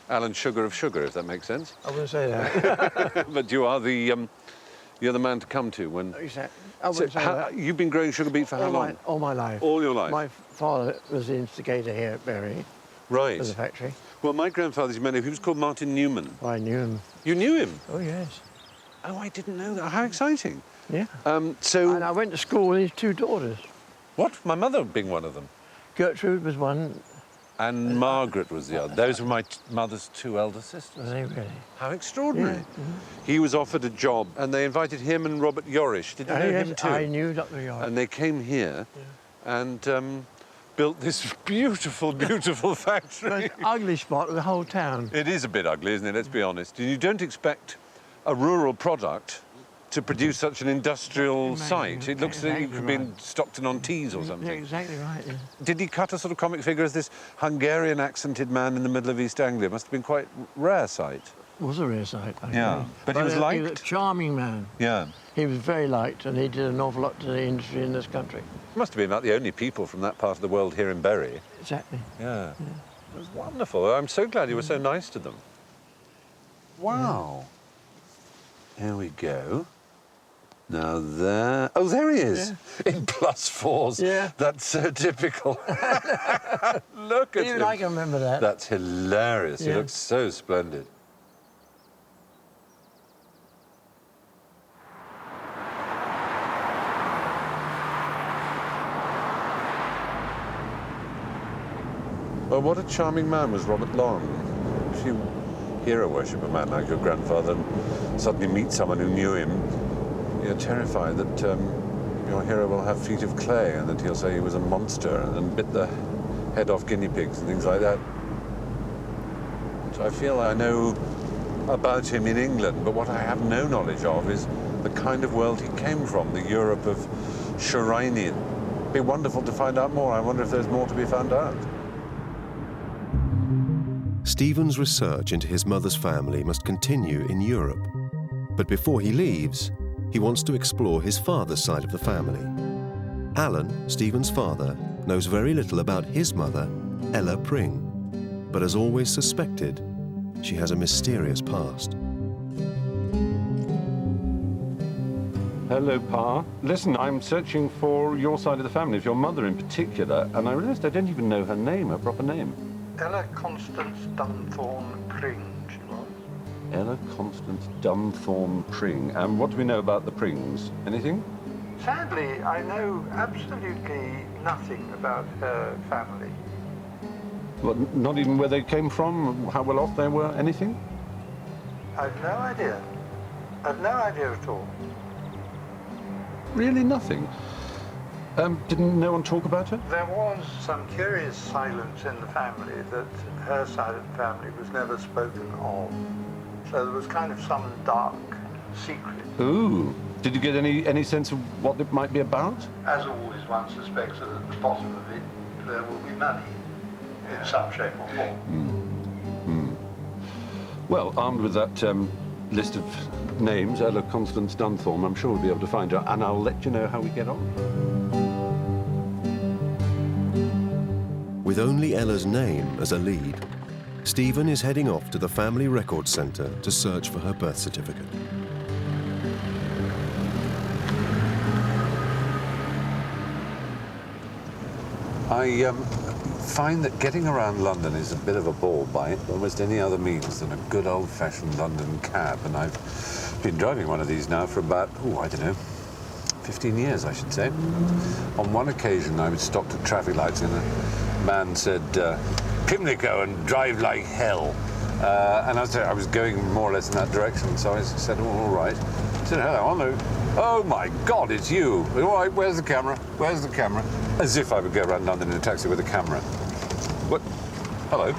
Alan Sugar of sugar, if that makes sense. I wouldn't say that. But you are the you're the man to come to when. Exactly. I wouldn't say that. You've been growing sugar beet for how long? All my life. All your life. My father was the instigator here at Bury. Right. Of the factory. Well, my grandfather's man, he was called Martin Newman. I knew him. You knew him? Oh yes. Oh, I didn't know that. How exciting. Yeah. So. And I went to school with his 2 daughters. What? My mother being one of them? Gertrude was one. And Margaret was the other. Those were my mother's 2 elder sisters. Are they really? How extraordinary. Yeah. He was offered a job, and they invited him and Robert Yorish. Did you know him too? I knew Dr. Yorish. And they came here and built this beautiful, beautiful factory. It's an ugly spot of the whole town. It is a bit ugly, isn't it? Let's be honest. You don't expect a rural product to produce such an industrial site. It looks like it could be in Stockton-on-Tees or something. Exactly right, yeah. Did he cut a sort of comic figure as this Hungarian accented man in the middle of East Anglia? Must have been quite a rare sight. It was a rare sight, I Yeah, agree. but he was liked? He was a charming man. Yeah. He was very liked, and he did an awful lot to the industry in this country. Must have been about the only people from that part of the world here in Bury. Exactly. Yeah. It was wonderful. I'm so glad you were so nice to them. Wow. Here we go. Now there... Oh, there he is! Yeah. In +4s. Yeah. That's so typical. Look at him. Even I can remember that. That's hilarious. Yeah. He looks so splendid. Well, what a charming man was Robert Long. If you hero worship a man like your grandfather and suddenly meet someone who knew him, you're terrified that your hero will have feet of clay and that he'll say he was a monster and bit the head off guinea pigs and things like that. So I feel I know about him in England, but what I have no knowledge of is the kind of world he came from, the Europe of Shirin. It'd be wonderful to find out more. I wonder if there's more to be found out. Stephen's research into his mother's family must continue in Europe. But before he leaves, he wants to explore his father's side of the family. Alan, Stephen's father, knows very little about his mother, Ella Pring, but has always suspected she has a mysterious past. Hello, Pa. Listen, I'm searching for your side of the family, for your mother in particular, and I realised I don't even know her name, her proper name. Ella Constance Dunthorne Pring, she was. Ella Constance Dunthorne Pring. And what do we know about the Prings? Anything? Sadly, I know absolutely nothing about her family. Well, not even where they came from, how well off they were, anything? I've no idea. I've no idea at all. Really nothing? Didn't no one talk about her? There was some curious silence in the family that her side of the family was never spoken of. So there was kind of some dark secret. Ooh. Did you get any sense of what it might be about? As always, one suspects that at the bottom of it, there will be money in some shape or form. Well, armed with that list of names, Ella Constance Dunthorne, I'm sure we'll be able to find her, and I'll let you know how we get on. With only Ella's name as a lead, Stephen is heading off to the Family Records Centre to search for her birth certificate. I find that getting around London is a bit of a ball by almost any other means than a good old-fashioned London cab, and I've been driving one of these now for about, I don't know, 15 years, I should say. On one occasion, I was stopped at traffic lights and a man said, Pimlico and drive like hell. And I was going more or less in that direction, so I said, all right. I said, hello. Oh my God, it's you. All right, where's the camera? Where's the camera? As if I would go around London in a taxi with a camera. What? Hello.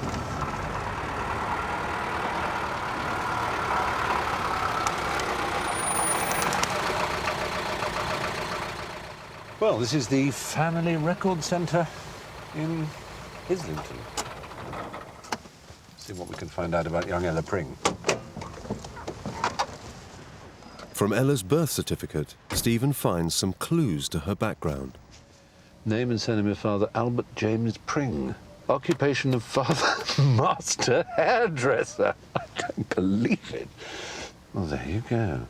Well, this is the Family Record Centre in Islington. See what we can find out about young Ella Pring. From Ella's birth certificate, Stephen finds some clues to her background. Name and surname of father, Albert James Pring. Occupation of father, master hairdresser. I don't believe it. Well, there you go.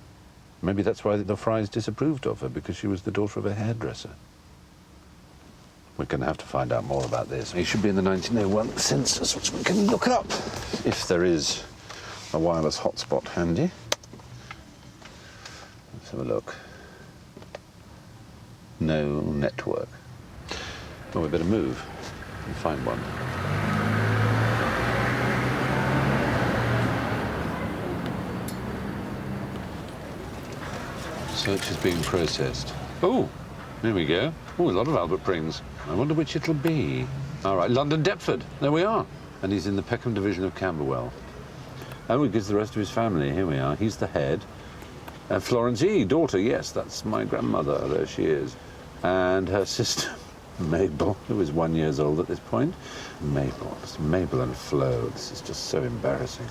Maybe that's why the Frys disapproved of her, because she was the daughter of a hairdresser. We're going to have to find out more about this. It should be in the 1901 census, which we can look up if there is a wireless hotspot handy. Let's have a look. No network. Well, we better move and find one. Search is being processed. Oh, there we go. Oh, a lot of Albert Prings. I wonder which it'll be. All right, London Deptford. There we are. And he's in the Peckham division of Camberwell. Oh, he gives the rest of his family. Here we are. He's the head. Florence E., daughter, yes, that's my grandmother, there she is. And her sister, Mabel, who was 1 year old at this point. Mabel and Flo, this is just so embarrassing.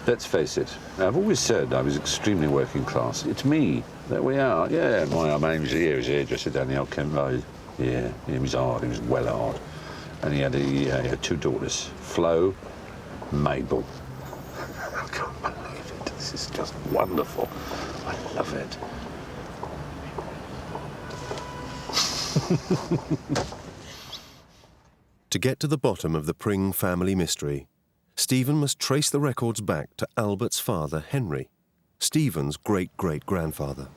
Let's face it, I've always said I was extremely working class. It's me. There we are. Yeah, my name's here, he was a hairdresser down the Old Kent Road. Yeah, he was hard, he was well hard. And he had 2 daughters, Flo, Mabel. I can't believe it. This is just wonderful. I love it. To get to the bottom of the Pring family mystery, Stephen must trace the records back to Albert's father, Henry, Stephen's great-great-grandfather.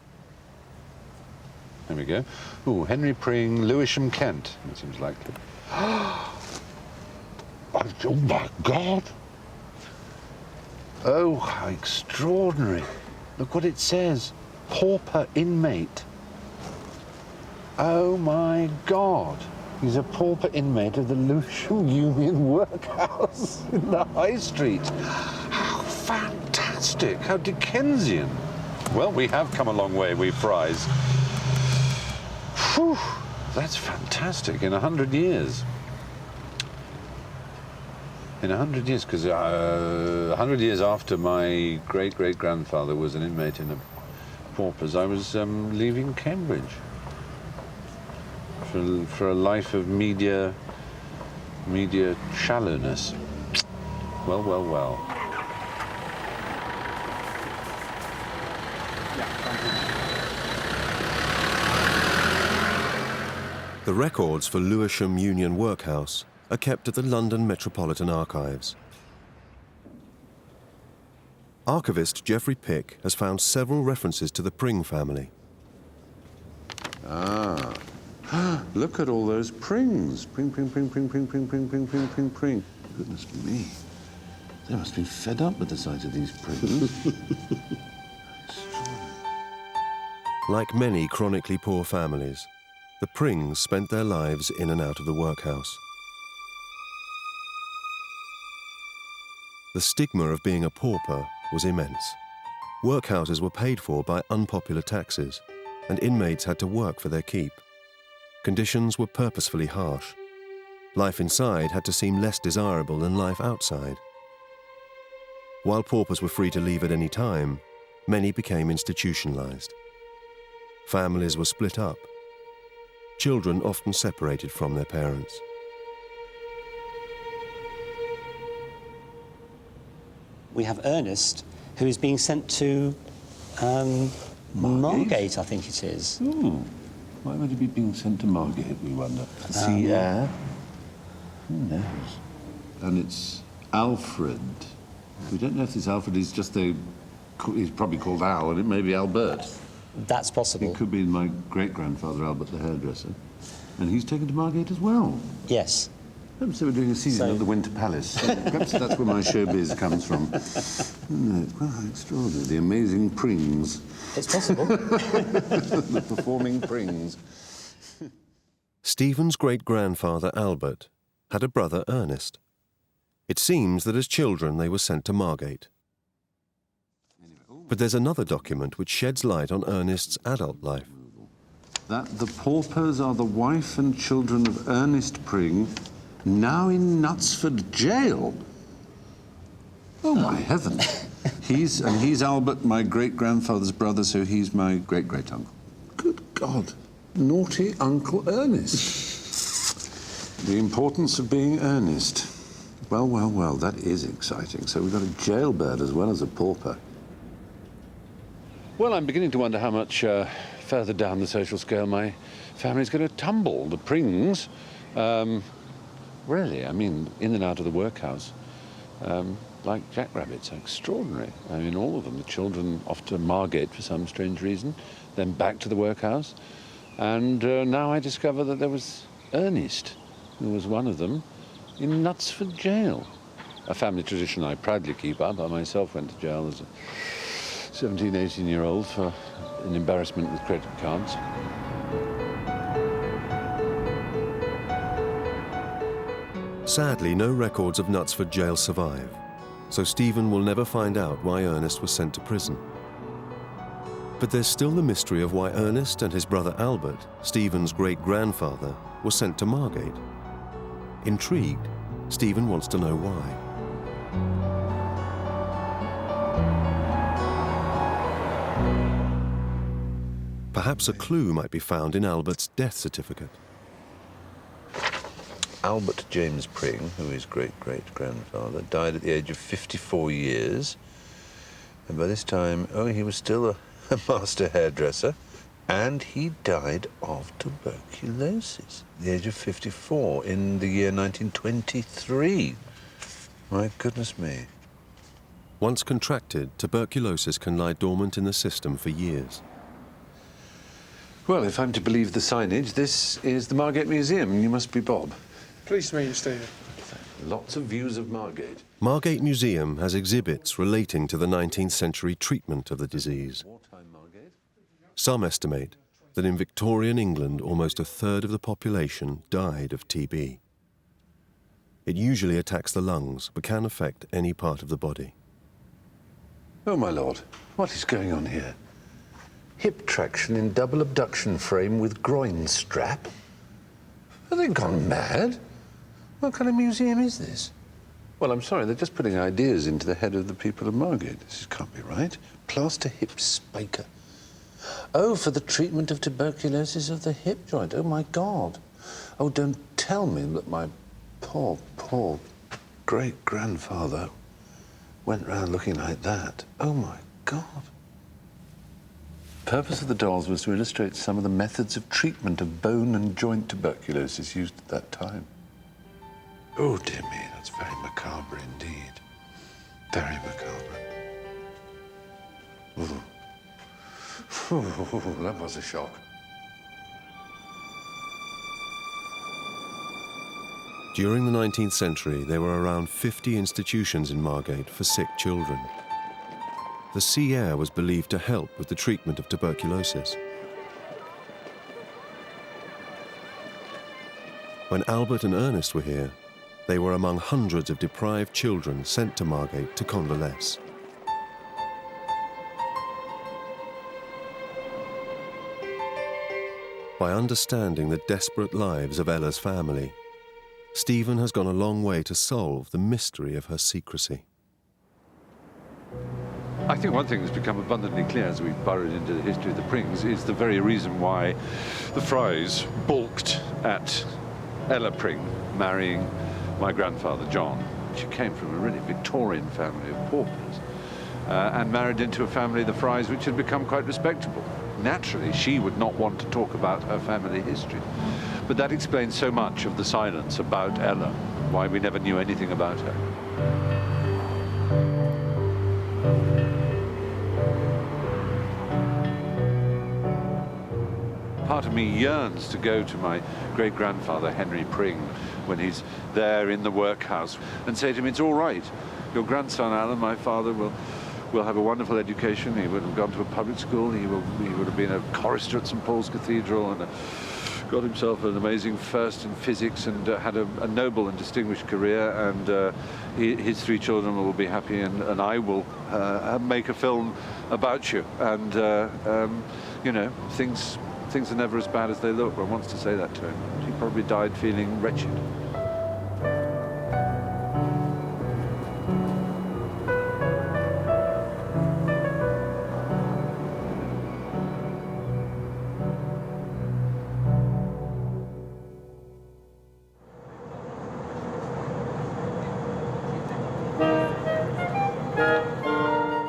There we go. Oh, Henry Pring, Lewisham, Kent. That seems likely. Oh, my God! Oh, how extraordinary. Look what it says. Pauper inmate. Oh, my God. He's a pauper inmate of the Lewisham Union Workhouse in the High Street. How fantastic. How Dickensian. Well, we have come a long way, we Fries. Whew, that's fantastic. In 100 years. In 100 years, because 100 years after my great-great-grandfather was an inmate in the paupers, I was leaving Cambridge for a life of media shallowness. Well, well, well. The records for Lewisham Union Workhouse are kept at the London Metropolitan Archives. Archivist Geoffrey Pick has found several references to the Pring family. Ah, look at all those Prings. Pring, pring, pring, pring, pring, pring, pring, pring, pring, pring, pring. Goodness me. They must be fed up with the sight of these Prings. Like many chronically poor families, the Prings spent their lives in and out of the workhouse. The stigma of being a pauper was immense. Workhouses were paid for by unpopular taxes, and inmates had to work for their keep. Conditions were purposefully harsh. Life inside had to seem less desirable than life outside. While paupers were free to leave at any time, many became institutionalized. Families were split up. Children often separated from their parents. We have Ernest, who is being sent to Margate, I think it is. Ooh. Why would he be being sent to Margate, we wonder? Sea air? Who knows? And it's Alfred. We don't know if this Alfred is just he's probably called Al, and it may be Albert. That's possible. It could be my great-grandfather, Albert the hairdresser. And he's taken to Margate as well. Yes. So we're doing a season at the Winter Palace. Perhaps that's where my showbiz comes from. Well, extraordinary. The amazing Prings. It's possible. The performing Prings. Stephen's great-grandfather, Albert, had a brother, Ernest. It seems that as children they were sent to Margate. But there's another document which sheds light on Ernest's adult life. That the paupers are the wife and children of Ernest Pring, now in Knutsford jail. Oh, my heaven. He's Albert, my great-grandfather's brother, so he's my great-great-uncle. Good God. Naughty Uncle Ernest. The importance of being earnest. Well, well, well, that is exciting. So we've got a jailbird as well as a pauper. Well, I'm beginning to wonder how much further down the social scale my family's going to tumble. The Prings, really, I mean, in and out of the workhouse, like jackrabbits, extraordinary. I mean, all of them. The children off to Margate for some strange reason, then back to the workhouse. And now I discover that there was Ernest, who was one of them, in Knutsford jail. A family tradition I proudly keep up. I myself went to jail as a 17, 18-year-old for an embarrassment with credit cards. Sadly, no records of Knutsford jail survive, so Stephen will never find out why Ernest was sent to prison. But there's still the mystery of why Ernest and his brother Albert, Stephen's great-grandfather, were sent to Margate. Intrigued, Stephen wants to know why. Perhaps a clue might be found in Albert's death certificate. Albert James Pring, who is great-great-grandfather, died at the age of 54 years. And by this time, he was still a master hairdresser. And he died of tuberculosis at the age of 54 in the year 1923. My goodness me. Once contracted, tuberculosis can lie dormant in the system for years. Well, if I'm to believe the signage, this is the Margate Museum. You must be Bob. Pleased to meet you, Stephen. Lots of views of Margate. Margate Museum has exhibits relating to the 19th century treatment of the disease. Some estimate that in Victorian England, almost a third of the population died of TB. It usually attacks the lungs, but can affect any part of the body. Oh, my lord, what is going on here? Hip traction in double abduction frame with groin strap? Have they gone mad? What kind of museum is this? Well, I'm sorry, they're just putting ideas into the head of the people of Margate. This can't be right. Plaster hip spiker. Oh, for the treatment of tuberculosis of the hip joint. Oh, my God. Oh, don't tell me that my poor great-grandfather went round looking like that. Oh, my God. The purpose of the dolls was to illustrate some of the methods of treatment of bone and joint tuberculosis used at that time. Oh, dear me, that's very macabre indeed. Very macabre. Ooh. Ooh, that was a shock. During the 19th century, there were around 50 institutions in Margate for sick children. The sea air was believed to help with the treatment of tuberculosis. When Albert and Ernest were here, they were among hundreds of deprived children sent to Margate to convalesce. By understanding the desperate lives of Ella's family, Stephen has gone a long way to solve the mystery of her secrecy. I think one thing that's become abundantly clear as we've burrowed into the history of the Prings is the very reason why the Frys balked at Ella Pring marrying my grandfather, John. She came from a really Victorian family of paupers and married into a family, the Frys, which had become quite respectable. Naturally, she would not want to talk about her family history. But that explains so much of the silence about Ella, why we never knew anything about her. Part of me yearns to go to my great-grandfather, Henry Pring, when he's there in the workhouse, and say to him, it's all right. Your grandson, Alan, my father, will have a wonderful education. He would have gone to a public school. He would have been a chorister at St. Paul's Cathedral and got himself an amazing first in physics and had a noble and distinguished career. And his three children will be happy, and I will make a film about you. And, you know, things are never as bad as they look. One wants to say that to him. He probably died feeling wretched.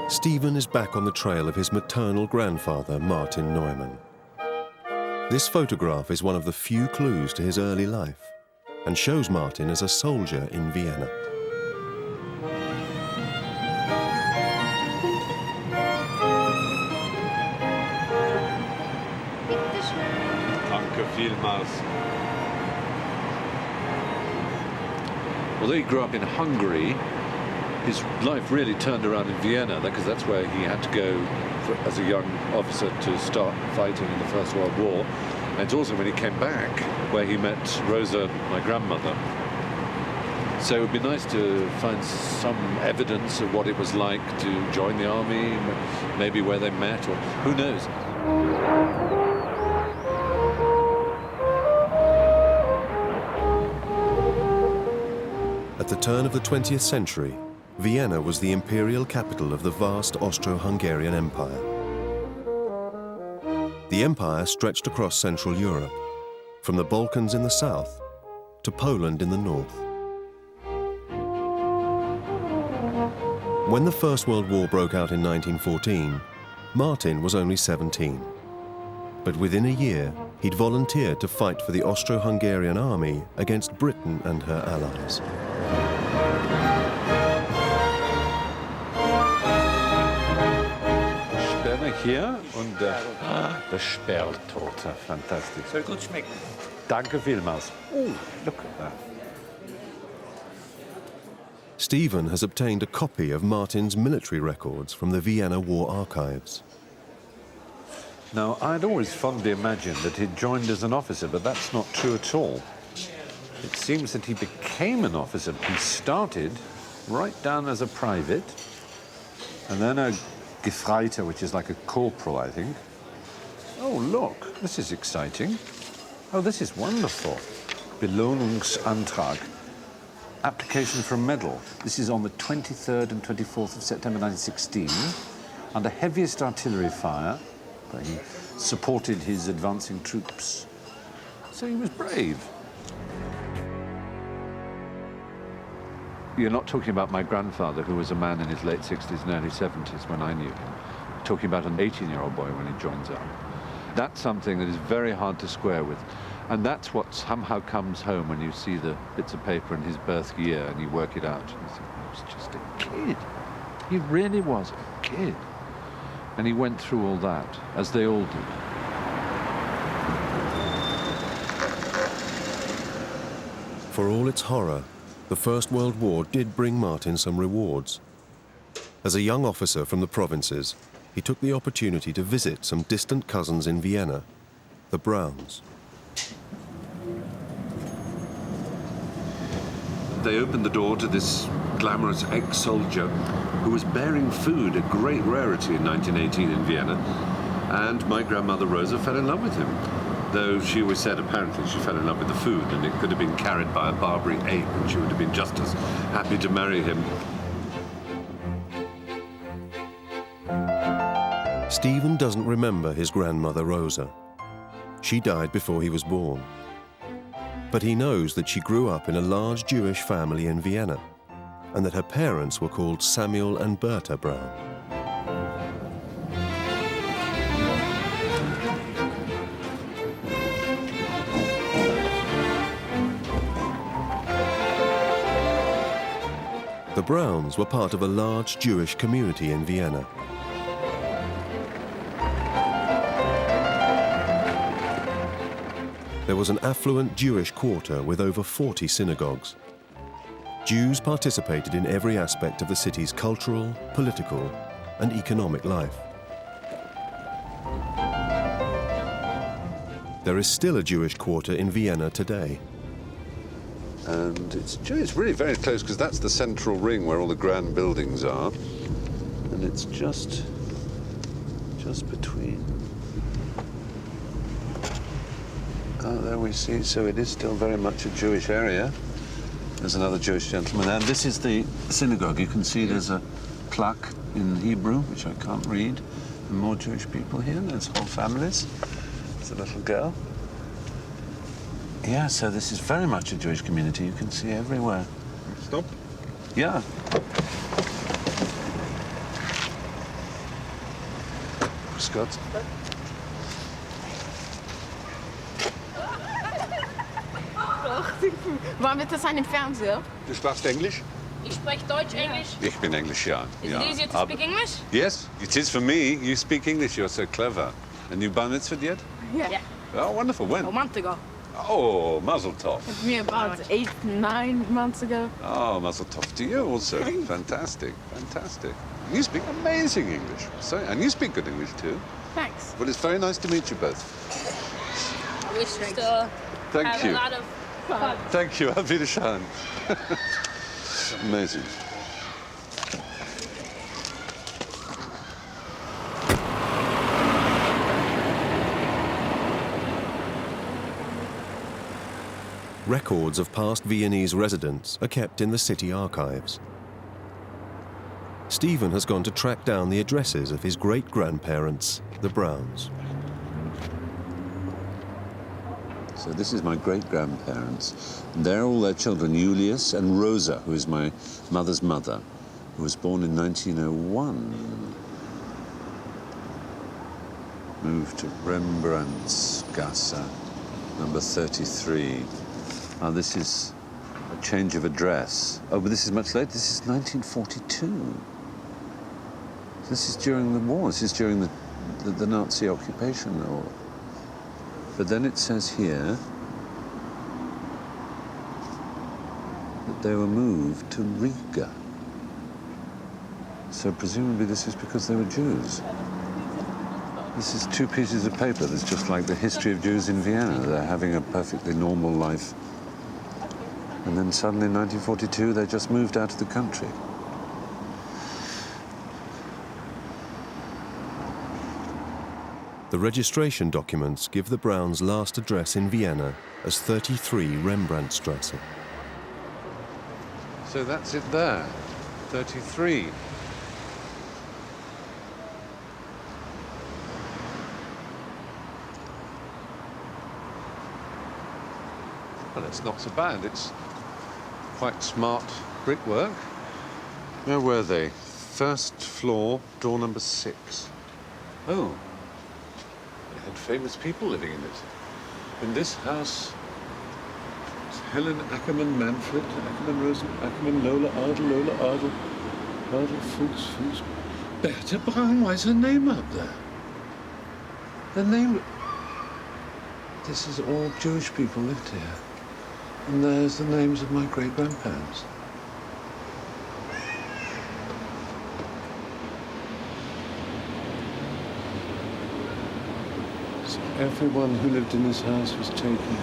Stephen is back on the trail of his maternal grandfather, Martin Neumann. This photograph is one of the few clues to his early life and shows Martin as a soldier in Vienna. Danke vielmals. Although he grew up in Hungary, his life really turned around in Vienna, because that's where he had to go as a young officer to start fighting in the First World War. And it's also when he came back where he met Rosa, my grandmother. So it would be nice to find some evidence of what it was like to join the army, maybe where they met, or who knows. At the turn of the 20th century, Vienna was the imperial capital of the vast Austro-Hungarian Empire. The empire stretched across Central Europe, from the Balkans in the south to Poland in the north. When the First World War broke out in 1914, Martin was only 17. But within a year, he'd volunteered to fight for the Austro-Hungarian army against Britain and her allies. Hier und der Sperltorte, fantastic. Soll gut schmecken. Danke vielmals. Oh, look at that. Stephen has obtained a copy of Martin's military records from the Vienna War Archives. Now, I'd always fondly imagined that he'd joined as an officer, but that's not true at all. It seems that he became an officer. He started right down as a private, and then a Gefreiter, which is like a corporal, I think. Oh, look, this is exciting. Oh, this is wonderful. Belohnungsantrag. Application for a medal. This is on the 23rd and 24th of September 1916. Under heaviest artillery fire, but he supported his advancing troops. So he was brave. You're not talking about my grandfather, who was a man in his late 60s and early 70s when I knew him. You're talking about an 18-year-old boy when he joins up. That's something that is very hard to square with. And that's what somehow comes home when you see the bits of paper in his birth year and you work it out. And you think, he was just a kid. He really was a kid. And he went through all that, as they all did. For all its horror, the First World War did bring Martin some rewards. As a young officer from the provinces, he took the opportunity to visit some distant cousins in Vienna, the Browns. They opened the door to this glamorous ex-soldier who was bearing food, a great rarity in 1918 in Vienna, and my grandmother Rosa fell in love with him. Though she always said apparently she fell in love with the food, and it could have been carried by a Barbary ape and she would have been just as happy to marry him. Stephen doesn't remember his grandmother Rosa. She died before he was born. But he knows that she grew up in a large Jewish family in Vienna, and that her parents were called Samuel and Berta Brown. The Browns were part of a large Jewish community in Vienna. There was an affluent Jewish quarter with over 40 synagogues. Jews participated in every aspect of the city's cultural, political, and economic life. There is still a Jewish quarter in Vienna today. And it's really very close, because that's the central ring where all the grand buildings are. And it's just between. Oh, there we see. So it is still very much a Jewish area. There's another Jewish gentleman. And this is the synagogue. You can see there's a plaque in Hebrew, which I can't read. And more Jewish people here. There's whole families. There's a little girl. Yeah, so this is very much a Jewish community. You can see everywhere. Stop. Yeah. Scott. Wann wird das sein im Fernseher? Du sprichst Englisch? Ich spreche Deutsch, Englisch. Ich bin English, ja. Is it easier to speak English? Yes, it is for me. You speak English, you're so clever. And you bar mitzvahed yet? Yeah. Oh, wonderful. When? A month ago. Oh, mazel tov. Me about 8-9 months ago. Oh, mazel tov to you also. Fantastic, fantastic. You speak amazing English. So, and you speak good English too. Thanks. Well, it's very nice to meet you both. I wish to Thank have you. a lot of fun. Thank you. Auf Wiedersehen. It's amazing. Records of past Viennese residents are kept in the city archives. Stephen has gone to track down the addresses of his great-grandparents, the Browns. So this is my great-grandparents. They're all their children, Julius and Rosa, who is my mother's mother, who was born in 1901. Moved to Rembrandtsgasse, number 33. Now this is a change of address. Oh, but this is much later. This is 1942. This is during the war. This is during the Nazi occupation. But then it says here that they were moved to Riga. So presumably this is because they were Jews. This is two pieces of paper that's just like the history of Jews in Vienna. They're having a perfectly normal life. And then suddenly in 1942, they just moved out of the country. The registration documents give the Browns' last address in Vienna as 33 Rembrandtstrasse. So that's it there, 33. Well, it's not so bad. It's quite smart brickwork. Where were they? First floor, door number 6. Oh. They had famous people living in it. In this house, it's Helen Ackerman, Manfred, Ackerman, Rosen, Ackerman, Lola Ardel, Fuchs. Bertha Braun, why is her name up there? The name... This is all Jewish people lived here. And there's the names of my great-grandparents. So everyone who lived in this house was taken.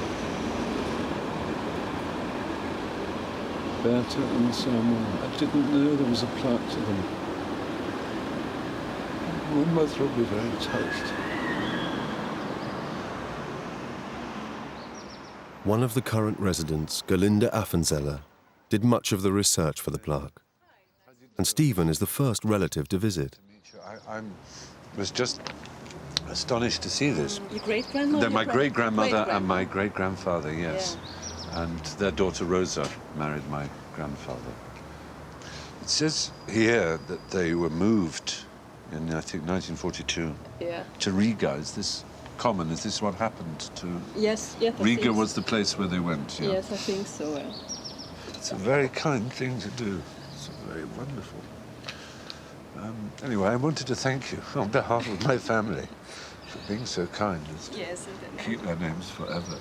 Bertha and Samuel. I didn't know there was a plaque to them. My mother will be very touched. One of the current residents, Gerlinde Affenzeller, did much of the research for the plaque. And Stephen is the first relative to visit. I was just astonished to see this. Your great-grandmother? They're my great-grandmother and my great-grandfather, yes. Yeah. And their daughter Rosa married my grandfather. It says here that they were moved in, I think, 1942 to Riga. Is this common? Is this what happened to... Yes, Riga was the place where they went, yeah? Yes, I think so, yeah. It's a very kind thing to do. It's very wonderful. Anyway, I wanted to thank you on behalf of my family for being so kind as to keep their names forever.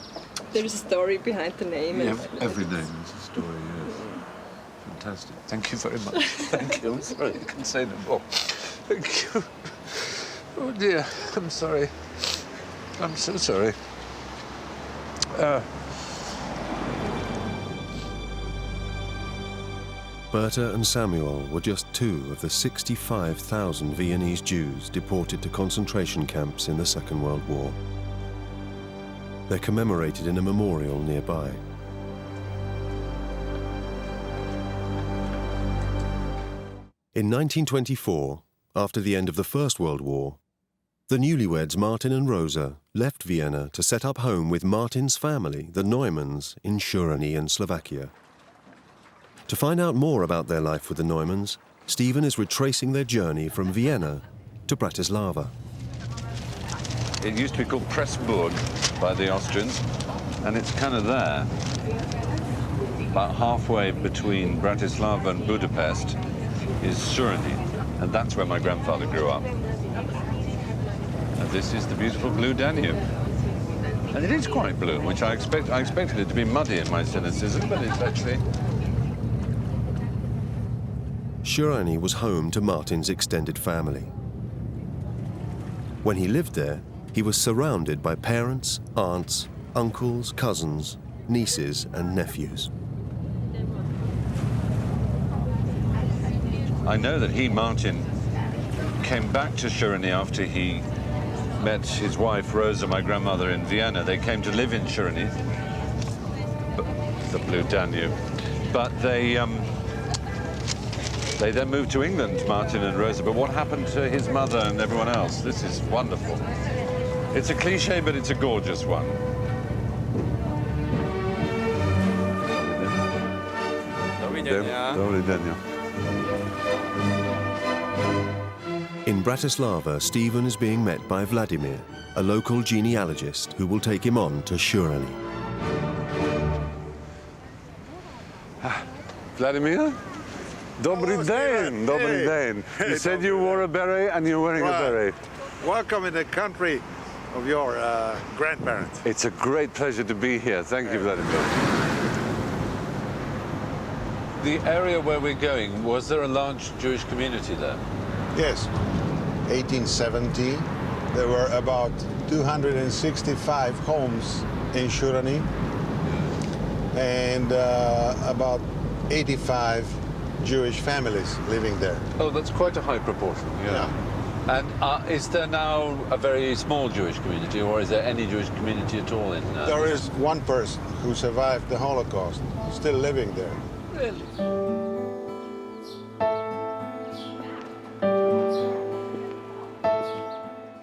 There is a story behind the name. Yeah, every name is a story, yes. Fantastic. Thank you very much. Thank you. I'm sorry, you can say no more. Thank you. Oh dear, I'm sorry. I'm so sorry. Bertha and Samuel were just 2 of the 65,000 Viennese Jews deported to concentration camps in the Second World War. They're commemorated in a memorial nearby. In 1924, after the end of the First World War, the newlyweds Martin and Rosa left Vienna to set up home with Martin's family, the Neumanns, in Shirin in Slovakia. To find out more about their life with the Neumanns, Stephen is retracing their journey from Vienna to Bratislava. It used to be called Pressburg by the Austrians, and it's kind of there, about halfway between Bratislava and Budapest is Shirin, and that's where my grandfather grew up. And this is the beautiful blue Danube. And it is quite blue, which I expected it to be muddy in my cynicism, but it's actually... Shirin was home to Martin's extended family. When he lived there, he was surrounded by parents, aunts, uncles, cousins, nieces and nephews. I know that he, Martin, came back to Shirin after he met his wife, Rosa, my grandmother, in Vienna. They came to live in Shirin, the Blue Danube. But they then moved to England, Martin and Rosa. But what happened to his mother and everyone else? This is wonderful. It's a cliche, but it's a gorgeous one. In Bratislava, Stephen is being met by Vladimir, a local genealogist who will take him on to Shirin. Vladimir? Dobry den, dobry den. You said you wore a beret and you're wearing a beret. Welcome in the country of your grandparent. It's a great pleasure to be here. Thank you, Vladimir. The area where we're going, was there a large Jewish community there? Yes. 1870, there were about 265 homes in Shirin and about 85 Jewish families living there. Oh, that's quite a high proportion, yeah. And is there now a very small Jewish community, or is there any Jewish community at all in There is one person who survived the Holocaust, still living there. Really?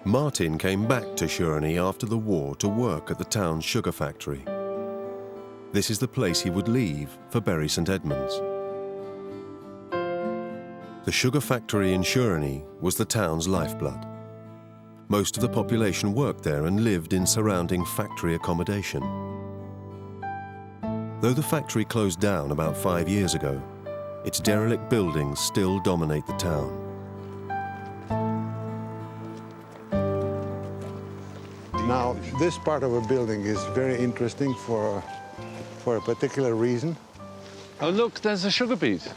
Martin came back to Shirin after the war to work at the town's sugar factory. This is the place he would leave for Bury St Edmunds. The sugar factory in Shirin was the town's lifeblood. Most of the population worked there and lived in surrounding factory accommodation. Though the factory closed down about 5 years ago, its derelict buildings still dominate the town. Now, this part of a building is very interesting for a particular reason. Oh, look, there's a sugar beet.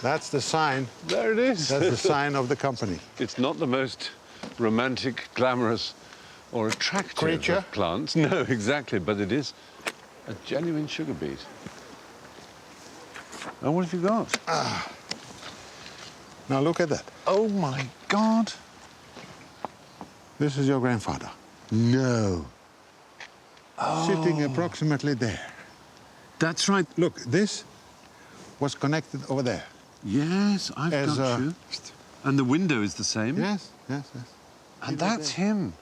That's the sign. There it is. That's the sign of the company. It's not the most romantic, glamorous, or attractive creature of plants. No, exactly, but it is a genuine sugar beet. And what have you got? Now look at that. Oh my God! This is your grandfather. No. Sitting approximately there. That's right. Look, this was connected over there. Yes, I've got you. And the window is the same? Yes, yes, yes. And that's him.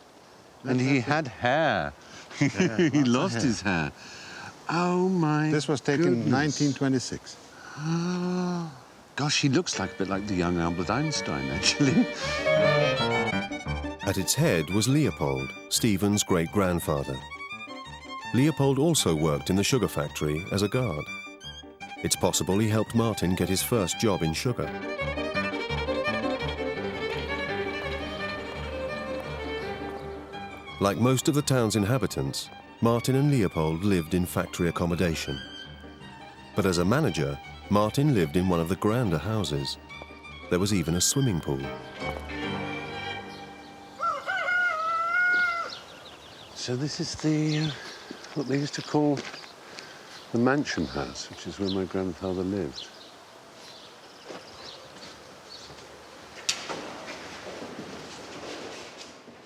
And he had hair. He lost his hair. Oh, my This was taken in 1926. Oh, gosh, he looks like a bit like the young Albert Einstein, actually. At its head was Leopold, Stephen's great-grandfather. Leopold also worked in the sugar factory as a guard. It's possible he helped Martin get his first job in sugar. Like most of the town's inhabitants, Martin and Leopold lived in factory accommodation. But as a manager, Martin lived in one of the grander houses. There was even a swimming pool. So this is what they used to call the mansion house, which is where my grandfather lived.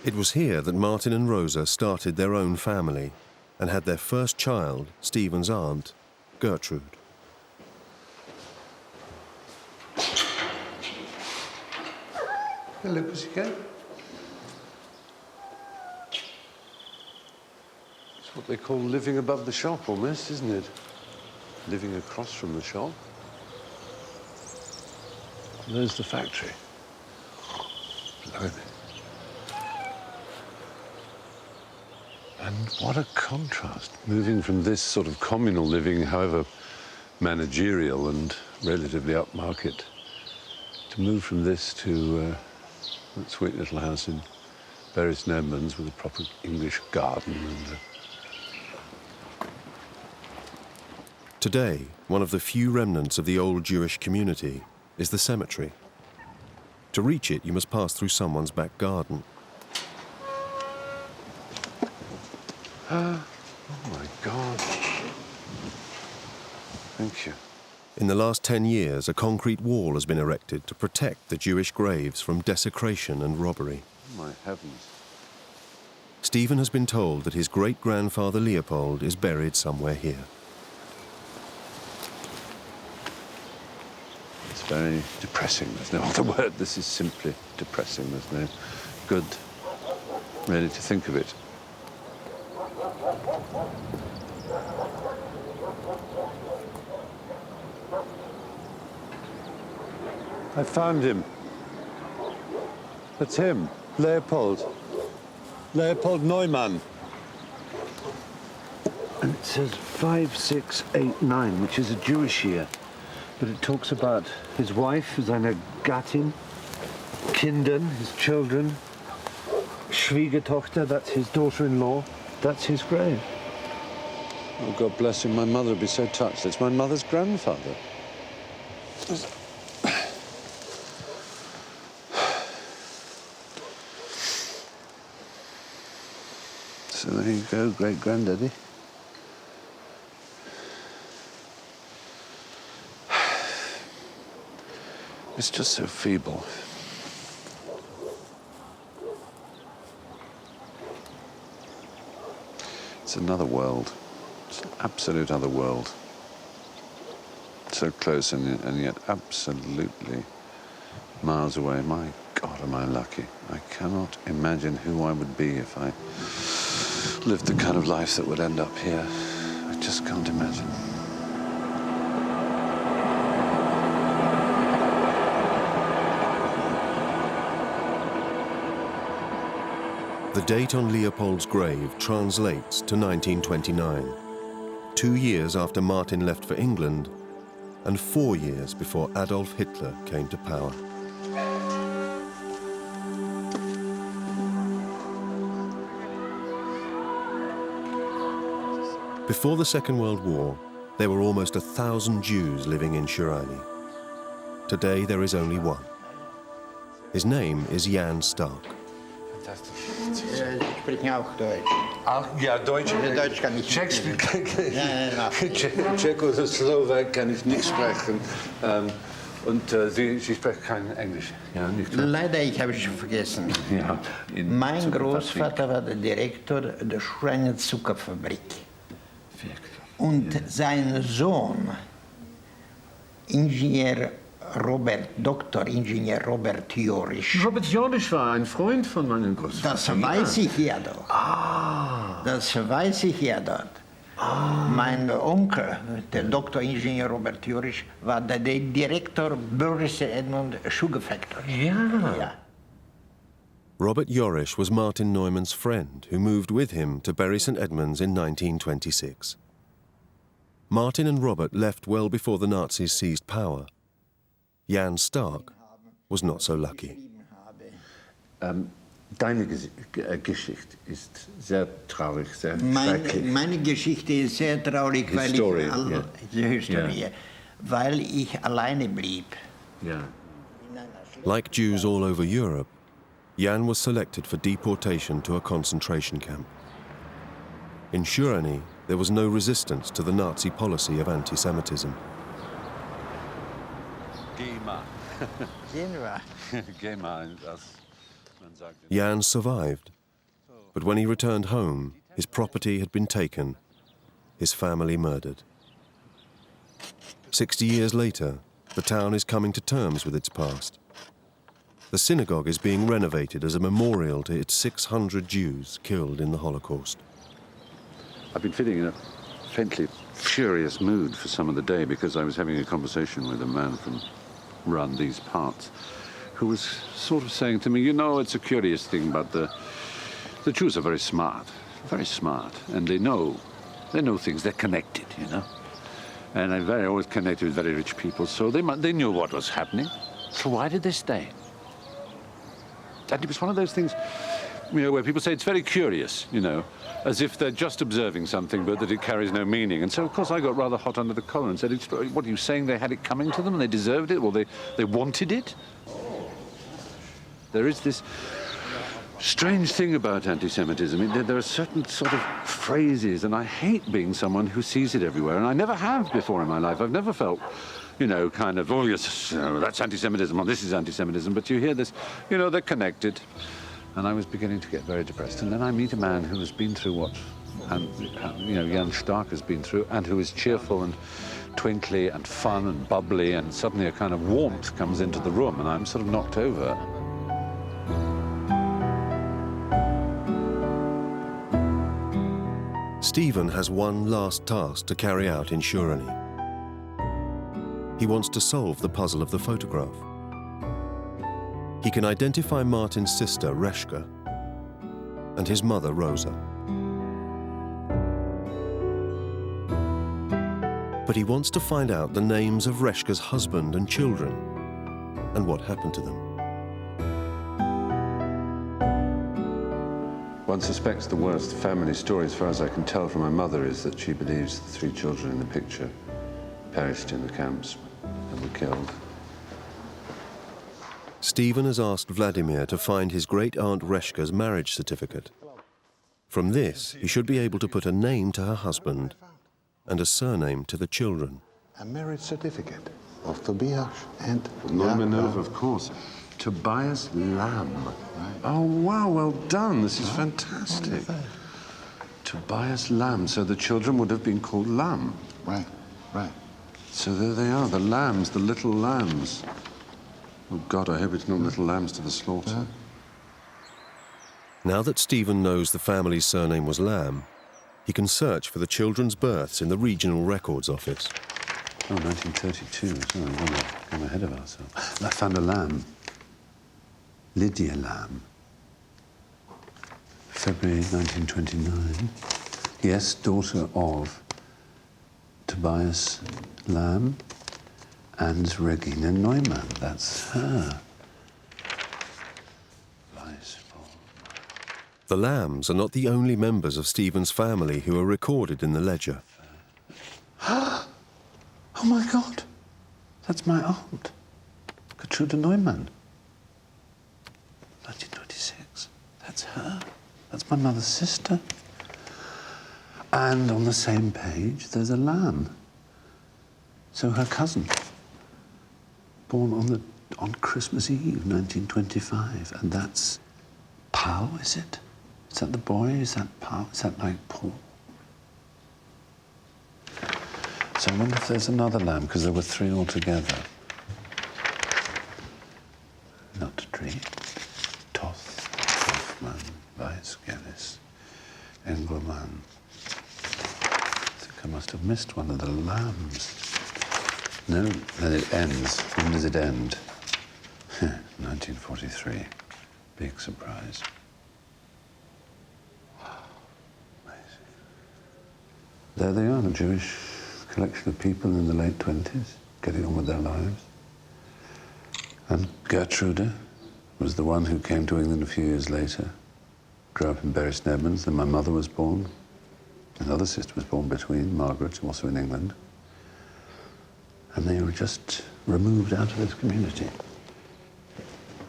It was here that Martin and Rosa started their own family and had their first child, Stephen's aunt, Gertrude. Hello, pussycat. It's what they call living above the shop, almost, isn't it? Living across from the shop. There's the factory. Blimey. And what a contrast, moving from this sort of communal living, however managerial and relatively upmarket, to move from this to that sweet little house in Bury St Edmunds with a proper English garden. And Today, one of the few remnants of the old Jewish community is the cemetery. To reach it, you must pass through someone's back garden. oh my God. Thank you. In the last 10 years, a concrete wall has been erected to protect the Jewish graves from desecration and robbery. My heavens. Stephen has been told that his great-grandfather Leopold is buried somewhere here. It's very depressing. There's no other word. This is simply depressing. There's no good really to think of it. I found him. That's him, Leopold. Leopold Neumann. And it says 5689, which is a Jewish year. But it talks about his wife, seine Gattin, Kindern, his children, Schwiegertochter, that's his daughter-in-law, that's his grave. Oh, God bless him. My mother would be so touched. It's my mother's grandfather. So there you go, great-granddaddy. It's just so feeble. It's another world. It's an absolute other world. So close and yet absolutely miles away. My God, am I lucky. I cannot imagine who I would be if I lived the kind of life that would end up here. I just can't imagine. The date on Leopold's grave translates to 1929, 2 years after Martin left for England and 4 years before Adolf Hitler came to power. Before the Second World War, there were almost 1,000 Jews living in Shirin. Today there is only one. His name is Jan Stark. Ich spreche auch Deutsch. Ach, ja, Deutsch. Deutsch kann ich nicht. Tschechoslowak kann ich nicht sprechen. Und Sie sprechen kein Englisch? Ja, nicht wahr? Leider, ich habe es schon vergessen. Ja, mein Großvater war der Direktor der Schreiner Zuckerfabrik. Und sein Sohn, Dr. Ingenieur Robert Jorisch. Robert Jorisch war ein Freund von meinem Großvater. Das weiß ich ja doch. Das weiß ich ja dort. Mein Onkel, der Dr. Ingenieur Robert Jorisch, war der Direktor Boris Edmund Sugar Factory. Ja. Robert Jorisch was Martin Neumann's friend who moved with him to Bury St Edmunds in 1926. Martin and Robert left well before the Nazis seized power. Jan Stark was not so lucky. Deine Geschichte ist sehr traurig, sehr schrecklich. Meine Geschichte ist sehr traurig, weil ich alleine blieb. Yeah. Like Jews all over Europe, Jan was selected for deportation to a concentration camp. In Shirin, there was no resistance to the Nazi policy of anti-Semitism. Jan survived, but when he returned home, his property had been taken, his family murdered. 60 years later, the town is coming to terms with its past. The synagogue is being renovated as a memorial to its 600 Jews killed in the Holocaust. I've been feeling in a faintly furious mood for some of the day because I was having a conversation with a man from around these parts who was sort of saying to me, you know, it's a curious thing, but the Jews are very smart, and they know things, they're connected, you know. And I'm always connected with very rich people, so they knew what was happening. So why did they stay? And it was one of those things, you know, where people say it's very curious, you know, as if they're just observing something, but that it carries no meaning. And so, of course, I got rather hot under the collar and said, what are you saying? They had it coming to them and they deserved it? Well, they wanted it? There is this strange thing about anti-Semitism. There are certain sort of phrases, and I hate being someone who sees it everywhere, and I never have before in my life. I've never felt you know, kind of, oh, yes, you know, that's anti-Semitism, or this is anti-Semitism, but you hear this, you know, they're connected. And I was beginning to get very depressed. And then I meet a man who has been through what, you know, Jan Stark has been through, and who is cheerful and twinkly and fun and bubbly, and suddenly a kind of warmth comes into the room, and I'm sort of knocked over. Stephen has one last task to carry out in Shirin. He wants to solve the puzzle of the photograph. He can identify Martin's sister, Reshka, and his mother, Rosa. But he wants to find out the names of Reshka's husband and children, and what happened to them. One suspects the worst family story, as far as I can tell from my mother, is that she believes the 3 children in the picture perished in the camps and were killed. Stephen has asked Vladimir to find his great-aunt Reshka's marriage certificate. From this, he should be able to put a name to her husband and a surname to the children. A marriage certificate of Tobias and... Neumann, of course. Tobias Lamb. Right. Oh, wow, well done. This is fantastic. Tobias Lamb. So the children would have been called Lamb. Right, right. So there they are, the lambs, the little lambs. Oh, God, I hope it's not little lambs to the slaughter. Now that Stephen knows the family's surname was Lamb, he can search for the children's births in the Regional Records Office. Oh, 1932. So we're going ahead of ourselves. I found a lamb. Lydia Lamb. February 1929. Yes, daughter of Tobias Lamb and Regina Neumann. That's her. The Lambs are not the only members of Stephen's family who are recorded in the ledger. Oh, my God. That's my aunt, Gertrude Neumann. 1926. That's her. That's my mother's sister. And on the same page, there's a Lamb. So her cousin, born on Christmas Eve, 1925. And that's Paul, is it? Is that the boy? Is that Paul? Is that like Paul? So I wonder if there's another Lamb, because there were 3 altogether. Not Tree. Toth, Hoffman, Weiss, Gellis, Engelmann. I think I must have missed one of the Lambs. No, then it ends. When does it end? 1943. Big surprise. Amazing. There they are, a Jewish collection of people in the late 20s, getting on with their lives. And Gertrude was the one who came to England a few years later, grew up in Bury St Edmunds, then my mother was born. Another sister was born between, Margaret, also in England. And they were just removed out of this community.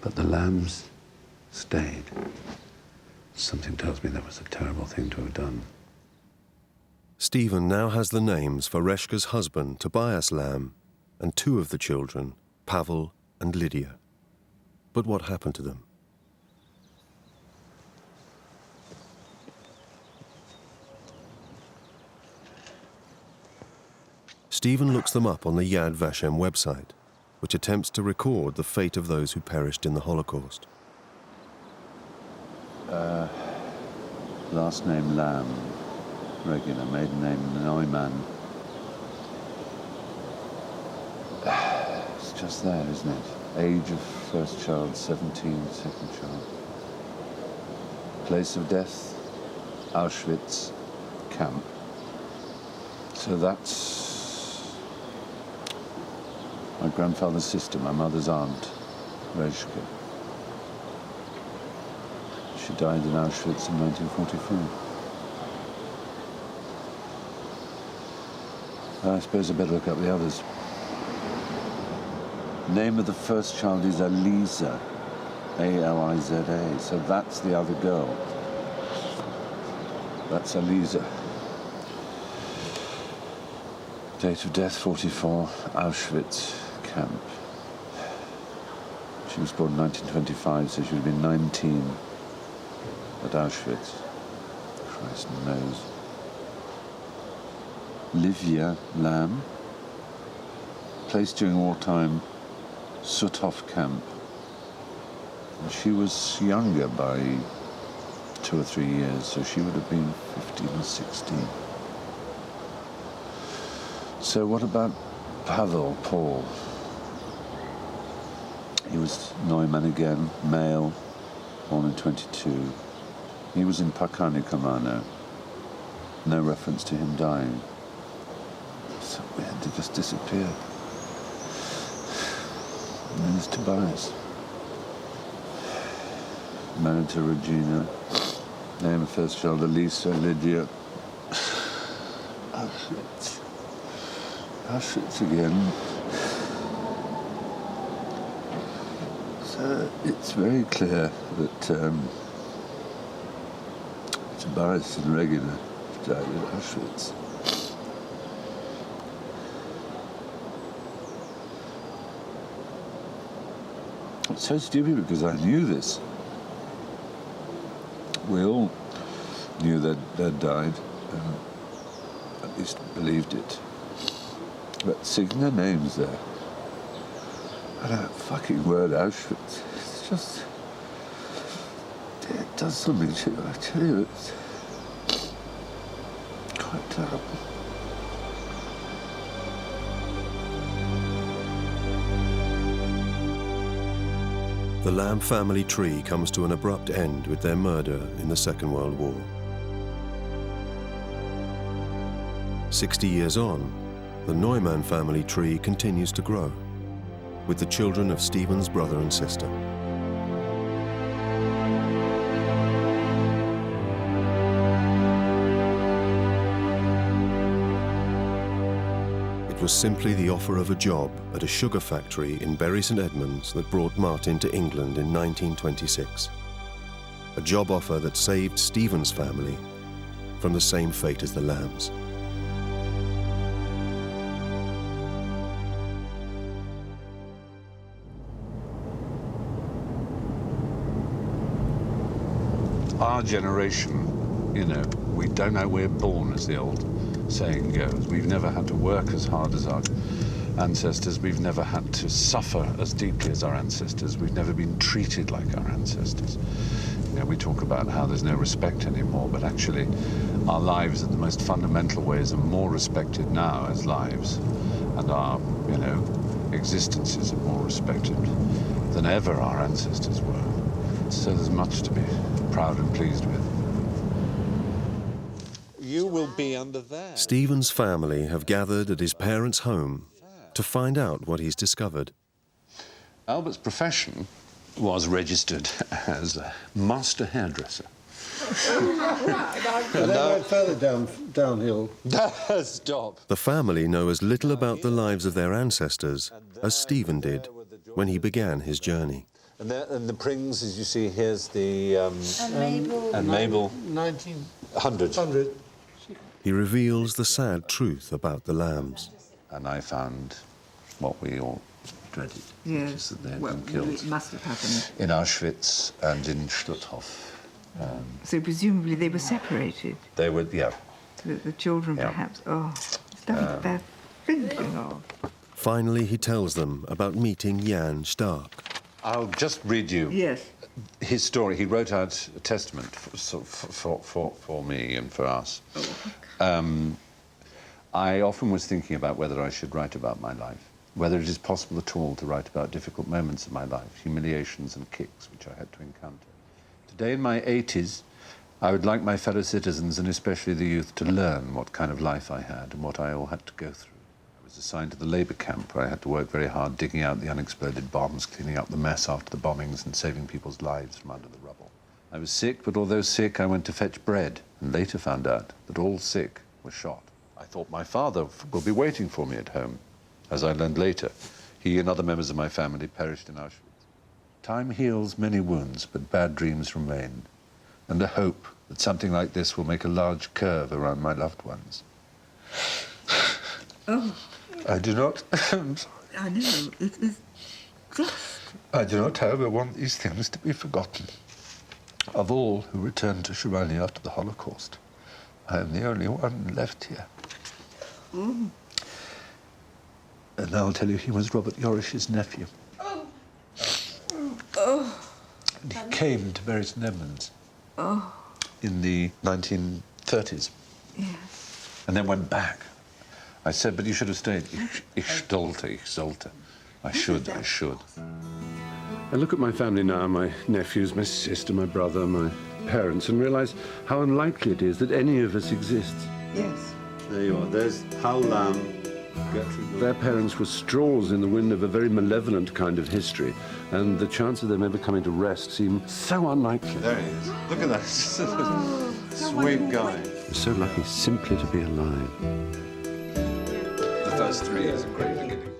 But the Lambs stayed. Something tells me that was a terrible thing to have done. Stephen now has the names for Reshka's husband, Tobias Lamb, and 2 of the children, Pavel and Lydia. But what happened to them? Stephen looks them up on the Yad Vashem website, which attempts to record the fate of those who perished in the Holocaust. Last name Lamb, regular, maiden name Neumann. It's just there, isn't it? Age of first child, 17, second child. Place of death, Auschwitz camp. So that's my grandfather's sister, my mother's aunt, Reshka. She died in Auschwitz in 1944. I suppose I better look up the others. Name of the first child is Aliza, A-L-I-Z-A, so that's the other girl. That's Aliza. Date of death 44, Auschwitz camp. She was born in 1925, so she would have been 19 at Auschwitz. Christ knows. Livia Lamb, placed during wartime Suthof camp. And she was younger by 2 or 3 years, so she would have been 15 or 16. So what about Paul? He was Neumann again, male, born in 22. He was in Pakani Kamano. No reference to him dying. So weird, he just disappeared. And then there's Tobias. Married to Regina. Name of first child, Elisa, Lydia. Auschwitz again. So it's very clear that Tobias and Regina died at Auschwitz. It's so stupid because I knew this. We all knew they'd died, at least believed it. But seeing their names there, and that fucking word Auschwitz, it's just, it does something to you, I tell you, it's quite terrible. The Lamb family tree comes to an abrupt end with their murder in the Second World War. 60 years on, the Neumann family tree continues to grow, with the children of Stephen's brother and sister. It was simply the offer of a job at a sugar factory in Bury St Edmunds that brought Martin to England in 1926. A job offer that saved Stephen's family from the same fate as the Lambs. Our generation, you know, we don't know we're born, as the old saying goes. We've never had to work as hard as our ancestors. We've never had to suffer as deeply as our ancestors. We've never been treated like our ancestors. You know, we talk about how there's no respect anymore, but actually our lives in the most fundamental ways are more respected now as lives, and our, you know, existences are more respected than ever our ancestors were. So there's much to be proud and pleased with. You will be under there. Stephen's family have gathered at his parents' home to find out what he's discovered. Albert's profession was registered as a master hairdresser. And then went further downhill. Stop. The family know as little about the lives of their ancestors as Stephen did when he began his journey. And the Prings, as you see, here's the... and Mabel. 1900. He reveals the sad truth about the Lambs. And I found what we all dreaded. Yes, which is that they had well, been killed it must have happened. in Auschwitz and in Stutthof. So presumably they were separated. They were, yeah. The children, perhaps. Oh, it's nothing bad thinking of. Finally, he tells them about meeting Jan Stark. I'll just read you his story. He wrote out a testament for me and for us. I often was thinking about whether I should write about my life, whether it is possible at all to write about difficult moments of my life, humiliations and kicks which I had to encounter. Today, in my 80s, I would like my fellow citizens, and especially the youth, to learn what kind of life I had and what I all had to go through. I was assigned to the labour camp, where I had to work very hard, digging out the unexploded bombs, cleaning up the mess after the bombings, and saving people's lives from under the rubble. I was sick, but although sick, I went to fetch bread, and later found out that all sick were shot. I thought my father will be waiting for me at home. As I learned later, he and other members of my family perished in Auschwitz. Time heals many wounds, but bad dreams remain, and a hope that something like this will make a large curve around my loved ones. Oh. I do not. I know, it is just... I do not, however, want these things to be forgotten. Of all who returned to Shirin after the Holocaust, I am the only one left here. Oh. And now I'll tell you, he was Robert Yorish's nephew. Oh. Oh. And he came to bury St Edmunds Oh. in the 1930s. Yes. And then went back. I said, but you should have stayed. Ich sollte. I should. I look at my family now, my nephews, my sister, my brother, my parents, and realise how unlikely it is that any of us exists. Yes. There you are. There's Hal Lamb. Their parents were straws in the wind of a very malevolent kind of history, and the chance of them ever coming to rest seemed so unlikely. There he is. Look at that. Sweet guy. We're so lucky simply to be alive. The first 3 years of great beginning.